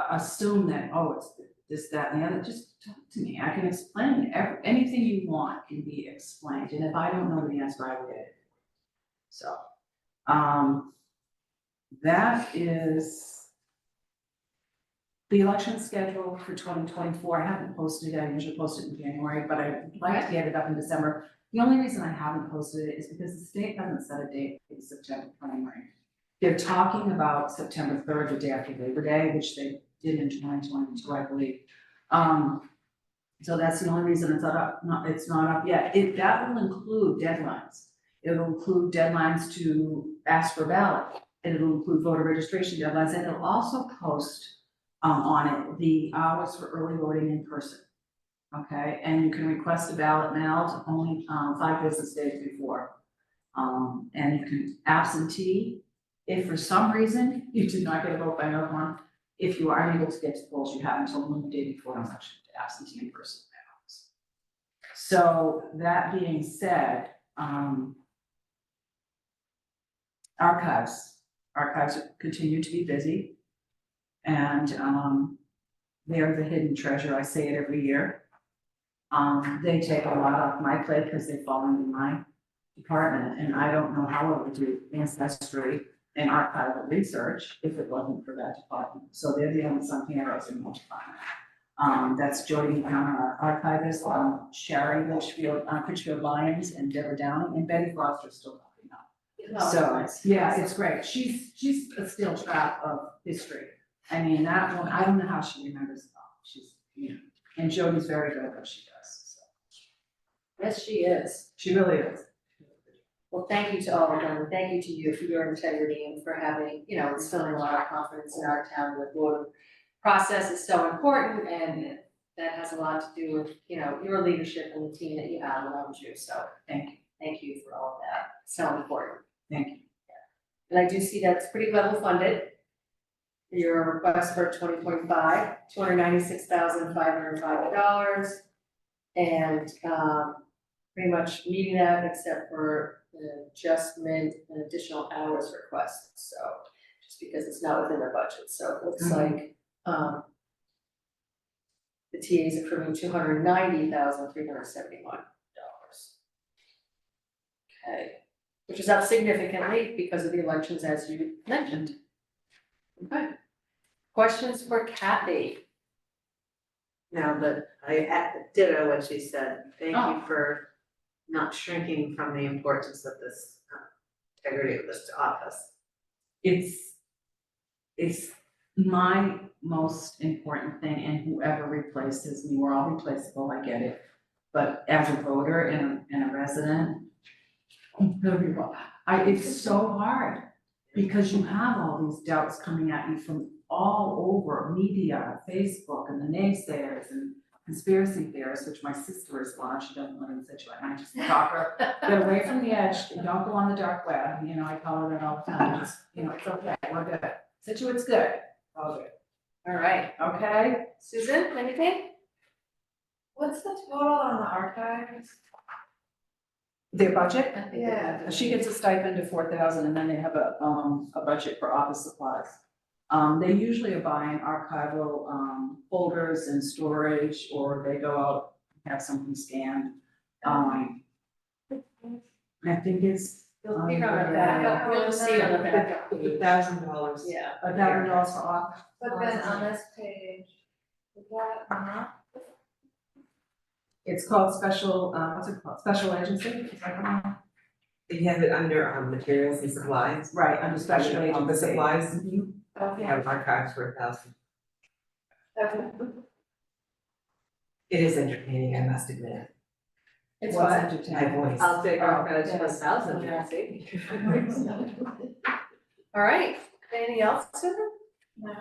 assume that, oh, it's this, that, and the other. Just talk to me. I can explain anything you want can be explained. And if I don't know the answer, I will get it. So, that is the election schedule for 2024. I haven't posted it. I usually post it in January, but I'd like to get it up in December. The only reason I haven't posted it is because the state hasn't set a date for the September primary. They're talking about September 3rd, the day after Labor Day, which they did in 2022, I believe. So that's the only reason it's not up yet. That will include deadlines. It will include deadlines to ask for ballot. And it'll include voter registration deadlines, and it'll also post on it the hours for early voting in person. Okay, and you can request a ballot mailed only 5 business days before. And you can absentee, if for some reason you did not get a vote by mail form, if you are unable to get to the polls, you have until the day before election to absentee in person. So that being said, archives continue to be busy, and they're the hidden treasure. I say it every year. They take a lot off my plate because they fall into my department, and I don't know how it would do ancestry and archival research if it wasn't for that department. So they're the unsung heroes in my department. That's Jody McCown, our archivist, Sherry Critchfield Lyons, and Deborah Downing, and Betty Foster's still helping out. So, yeah, it's great. She's a still trap of history. I mean, that one, I don't know how she remembers it all. She's, you know, and Jody's very good at what she does, so. Yes, she is. She really is. Well, thank you to all of them, and thank you to you for your integrity and for having, you know, instilling a lot of confidence in our town. The voter process is so important, and that has a lot to do with, you know, your leadership and the team that you have around you. So thank you for all of that. It's so important. Thank you. And I do see that it's pretty level funded. Your request for 2025, $296,505, and pretty much meeting that except for the adjustment and additional hours requests. So just because it's not within their budget, so it looks like the TA is approving $290,371. Okay, which is up significantly because of the elections, as you mentioned. Okay. Questions for Kathy? No, but I ditto what she said. Thank you for not shrinking from the importance of this integrity of this office. It's my most important thing, and whoever replaces me, we're all replaceable, I get it. But as a voter and a resident, it's so hard because you have all these doubts coming at you from all over media, Facebook, and the naysayers and conspiracy theorists, which my sister is one. She doesn't live in Scituate. I just talk her, get away from the edge, don't go on the dark web. You know, I tell her that all the time. Just, you know, it's okay, we're good. Scituate's good, all good. All right, Okay, Susan, anything? What's the total on the archives? Their budget? Yeah. She gets a stipend of 4,000 and then they have a budget for office supplies. They usually are buying archival, folders and storage, or they go out and have something scanned. I think it's. You'll figure out that, you'll see on the back. $1,000. Yeah. $1,000 for office. But then on this page, is that, It's called special, what's it called? Special agency? Is that what it is? You have it under materials and supplies. Right, under special Under office agency. supplies. Mhm. You have archives for 1,000. okay. It is entertaining, I must admit. It's what? My entertaining. voice. I'll take archives for yes. 1,000, Yeah. see? All right, anything else, Susan? No.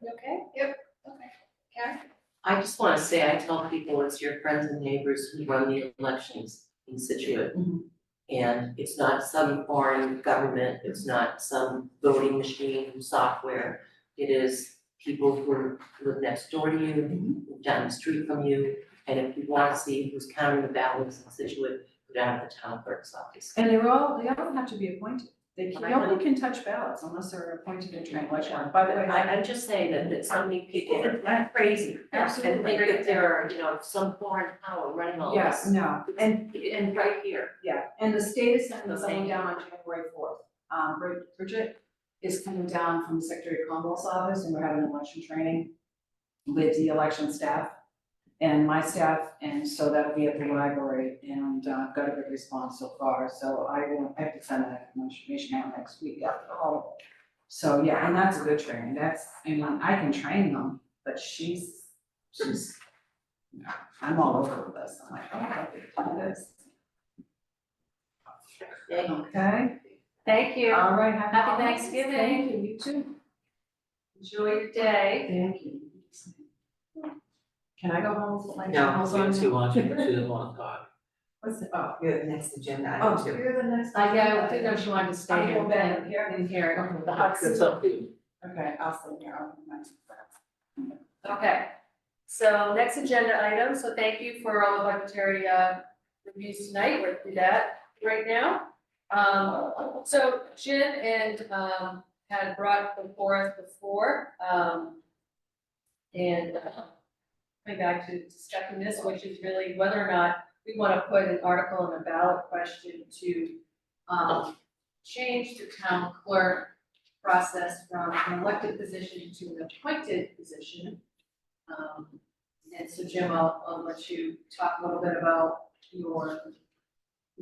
You okay? Yep. Okay. Karen? I just wanna say, I tell people it's your friends and neighbors who run the elections in Scituate. Mhm. And it's not some foreign government, it's not some voting machine software. It is people who live next door to you, down the street from you. And if you wanna see who's counting the ballots in Scituate, go down to the town clerk's office. And they all have to be appointed. They I know. nobody can touch ballots unless they're appointed in train election. By the way, I'm just saying that so many people are crazy. Absolutely. And think that there are, some foreign power running all yes, this. no, and And right here. yeah, and the state is sending Okay. someone down on January 4th. Bridget is coming down from Secretary Conwell's office and we're having election training with the election staff and my staff, and so that'll be at the library, and got a good response so far, so I have to send that information out next week after the holiday. So, yeah, and that's a good training, I can train them, but she's, I'm all over this, I'm like, oh, I can do this. Okay, Thank you. all right, Happy holidays. Thanksgiving. Thank you, you too. Enjoy your day. Thank you. Can I go home with my No, channels on? Nancy wants you, she doesn't want to talk. What's the, oh, You're the next agenda oh, item too. you're the next. Yeah, I didn't know she wanted to stay I'll here. go back here. In here. Okay, the hot seat. That's up to you. Okay, I'll stay here, I'll be nice. Okay, so next agenda item, so thank you for all the budgetary reviews tonight, we're through that right now. So Jen and had brought before us before, and coming back to discussing this, which is really whether or not we want to put an article in a ballot question to change the town clerk process from an elected position to an appointed position. And so Jim, I'll let you talk a little bit about your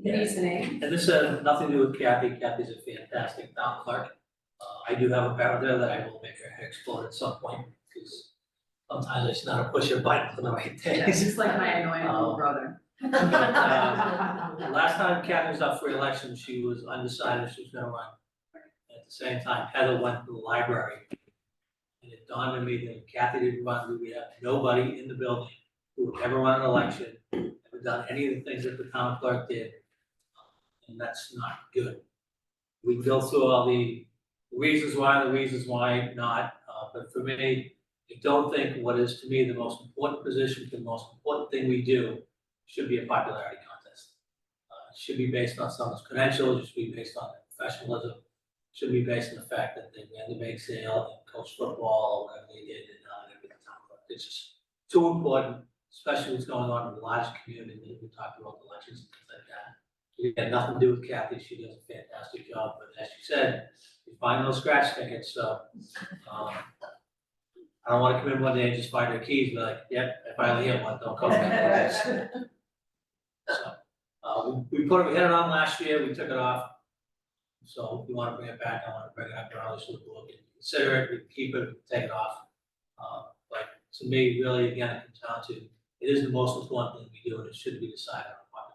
reasoning. And this has nothing to do with Kathy. Kathy's a fantastic town clerk. I do have a parent there that I will make her head explode at some point, because sometimes I just not to push her button for the right things. Just like my annoying little brother. Last time Kathy was up for election, she was undecided if she was gonna run. At the same time, Heather went to the library. And it dawned on me that if Kathy didn't run, we would have nobody in the building who would ever run an election, ever done any of the things that the town clerk did. And that's not good. We can go through all the reasons why not, but for me, I don't think what is to me the most important position, the most important thing we do should be a popularity contest. It should be based on someone's credentials, it should be based on their professionalism, it should be based on the fact that they ran the bake sale and coached football, or whatever they did, and everything. It's just too important, especially what's going on in the large community, we talked about elections and things like that. It had nothing to do with Kathy, she does a fantastic job, but as you said, you find those scratch tickets, so, I don't wanna come in one day and just find her keys, be like, yep, I finally hit one, don't come back. So, we had it on last year, we took it off. So if you wanna bring it back, I wanna bring it up early, so we'll consider it, we keep it, take it off. But to me, really, again, it comes down to, it is the most important thing we do, and it should be decided on popular.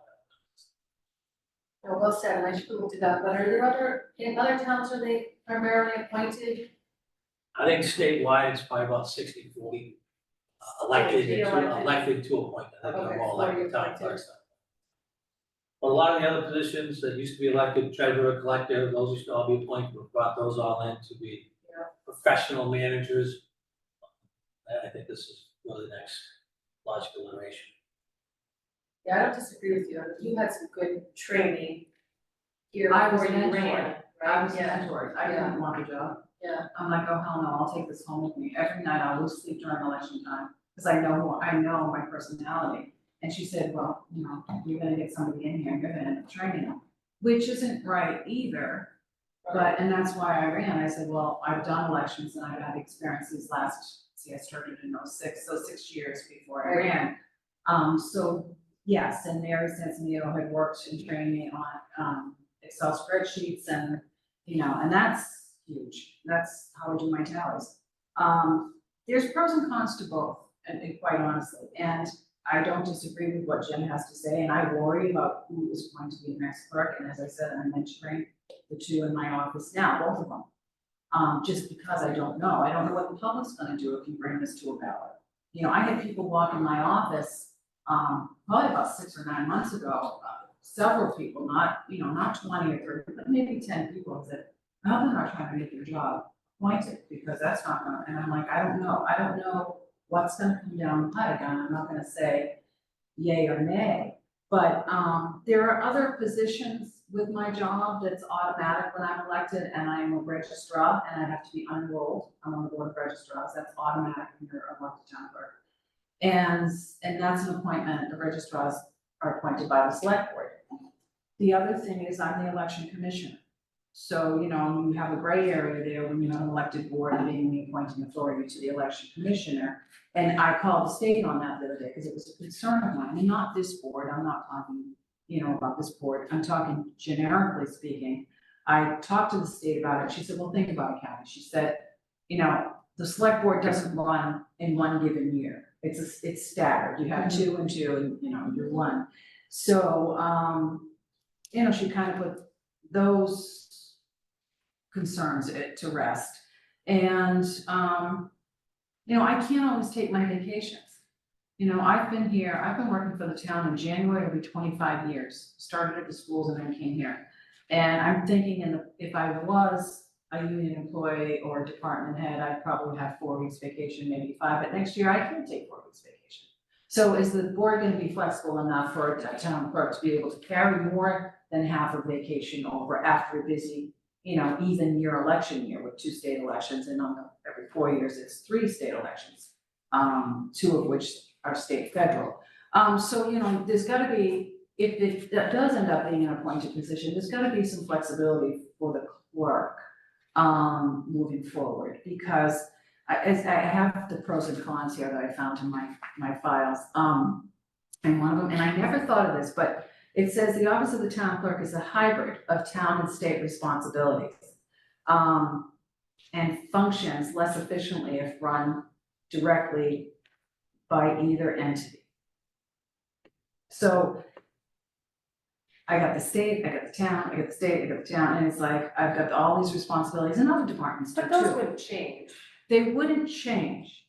Well said, and I should look it up, but are there in other towns, are they primarily appointed? I think statewide, it's probably about 60-40 elected The to appointed, I think Okay, they're all 40 elected town appointed. clerks. But a lot of the other positions that used to be elected, treasurer, collector, those used to all be appointed, we brought those all in to be professional managers. I think this is really the next logical iteration. Yeah, I don't disagree with you. You had some good training here I was before you mentored. ran, I right? was Yeah. mentored, I didn't want the job. Yeah. I'm like, oh, hell no, I'll take this home with me. Every night I lose sleep during election time, because I know my personality. And she said, well, you know, you're gonna get somebody in here, you're gonna end up training them, which isn't right either. But, and that's why I ran. I said, well, I've done elections and I've had experiences I started in '06, so 6 years before I ran. So, yes, and Mary Sansamio had worked and trained me on, Excel spreadsheets and, you know, and that's huge. That's how I do my tallies. There's pros and cons to both, and quite honestly, and I don't disagree with what Jen has to say, and I worry about who is going to be the next clerk, and as I said, I'm mentoring the two in my office now, both of them. Just because I don't know what the public's gonna do if you bring this to a ballot. You know, I had people walk in my office, probably about 6 or 9 months ago, several people, not 20 or 30, but maybe 10 people said, no, they're not trying to make your job appointed, because that's not gonna, and I'm like, I don't know what's gonna come down the pike, and I'm not gonna say yay or nay. But there are other positions with my job that's automatic when I'm elected, and I'm a registrar, and I have to be unenrolled. I'm on the board of registrars, that's automatic when you're elected town clerk. And that's an appointment, the registrars are appointed by the select board. The other thing is I'm the election commissioner. So, you know, you have a gray area there when you have an elected board being the appointing authority to the election commissioner. And I called the state on that the other day because it was a concern of mine, and not this board, I'm not talking, about this board, I'm talking generically speaking. I talked to the state about it, she said, well, think about it, Kathy, she said, the select board doesn't run in one given year. It's staggered, you have 2 and 2, and, you're 1. So, she kind of put those concerns to rest. And, I can't always take my vacations. I've been working for the town in January, it'll be 25 years, started at the schools and then came here. And I'm thinking if I was a union employee or a department head, I'd probably have 4 weeks vacation, maybe 5, but next year I can't take 4 weeks vacation. So is the board gonna be flexible enough for a town clerk to be able to carry more than half of vacation over after a busy, even year election year with 2 state elections, and every 4 years, it's 3 state elections, 2 of which are state federal. So, there's gotta be, if that does end up being an appointed position, there's gotta be some flexibility for the clerk, moving forward, because I have the pros and cons here that I found in my files. And one of them, and I never thought of this, but it says the office of the town clerk is a hybrid of town and state responsibilities. And functions less efficiently if run directly by either entity. So I got the state, I got the town, I got the state, I got the town, and it's like, I've got all these responsibilities, and other departments do too. But those wouldn't change. They wouldn't change.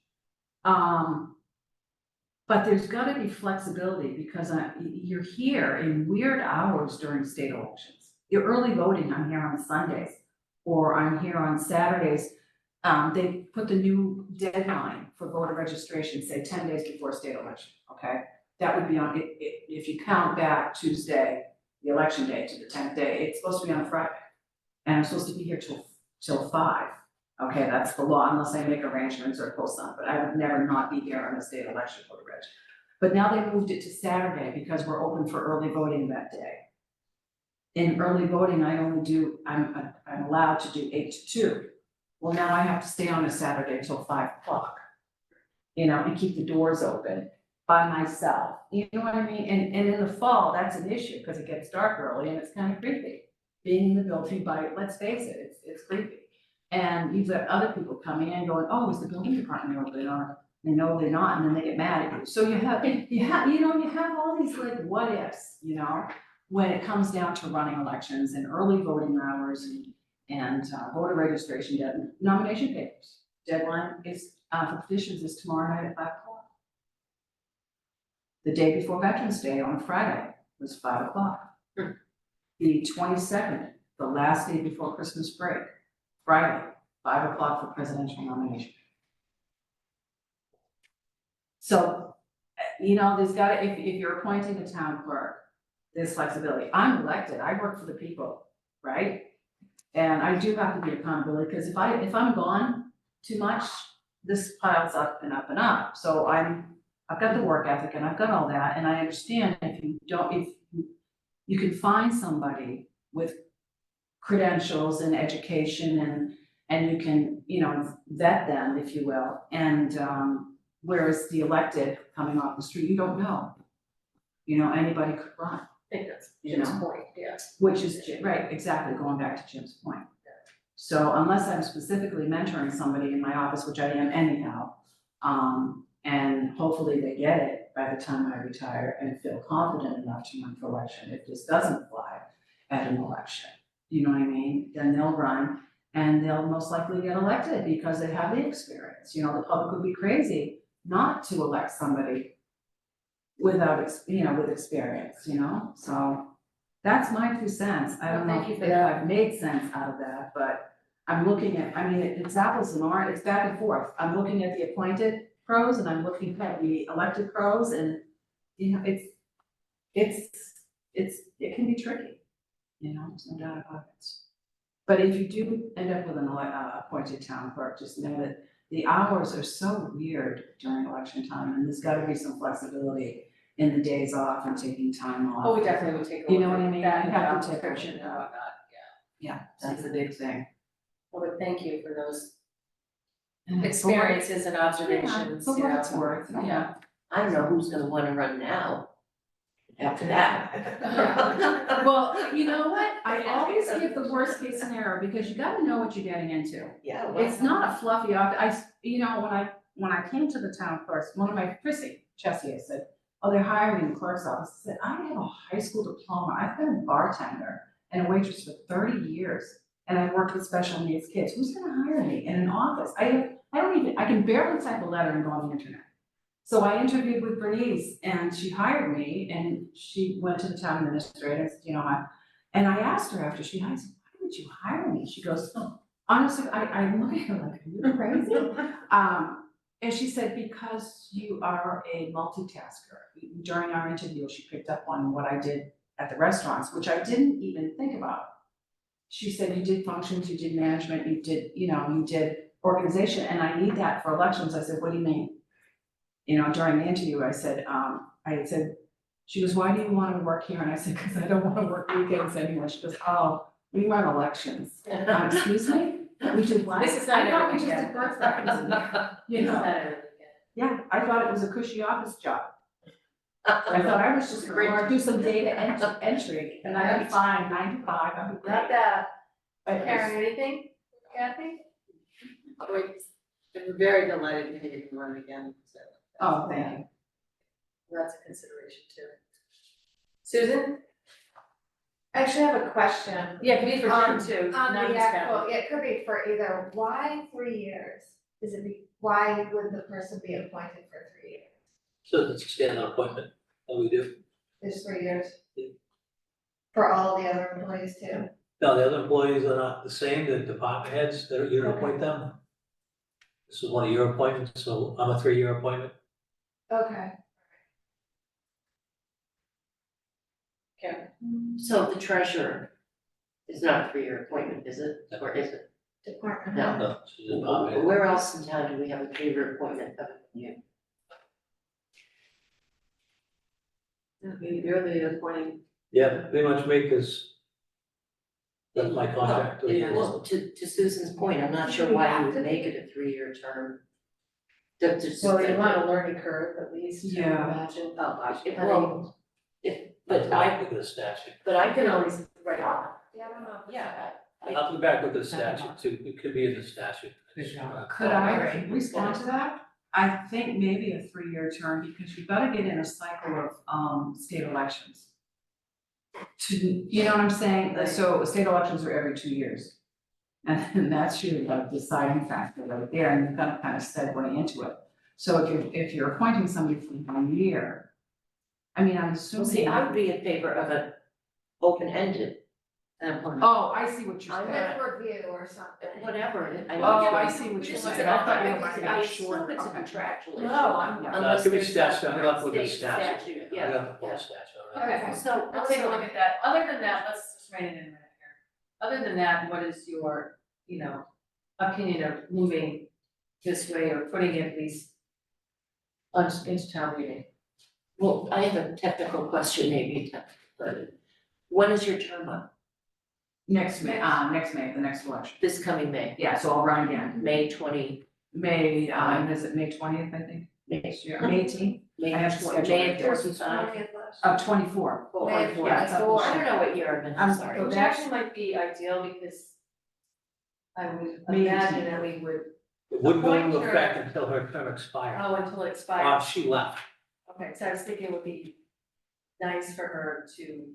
But there's gotta be flexibility, because you're here in weird hours during state elections. You're early voting, I'm here on Sundays, or I'm here on Saturdays. They put the new deadline for voter registration, say 10 days before state election, okay? That would be on, if you count back Tuesday, the election day to the 10th day, it's supposed to be on Friday. And I'm supposed to be here till 5. Okay, that's the law, unless I make arrangements or post on, but I would never not be here on a state election voter reg. But now they moved it to Saturday because we're open for early voting that day. In early voting, I'm allowed to do 8 to 2. Well, now I have to stay on a Saturday till 5 o'clock, and keep the doors open by myself. You know what I mean? And in the fall, that's an issue because it gets dark early and it's kind of creepy. Being in the building let's face it, it's creepy. And you've got other people coming in going, oh, is the building department open? Or no, they're not, and then they get mad at you. So you have all these like what ifs, when it comes down to running elections and early voting hours and voter registration nomination papers. Deadline is for petitions is tomorrow night at 5 o'clock. The day before Veterans Day on Friday was 5 o'clock. The 22nd, the last day before Christmas break, Friday, 5 o'clock for presidential nomination. So, there's gotta, if you're appointing a town clerk, there's flexibility. I'm elected, I work for the people, right? And I do have to be accountable, because if I'm gone too much, this piles up and up and up. So I've got the work ethic and I've got all that, and I understand if you can find somebody with credentials and education and you can, vet them, if you will. And, whereas the elected coming off the street, you don't know. Anybody could run. I think that's You Jim's know. point, yeah. Which is, right, exactly, going back to Jim's point. So unless I'm specifically mentoring somebody in my office, which I am anyhow, and hopefully they get it by the time I retire and feel confident enough to run for election, if this doesn't fly at an election, you know what I mean? Then they'll run and they'll most likely get elected because they have the experience. The public would be crazy not to elect somebody without, with experience, so that's my 2 cents. I don't know Thank you if for that. I've made sense out of that, but I'm looking at, it's apples and oranges, it's back and forth. I'm looking at the appointed pros and I'm looking at the elected pros, and, it can be tricky, there's no doubt about it. But if you do end up with an appointed town clerk, just know that the hours are so weird during election time, and there's gotta be some flexibility in the days off and taking time off. Oh, we definitely would take a look. You know what I at mean? that You have job to take a description look at and that. whatnot, yeah. Yeah, that's a big thing. Well, but thank you for those And experiences and Yeah, observations, for what yeah. it's worth, yeah. I don't know who's gonna wanna run now after that. Well, you know what? I always give the worst case scenario because you gotta know what you're getting into. Yeah. It's not a fluffy, when I came to the town first, one of my, Chrissy, Chessie, I said, oh, they're hiring in the clerk's office. I said, I have a high school diploma. I've been a bartender and a waitress for 30 years. And I've worked with special needs kids. Who's gonna hire me in an office? I can barely type a letter and go on the internet. So I interviewed with Bernice and she hired me and she went to the town administrator and said, and I asked her after she hired me, why did you hire me? She goes, oh, honestly, I'm looking at her like, are you crazy? And she said, because you are a multitasker. During our interview, she picked up on what I did at the restaurants, which I didn't even think about. She said, you did functions, you did management, you did organization, and I need that for elections. I said, what do you mean? During the interview, I said, she goes, why do you want to work here? And I said, because I don't want to work weekends anymore. She goes, oh, we run elections. Excuse me? We did what? This is not I thought every we just did birthdays. Yeah, I thought it was a cushy office job. I thought I was just going to do some data entry, and I'd be fine, 9 to 5, I'd be great. Not that. But Karen, anything? Kathy? I'm very delighted to hear you run again, so. Oh, thank you. That's a consideration too. Susan? I actually have a question. Yeah, it could be for Jim too, On not the just actual, Kathy. yeah, it could be for either, why 3 years? Why would the person be appointed for 3 years? So it's a standard appointment that we do. There's 3 years? Yeah. For all the other employees too? No, the other employees are not the same, the department heads, that you appoint them. This is one of your appointments, so I'm a 3-year appointment. Okay. Karen? So the treasurer is not a 3-year appointment, is it? Or is it? Department. No. No, she's a department head. Where else in town do we have a 3-year appointment other than you? You're the appointing. Yeah, pretty much me, because that's my contract. Well, to Susan's point, I'm not sure why you would make it a 3-year term. Well, you want a learning curve at least, I would Yeah. imagine. Oh, gosh, But I look at the statute. but I can always, Right. Yeah, I don't know. yeah. I'll look back with the statute too, it could be in the statute. Could I respond to that? I think maybe a 3-year term, because you've got to get in a cycle of state elections. You know what I'm saying? So state elections are every 2 years. And that's your deciding factor right there, and you've got to kind of segue into it. So if you're appointing somebody for 1 year, I'm Well, assuming. see, I would be in favor of an open-ended Oh, I see what you're With saying. review or something. Whatever. Oh, I see what you're Just look saying. at I thought you it. were making I it assume shorter. it's a Okay. contractual issue. No, I'm not. Unless give me there's stats, some I'm gonna have to look at the state stats. statute, I yeah. got the full stats on that. Okay, So, we'll take a look at that. Other than that, let's just write it in a minute here. Other than that, what is your, opinion of moving this way or putting it at least into town meeting? Well, I have a technical question maybe, but when is your term up? Next May, the next election. This coming May? Yeah, so I'll run again. May 20, May, is it May 20th, I think? May, May 18th? May I have to 20, schedule May it there. 45? Of 24. May of 24. I don't know what year I've been, I'm sorry. Which actually might be ideal because I would Maybe. imagine that we would, It wouldn't go into Appoint her. effect until her term expired. until it expires. She left. Okay, so I was thinking it would be nice for her to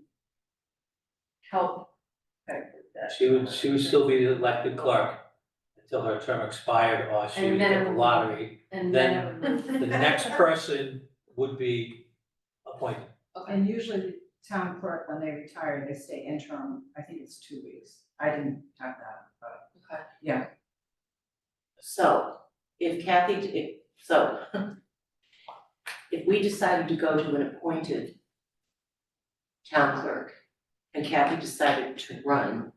help. with that. She would still be the elected clerk until her term expired, or she And would then get it the would- lottery. And Then then it would. the next person would be appointed. And usually the town clerk, when they retire, they stay interim, I think it's 2 weeks. I didn't have that, but. Okay. Yeah. So, if if we decided to go to an appointed town clerk and Kathy decided to run,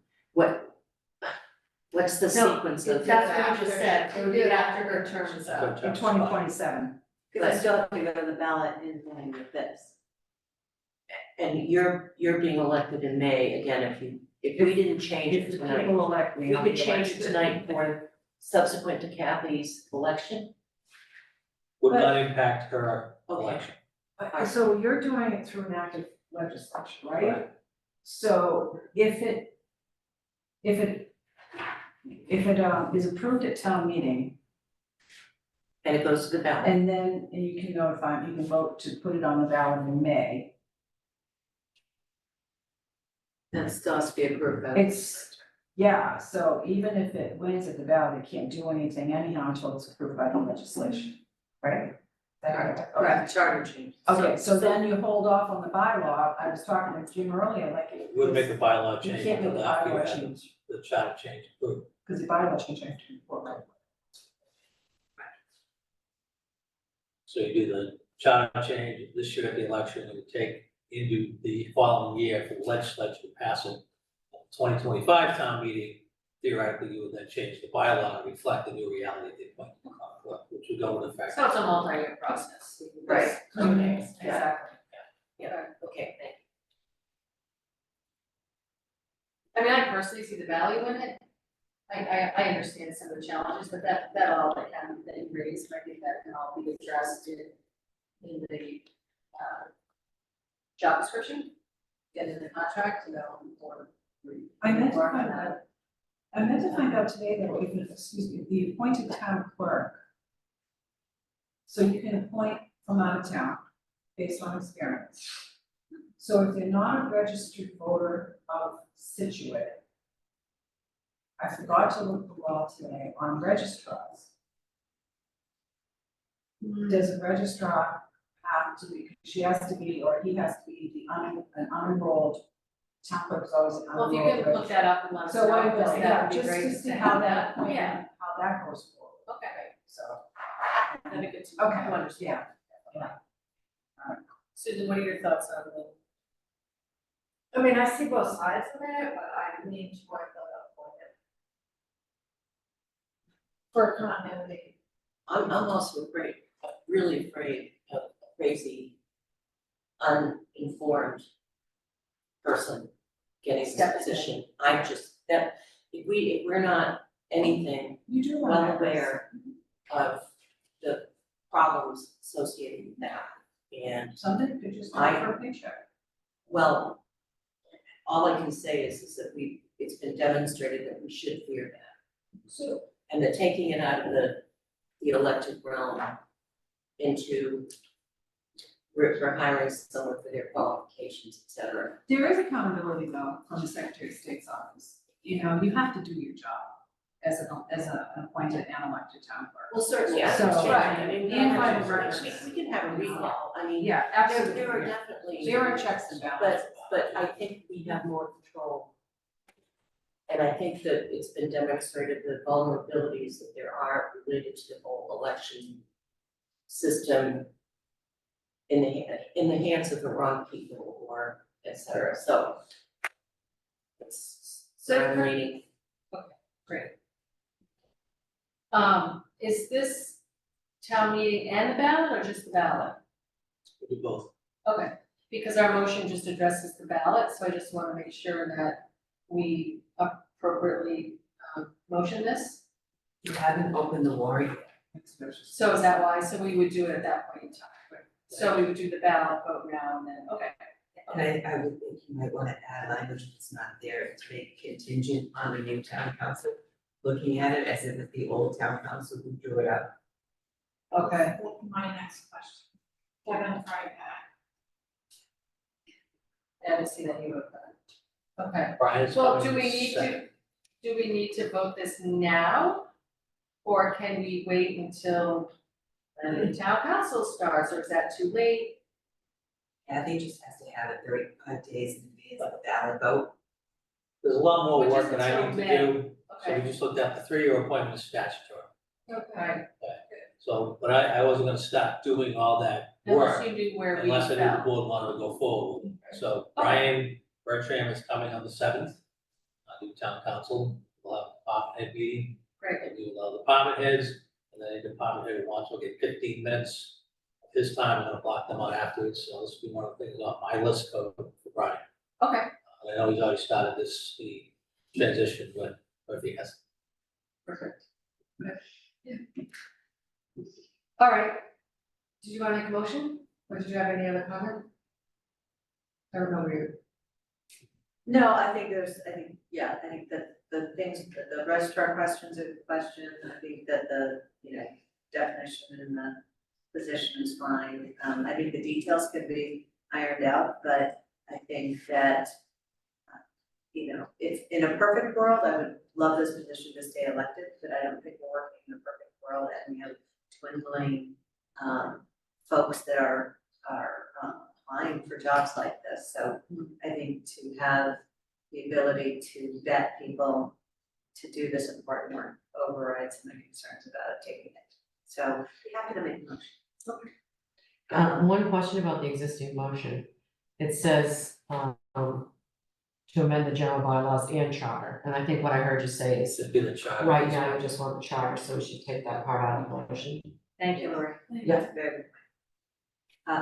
what's the sequence of? That's what you just said, it would be after her term is up. Her In term 2027. Because I still have to go to the ballot in line with this. And you're being elected in May, again, if we didn't change If it the tonight, people elect me, we I'll could be change it elected. tonight for subsequent to Kathy's election? Would But- not impact her Okay. election. So you're doing it through an active legislature, right? So if it is approved at town meeting, And it goes to the ballot. and then you can notify, you can vote to put it on the ballot in May. That still has to be approved by. It's, yeah, so even if it wins at the ballot, it can't do anything anyhow until it's approved by the legislation, right? Correct, charter change. Okay, so then you hold off on the bylaw. I was talking to Jim earlier, like it You wouldn't was, make a bylaw You change can't make until a after you bylaw have change. the charter change approved. because the bylaw change I have to do before, right? So you do the charter change this year at the election, it would take into the following year for the legislature to pass it. 2025 town meeting, theoretically, you would then change the bylaw to reflect the new reality at the point of conflict, which would go into effect. So it's a multi-year process. Right. Okay, Exactly. Yeah, okay, thank I mean, I personally see the value in it. I understand some of the challenges, but that all that you raised, I think that can all be addressed in the job description. Get in the contract, or. I meant to work on find out, I meant to find out today that if, excuse me, the appointed town clerk. So you can appoint from out of town based on experience. So if you're not a registered voter of Scituate, I forgot to look the law today on registrars. Does a registrar have to be, she has to be, or he has to be an unenrolled, town clerk is always an unenrolled. Well, if you could look that up and let us know. So I will, because yeah, that would be just great to see how that, Yeah, how that goes forward, okay, so. that'd be good to Okay, understand. yeah. Susan, what are your thoughts on the? I mean, I see both sides of it, but I lean toward the appointed. For continuity. I'm also really afraid of a crazy, uninformed person getting this position. I'm just, if we're not anything You do well want to. aware of the problems associated with that. And Something could just go for a paycheck. well, all I can say is that it's been demonstrated that we should fear that. So, and that taking it out of the elected realm into, we're hiring someone for their qualifications, et cetera. There is accountability though from the Secretary of State's office. You know, you have to do your job as an appointed and elected town clerk. Well, certainly, I So, understand. right, I mean, and by the we records. can have a recall, I mean, Yeah, there absolutely. are definitely. There are checks and balances. But I think we have more control And I think that it's been demonstrated the vulnerabilities that there are related to the whole election system in the hands of the wrong people or et cetera, so. It's certainly. Great. Is this town meeting and the ballot or just the ballot? We do both. Okay, because our motion just addresses the ballot, so I just wanna make sure that we appropriately, motion this. You haven't opened the warrant. So is that why? So we would do it at that point in time, right? So we would do the ballot vote now and then, okay. And I would think you might wanna add language that's not there to make contingent on the new town council. Looking at it as if it's the old town council who drew it up. Okay. My next question. Kevin, try that. I haven't seen any of that. Okay. Brian's Well, coming do we need second. do we need to vote this now? Or can we wait until the town council starts, or is that too late? Kathy just has to have it 35 days in advance of the ballot vote. There's a lot more Which work is that I until need to May. do, so we Okay, just looked at the 3-year appointment is statutory. okay. So, but I wasn't gonna start doing all that Unless work you knew where we unless I knew the fell. board wanted to go forward. So Brian Bertram is coming on the 7th, new town council, we'll have a department head meeting. Great. We'll do all the department heads, and then the department head who wants will get 15 minutes of his time, I'm gonna block them out afterwards, so this will be one of the things on my list for Brian. Okay, I know he's already started the transition with he has. perfect. All right. Did you wanna make a motion, or did you have any other comment? I don't know where you. No, I think that the things, the registrar questions are the question, I think that the, definition and the position is fine. I think the details could be ironed out, but I think that, if in a perfect world, I would love this position to stay elected, but I don't think we're working in a perfect world, and we have dwindling, folks that are applying for jobs like this, so I think to have the ability to vet people to do this important work overrides my concerns about taking it. So be happy to make a motion. One question about the existing motion. It says, to amend the general bylaws and charter, and I think what I heard you say is, Should be the charter. right now, you just want the charter, so we should take that part out of the motion. Thank you, Lori. Yeah. Very good.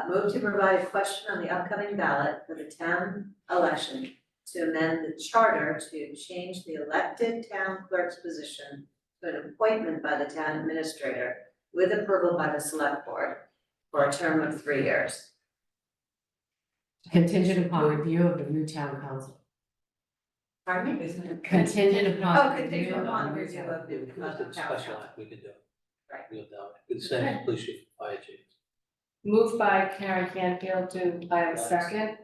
Move to provide a question on the upcoming ballot for the town election to amend the charter to change the elected town clerk's position to an appointment by the town administrator with approval by the select board for a term of 3 years. Contingent upon review of the new town council. Pardon me? Isn't it? Contingent upon. Oh, review contingent of the upon new review town- of the town Special council. act we can do. Right. We'll do it. Good same police chief, fire chief. Moved by Karen Canfield, do I have a second?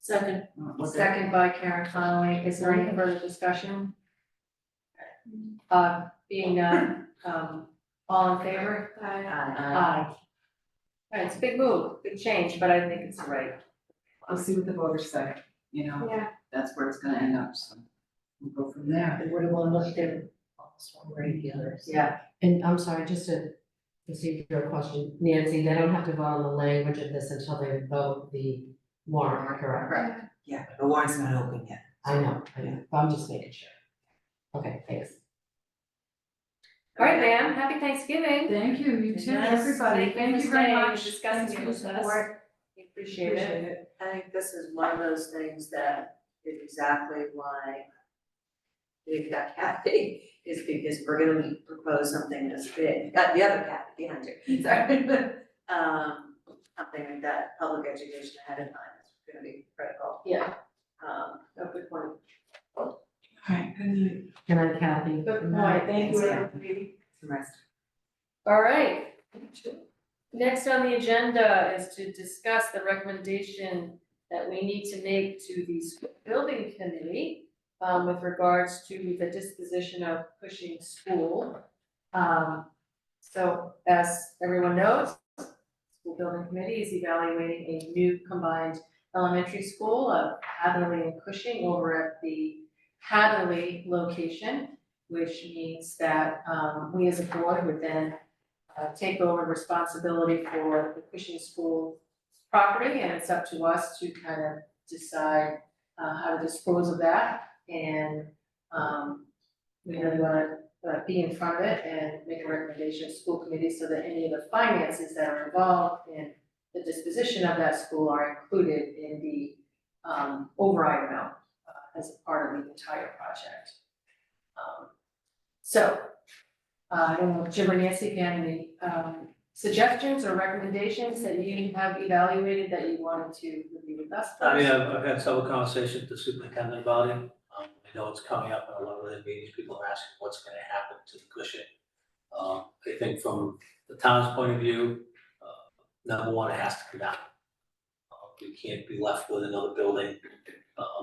Second. Second by Karen Connolly, is there any further discussion? Being none, all in favor? Aye. Aye. Right, it's a big move, big change, but I think it's right. We'll see what the voters say, Yeah. that's where it's gonna end up, so we'll go from there. And we're the one looking, One way or the other. yeah, And I'm sorry, just to see your question, Nancy, they don't have to vote on the language of this until they vote the warrant, correct? Yeah, the warrant's not open yet. I know, but I'm just making sure. Okay, thanks. all right, ma'am, happy Thanksgiving. Thank you, you too, Yes, everybody, thank you very staying and much. discussing Thanks it for with your us. support. We appreciate it. I think this is one of those things that is exactly why we've got Kathy, is because we're gonna propose something this big, got the other Kathy behind you, sorry. Something like that, public education ahead of time is gonna be critical. Yeah. No, good point. Alright, good night. Good night, Kathy. Good point, thank you, Thanks, everybody. The rest. All right. Next on the agenda is to discuss the recommendation that we need to make to the school building committee with regards to the disposition of Cushing School. So as everyone knows, the school building committee is evaluating a new combined elementary school of Hatherley and Cushing over at the Hadley location, which means that, we as a board would then take over responsibility for the Cushing School property, and it's up to us to kind of decide how to dispose of that, and we really wanna be in front of it and make a recommendation to school committee so that any of the finances that are involved in the disposition of that school are included in the override amount as a part of the entire project. So, I don't know if Jim or Nancy, if you have any suggestions or recommendations that you have evaluated that you wanted to review with us first? I mean, I've had several conversations with the superintendent about it. I know it's coming up in a lot of the meetings, people are asking what's gonna happen to the Cushing. I think from the town's point of view, number one, it has to come down. We can't be left with another building,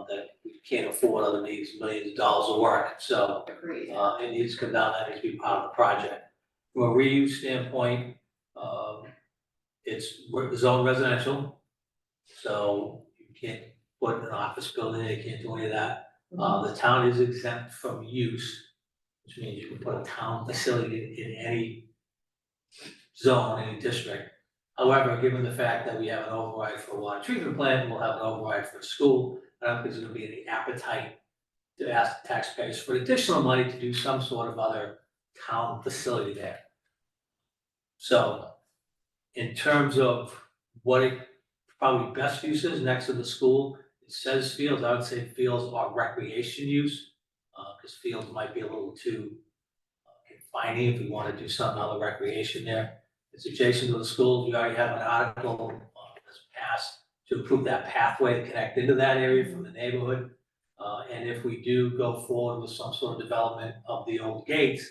that we can't afford other needs, millions of dollars of work, so. Agreed. It needs to come down, that needs to be part of the project. From a reuse standpoint, it's zone residential, so you can't put an office building there, you can't do any of that. The town is exempt from use, which means you can put a town facility in any zone, any district. However, given the fact that we have an override for a water treatment plant, we'll have an override for a school, I don't think there's gonna be any appetite to ask taxpayers for additional money to do some sort of other town facility there. So, in terms of what it probably best use is next to the school, it says fields, I would say fields are recreation use. Cause fields might be a little too confining if we wanna do some other recreation there. It's adjacent to the schools, we already have an article that's passed to improve that pathway to connect into that area from the neighborhood. And if we do go forward with some sort of development of the old gates,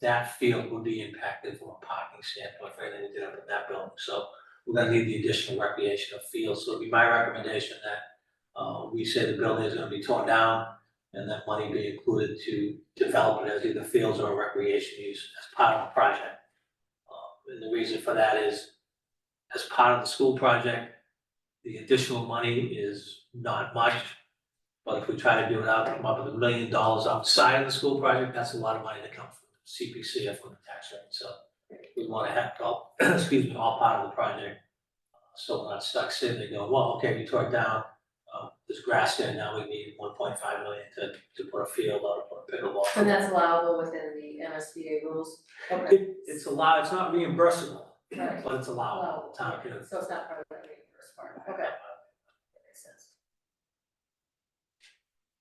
that field would be impacted from a parking standpoint for anything we did up in that building. So we're gonna need the additional recreation of fields. So it'd be my recommendation that we say the building is gonna be torn down and that money be included to develop it as either fields or recreation use as part of the project. And the reason for that is, as part of the school project, the additional money is not much. But if we try to do it out, come up with $1 million outside of the school project, that's a lot of money to come from CPC or from the tax rate, so we wanna have it all, excuse me, all part of the project. So we're not stuck sitting there going, well, okay, we tore it down, there's grass there, now we need 1.5 million to put a field out, or put a pickleball. And that's allowable within the MSBA rules? Okay. It's allowed, it's not reimbursable, Right. but it's allowable, the town can. So it's not part of the reimbursed part, okay. That makes sense.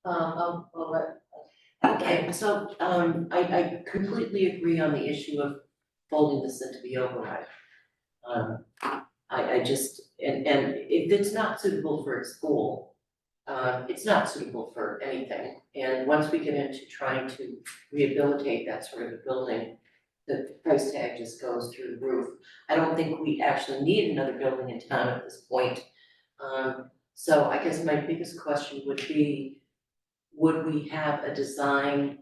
I'll let, Okay, so, I completely agree on the issue of folding this into the override. I just, and if it's not suitable for a school, it's not suitable for anything. And once we get into trying to rehabilitate that sort of a building, the price tag just goes through the roof. I don't think we actually need another building in town at this point. So I guess my biggest question would be, would we have a design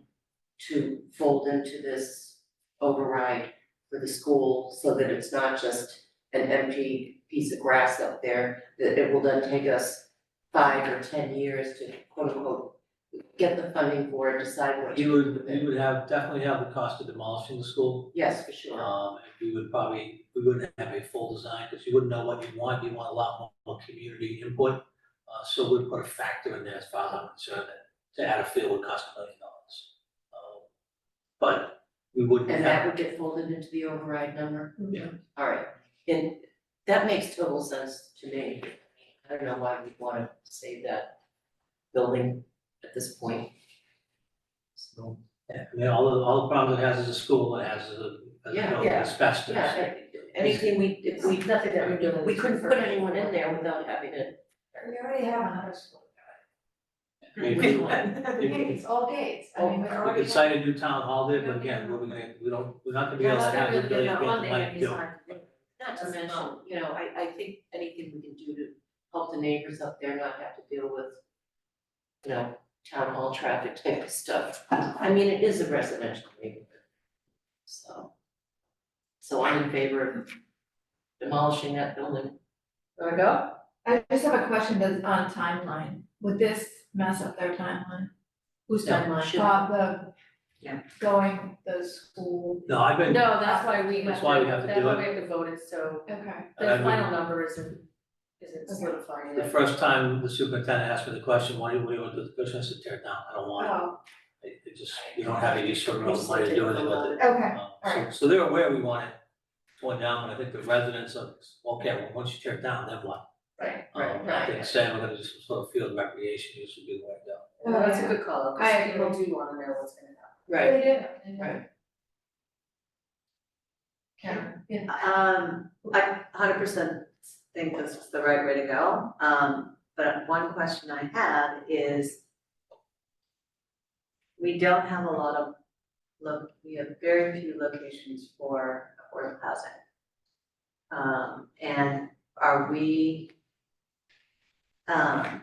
to fold into this override for the school so that it's not just an empty piece of grass up there, that it will then take us 5 or 10 years to quote unquote get the funding for it, decide what to do with it? We would definitely have the cost of demolishing the school. Yes, for sure. And we wouldn't have a full design, because you wouldn't know what you want a lot more community input. So we'd put a factor in there as far as I'm concerned, that to add a field would cost $1 million. But we wouldn't And have. that would get folded into the override number? Yeah. All right, and that makes total sense to me. I don't know why we'd wanna save that building at this point. So. Yeah, I mean, all the problems it has as a school, it has as a Yeah, building, asbestos. Yeah, anything if we, nothing that we're doing. we couldn't put anyone in there without having it. We already have another school. I mean, Gates, all gates, I mean, we we already. could cite a new town hall there, but again, we're not gonna be able to have the ability to get the money to do it. Not to mention, you know, I think anything we can do to help the neighbors up there not have to deal with, you know, town hall traffic type of stuff. I mean, it is a residential neighborhood. So I'm in favor of demolishing that building. There we go. I just have a question on timeline, would this mess up their timeline? Who's timeline? The Yeah. going the school. No, I've been, No, that's why we have That's to, why we have to that's do why it. we have to vote it, so Okay. the I've been- final number isn't solidified the yet. first time the superintendent asked me the question, what do you want to do with the cushion? I said, tear it down, I don't want it. Oh, It just, you don't have any use for real money to do anything with it. okay, So they're aware we want it torn down, but I think the residents are, okay, well, once you tear it down, then what? Right, I think saying we're gonna do some sort of field recreation use would be the way to go. Well, that's a good call, I because people agree. do wanna know what's gonna happen. They did. Right. Karen, yeah. I 100% think this is the right way to go. But one question I have is, we don't have a lot of, we have very few locations for affordable housing. And are we,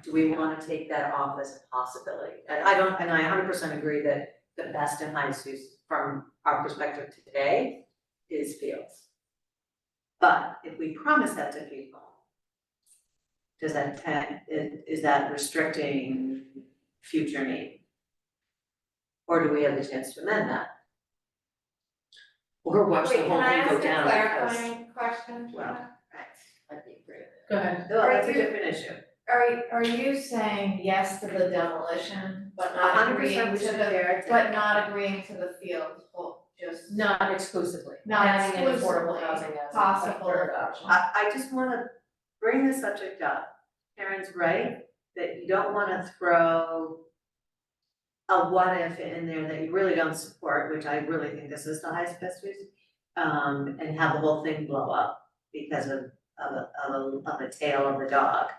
do we wanna take that off as a possibility? And I 100% agree that the best and highest use from our perspective today is fields. But if we promise that to people, does that is that restricting future need? Or do we have the chance to amend that? Or watch the Wait, whole can I thing go ask a down because. clarifying question? Well, I'd be great. Go ahead. No, that's a different issue. Are you saying yes to the demolition, but not 100% agreeing we to should the, dare to- but not agreeing to the field, well, just. Not exclusively, Not having an affordable exclusively, housing as a possible. third option. I just wanna bring the subject up. Karen's right, that you don't wanna throw a what if in there that you really don't support, which I really think this is the highest best use. And have the whole thing blow up because of a tail of the dog.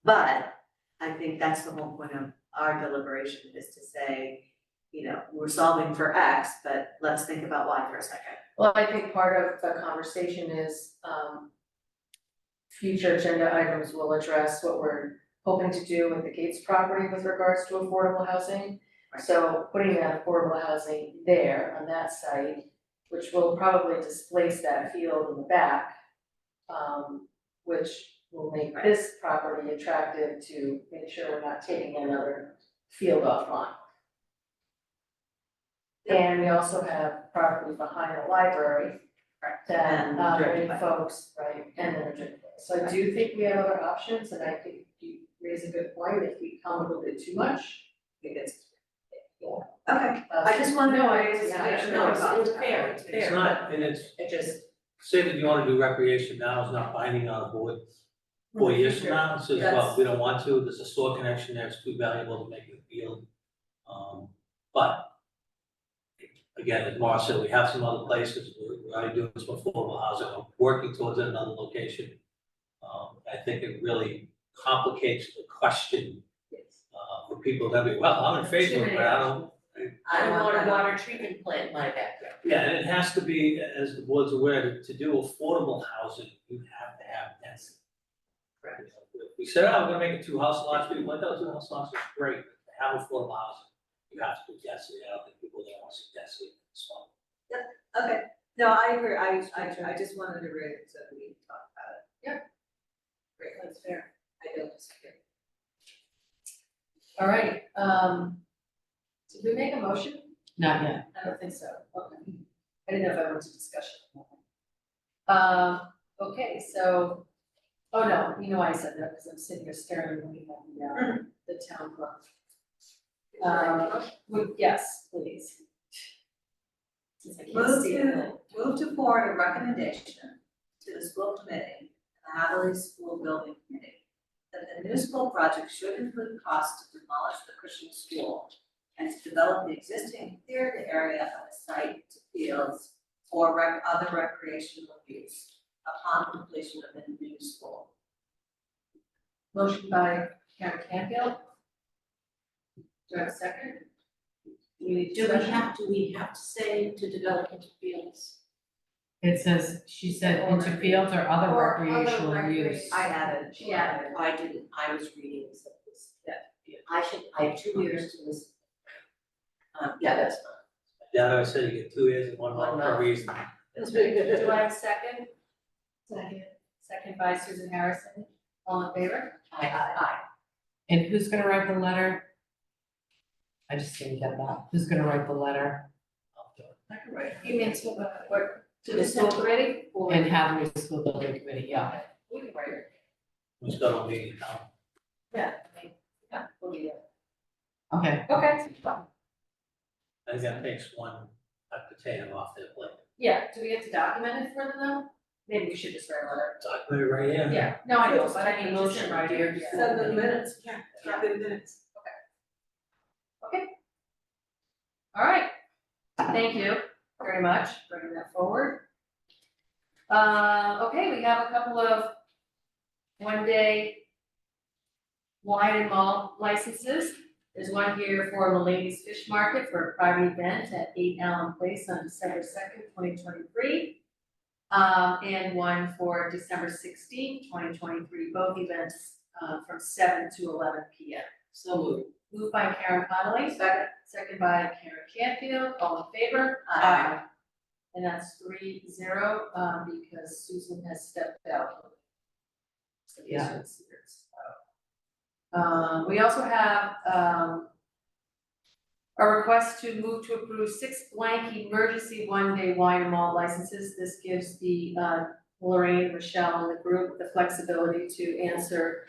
But I think that's the whole point of our deliberation, is to say, we're solving for X, but let's think about Y for a second. Well, I think part of the conversation is, future agenda items will address what we're hoping to do with the Gates property with regards to affordable housing. So putting that affordable housing there on that site, which will probably displace that field in the back, which will make this property attractive to make sure we're not taking another field offline. And we also have property behind the library that, many folks, right, and then a drink place. So I do think we have other options, and I think you raise a good point, if we come a little bit too much, because, yeah. Okay, I just wanted to No, raise. it's fair, it's fair. It's not, and it's, It just, say that you wanna do recreation now is not binding on a board. 4 years from now, it says, well, we don't want to, there's a store connection there, it's too valuable to make it a field. But again, as Mara said, we have some other places, we're already doing some affordable housing, we're working towards another location. I think it really complicates the question, for people that be, well, I'm in favor, but I don't. I want a water treatment plant in my backyard. Yeah, and it has to be, as the board's aware, to do affordable housing, you have to have density. Right. If we said, oh, we're gonna make it 2 house lots, we went out 2 house lots, it's great, to have affordable housing, you have to do density, I don't think people there want to see density in this one. Okay, no, I agree, I just wanted to raise it so we can talk about it. Yeah. Great, that's fair, I don't disagree. all right, did we make a motion? Not yet. I don't think so, okay. I didn't know if I went to discussion. Okay, so, oh no, you know why I said that, because I'm sitting here staring and looking at the town clerk. Yes, please. Since I can't see it. Move to forward a recommendation to the school committee, the Hadley School Building Committee, that the new school project should include costs to demolish the Cushing School and to develop the existing theater area of the site to fields or other recreational use upon completion of the new school. Motion by Karen Canfield. Do I have a second? Do we have to say to develop into fields? It says, she said into fields or other Or other recreational use. I added. Yeah. I didn't, I was reading this, I have 2 years to listen. Yeah, that's fine. Yeah, I said you get 2 years and 1 month per reason. That's pretty good. Do I have a second? Second. Second by Susan Harrison. All in favor? Aye. And who's gonna write the letter? I just didn't get that. Who's gonna write the letter? I can write it. You mean to, what, to the school committee? Or- And have the school building committee, yeah. We can write it. Let's go to meeting now. Yeah, I mean, yeah, we'll be there. Okay, Okay. I think that takes one potato off their plate. Yeah, do we have to document it for them though? Maybe we should just write a letter. Document it right here. Yeah, no, I know, but I mean, just in writing. Yeah. Send the minutes, yeah, drop in minutes. All right, thank you very much for bringing that forward. Okay, we have a couple of one-day wine and malt licenses. There's one here for Mulaney's Fish Market for a private event at 8 Allen Place on December 2nd, 2023. And one for December 16th, 2023, both events from 7 to 11 p.m. So moved. Moved by Karen Connolly, second by Karen Canfield, all in favor? Aye. And that's 3-0, because Susan has stepped out. So the Yeah. issuance is out. We also have, a request to move to approve 6 blank emergency one-day wine and malt licenses. This gives the, Lorraine, Michelle, and the group the flexibility to answer,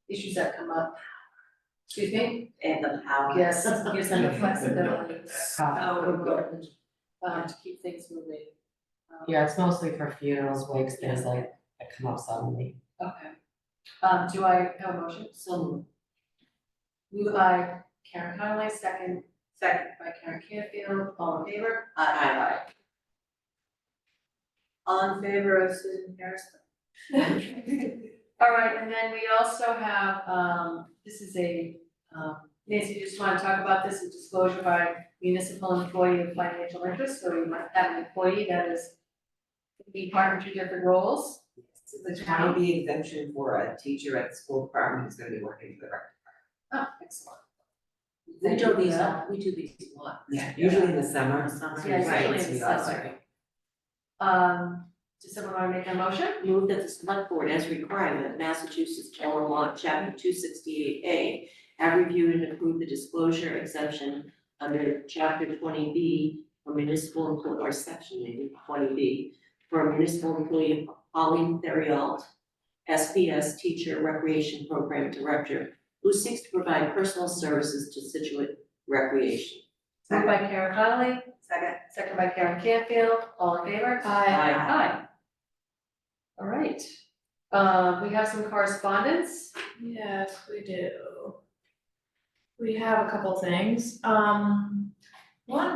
issues that come up. Excuse me? And the power. Yes, gives them the flexibility, Oh, to keep things moving. yeah, it's mostly for funerals, wakes, things like that come up suddenly. Okay. Do I have a motion? So Moved by Karen Connolly, second by Karen Canfield, all in favor? Aye. All in favor of Susan Harrison? All right, and then we also have, this is a, Nancy, you just want to talk about this, a disclosure by municipal employee of financial interest, so we might have an employee that is be part of 2 different roles. It's a 20B exemption for a teacher at the school department who's gonna be working for the rec. Oh, excellent. we do these a lot. Yeah, usually in the summer. Yeah, Right, usually in the we are, summer. sorry. Does someone want to make a motion? Move that the select board, as required by Massachusetts General Law, Chapter 268A, have reviewed and approved the disclosure exemption under Chapter 20B for municipal employee, or Section maybe 20B, for a municipal employee of Pauline Theriault, SPS Teacher Recreation Program Director, who seeks to provide personal services to Scituate Recreation. Moved by Karen Connolly. Second by Karen Canfield, all in favor? Aye. Aye. All right, we have some correspondence. Yes, we do. We have a couple things. One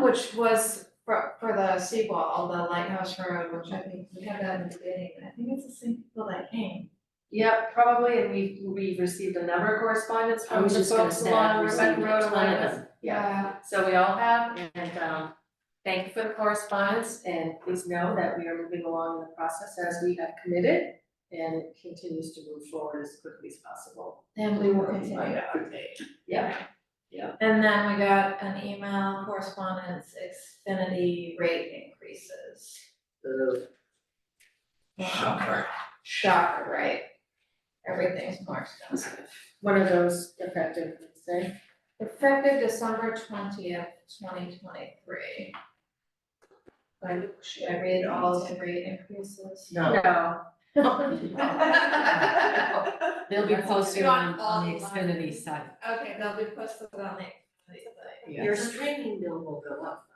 which was for the seawall, the Lighthouse Road, which I think we had that in the beginning, I think it's the same people that came. Yep, probably, and we've received a number of correspondence I from was the just gonna folks say, along I've Rebecca received a Road and ton of Lighthouse. them. Yeah, so we all have, and thank you for the correspondence, and please know that we are moving along in the process as we have committed, and it continues to move forward as quickly as possible. And we will continue to update. Yeah. And then we got an email correspondence, Xfinity rate increases. Shocker, right? Everything's more expensive. When are those effective, say? Effective December 20th, 2023. Should I read all of the rate increases? No. They'll be posted on the Not all Xfinity site. Okay, they'll be posted on the Xfinity site. Yeah. Your streaming bill will go up.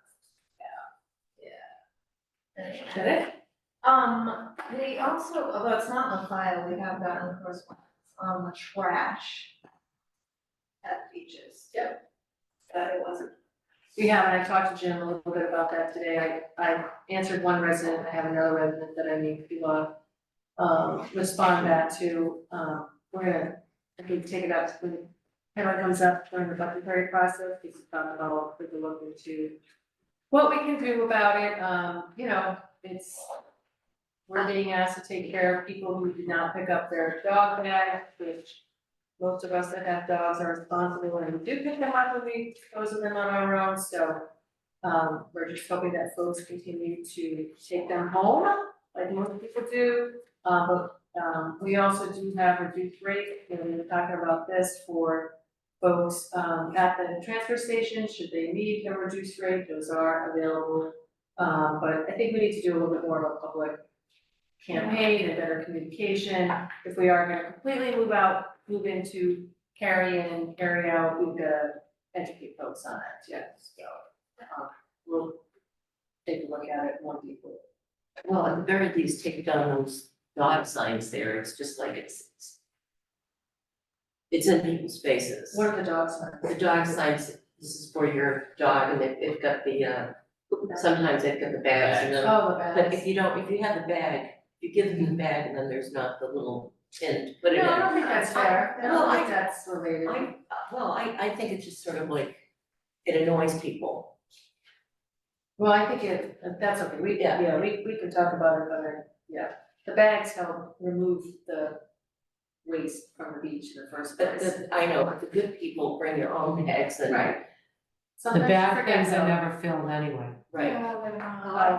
Is that it? We also, although it's not in the file, we have gotten correspondence on the trash at beaches. Yep. That it wasn't. We have, and I talked to Jim a little bit about that today. I answered one resident, I have another resident that I need to, respond back to. We're gonna, I think, take it up when it comes up during the budgetary process, because I'll take a look into what we can do about it. You know, we're being asked to take care of people who did not pick up their dog bag, which most of us that have dogs are responsible and we do pick them up when we dispose of them on our own, so we're just hoping that folks continue to take them home, like most people do. But we also do have reduced rate, and we're talking about this for folks, at the transfer station, should they need a reduced rate, those are available. But I think we need to do a little bit more of a public campaign and better communication. If we are gonna completely move into carry in, carry out, we've gotta educate folks on that, yes, so. We'll take a look at it more deeply. Well, at the very least, take down those dog signs there, it's just like it's in people's faces. What are the dog signs? The dog signs, this is for your dog, and they've got the, sometimes they've got the bags and then. Oh, the bags. But if you have the bag, you give them the bag and then there's not the little tin to put it in. No, I don't think that's fair. I Well, don't think that's related. I think it's just sort of like, it annoys people. Well, I think that's okay, we could talk about it, but, yeah, the bags help remove the waste from the beach in the first But place. I know, but the good people bring their own bags and. Right. The Sometimes you bad forget things are though. never filled anyway. Right.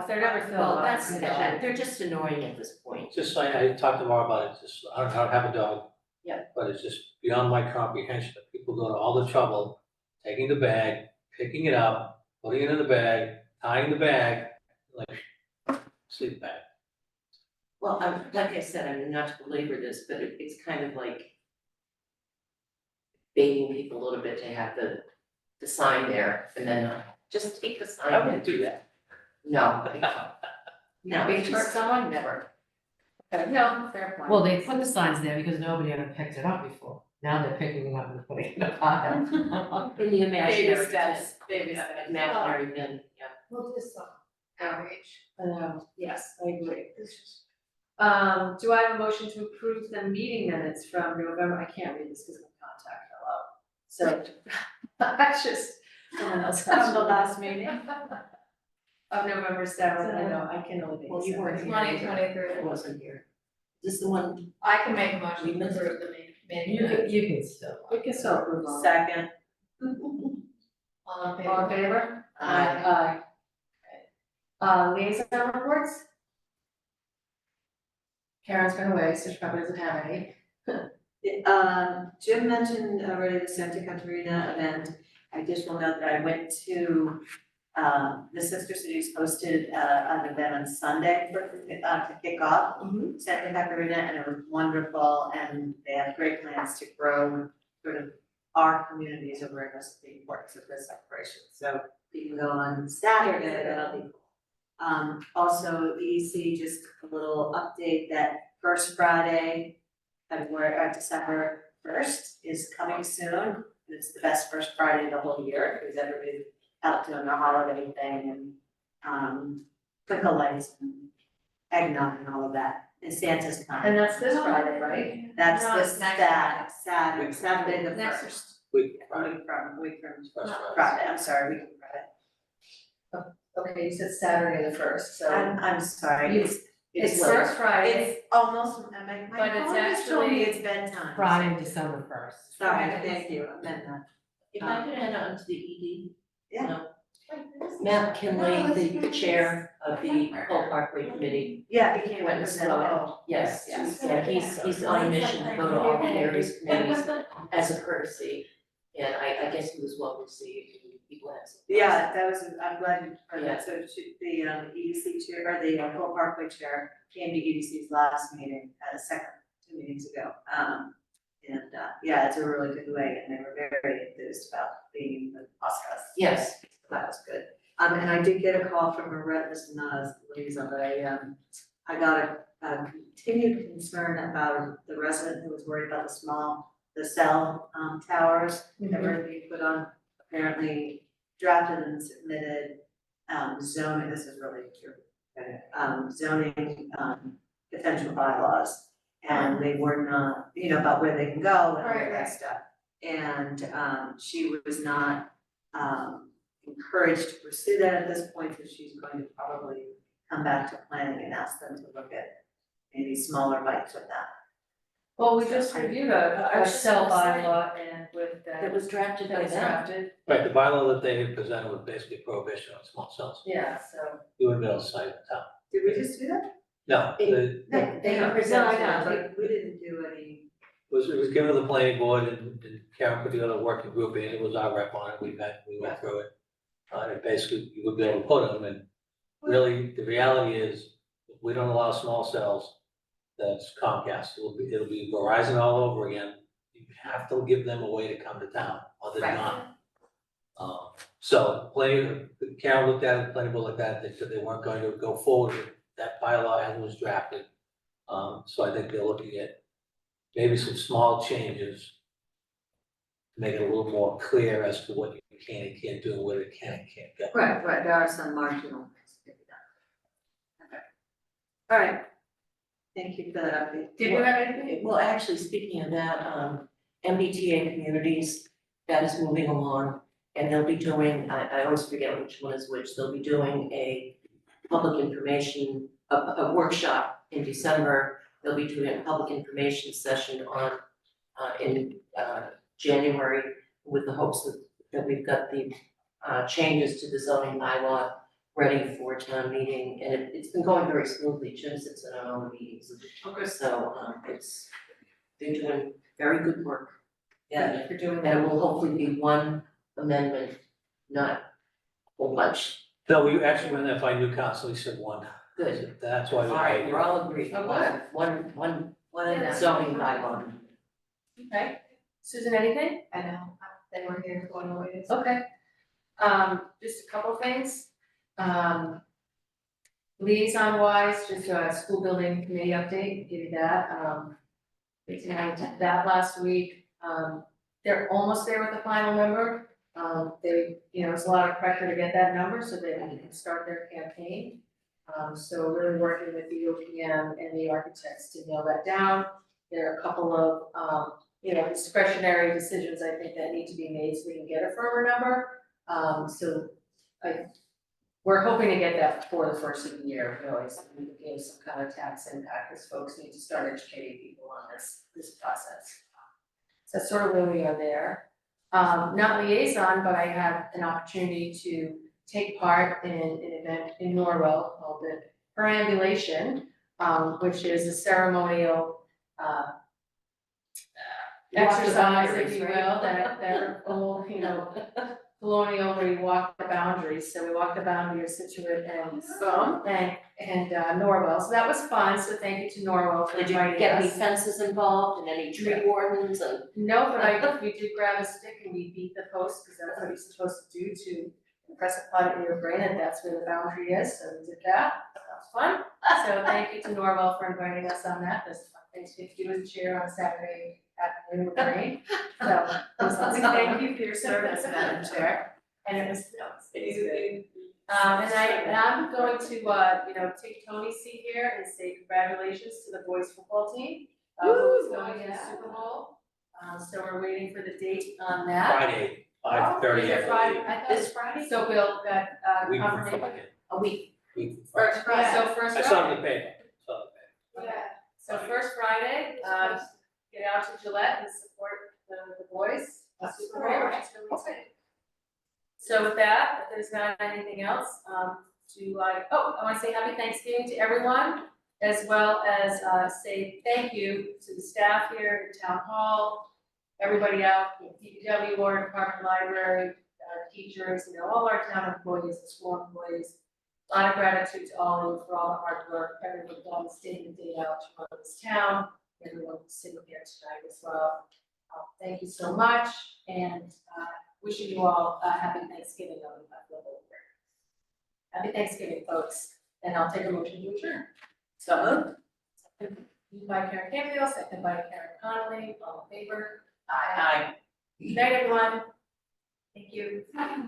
If they're never filled. Well, that's, yeah. they're just annoying at this point. Just like, I talked to Maura about it, just, I don't have a dog. Yeah. But it's just beyond my comprehension, that people go to all the trouble, taking the bag, picking it up, putting it in the bag, tying the bag, like, sleep bag. Well, like I said, I mean, not to belabor this, but it's kind of like baiting people a little bit to have the sign there and then just take the sign. I wouldn't do that. No. No. Beach hurt someone? Never. Okay, no, fair point. Well, they put the signs there because nobody ever picked it up before. Now they're picking it up and putting it in a pile. In the imaginary. Baby steps, baby steps. Imaginary bin, yeah. We'll do some outreach. Yes, I agree. Do I have a motion to approve the meeting minutes from November? I can't read this because my contact fell out. So that's just someone else. From the last meeting. Of November 7th, I know, I can only. Well, you weren't here. 2023. I wasn't here. Is this the one? I can make a motion to approve the meeting. You can still. We can still approve all. Second. All in All in favor? favor? Aye. Liaison reports? Karen's been away, so she probably doesn't have any. Jim mentioned already the Santa Catarina event. I just will note that I went to, the Sister Cities hosted, an event on Sunday to kick off Santa Catarina, and it was wonderful, and they have great plans to grow sort of our community's awareness of the importance of this celebration. So you can go on Saturday, that'll be cool. Also, the EC, just a little update that first Friday, December 1st is coming soon. It's the best first Friday of the whole year, because everybody's out doing their holiday thing and, twinkle lights and eggnog and all of that. And Santa's coming. And that's this Friday, right? That's No, this it's next Saturday the Next first. Week, Friday. Week from First Friday. Friday, I'm sorry, week from Friday. Okay, you said Saturday the 1st, so. I'm sorry, It's late. first Friday. It's almost, my But it's phone just told me actually it's bedtime. Friday, December 1st. Sorry, thank you, I meant that. If I could add on to the ED. Yeah. Matt Kinley, the chair of the Cole Parkway Committee. Yeah, he came Went and as said, well. oh, Yes, yes. yeah, he's on a mission to go to all the various committees as a courtesy. And I guess he was well received, he went. Yeah, that was, I'm glad you heard that, so the EDC chair, or the Cole Parkway chair came to EDC's last meeting, second, 2 meetings ago. Yeah, it's a really good way, and they were very enthused about being in the process. Yes. That was good. And I did get a call from a resident, not a liaison, but I got a continued concern about the resident who was worried about the cell towers that were being put on. Apparently drafted and submitted zoning, this is really true, zoning potential bylaws. And they were not, about where they can go and all Right, that right. stuff. And she was not encouraged to pursue that at this point, so she's going to probably come back to planning and ask them to look at maybe smaller bites of that. Well, we just reviewed a cell bylaw and with that. That was drafted by That was them. drafted, Right, the bylaw that they had presented was basically prohibition on small cells. yeah, so. You wouldn't be able to cite the town. Did we just do that? No, They No, I presented know, it. but we didn't do any, it was given to the planning board and Karen put together a working group and it was our rep on it, we went through it. And basically, you would be able to put them and really, the reality is, if we don't allow small cells, that's Comcast, it'll be Verizon all over again. You have to give them a way to come to town, other than not. So, Karen looked at it, planning board looked at it, they said they weren't going to go forward with that bylaw as it was drafted. So I think they're looking at maybe some small changes to make it a little more clear as to what you can and can't do and where it can and can't go. Right, there are some marginal things to be done. Okay. All right. Thank you for that update. Did you have anything? Well, actually, speaking of that, MBTA communities, that is moving along. And they'll be doing, I always forget which one is which, they'll be doing a public information, a workshop in December. They'll be doing a public information session in January with the hopes that we've got the changes to the zoning bylaw ready for town meeting, and it's been going very smoothly. Jim sits in on all the meetings. Okay. So they're doing very good work. Thank you for doing And that. it will hopefully be one amendment, not a whole bunch. No, we actually went there by new council, we said one. Good. That's why All we. right, we're all agreed. Oh, good. One Yeah. zoning bylaw. Okay, Susan, anything? I know, they were here going away. Okay. Just a couple things. Liaison wise, just a school building committee update, give you that. We did that last week. They're almost there with the final number. It's a lot of pressure to get that number so that they can start their campaign. So really working with the OPM and the architects to nail that down. There are a couple of, discretionary decisions I think that need to be made so we can get a firmer number. We're hoping to get that before the first of the year, really, so we can gain some kind of tax impact, because folks need to start educating people on this process. So that's sort of where we are there. Not liaison, but I had an opportunity to take part in an event in Norwell called the Perambulation, which is a ceremonial exercise, if you will, that whole, colonial where you walk the boundaries. So we walked the boundary of Scituate and Norwell. So that was fun. So thank you to Norwell for Did you inviting get any us. fences involved and any tree wardens and? No, but we did grab a stick and we beat the post, because that's what you're supposed to do to impress upon it in your brain that that's where the boundary is. So we did that. That was fun. So thank you to Norwell for inviting us on that. That's fun. Thanks to you as chair on Saturday afternoon with rain. So thank you for your service, Madam Chair. And it was good. And I'm going to, take Tony's seat here and say congratulations to the boys football team, who is going to the Super Bowl. So we're waiting for the date on that. Friday, 5:30, Is it I Friday? believe. I thought it was Friday. So we'll, Week from confirmation. Friday. A week. Week from First Friday. Friday, so first I Friday. saw it in the paper, Yeah, so first Friday, get out to Gillette and support the boys. That's super great, that's really exciting. So with that, if there's not anything else, I want to say happy Thanksgiving to everyone, as well as say thank you to the staff here at Town Hall, everybody out, DPW, Water Department, Library, teachers, all our town employees and school employees. A lot of gratitude to all of you for all the hard work, everyone done day in and day out to run this town, everyone sitting here tonight as well. Thank you so much, and wishing you all a happy Thanksgiving on the level here. Happy Thanksgiving, folks, and I'll take a motion to adjourn. So moved. Moved by Karen Campbell, second by Karen Connolly, all in favor? Aye. Good night, everyone. Thank you.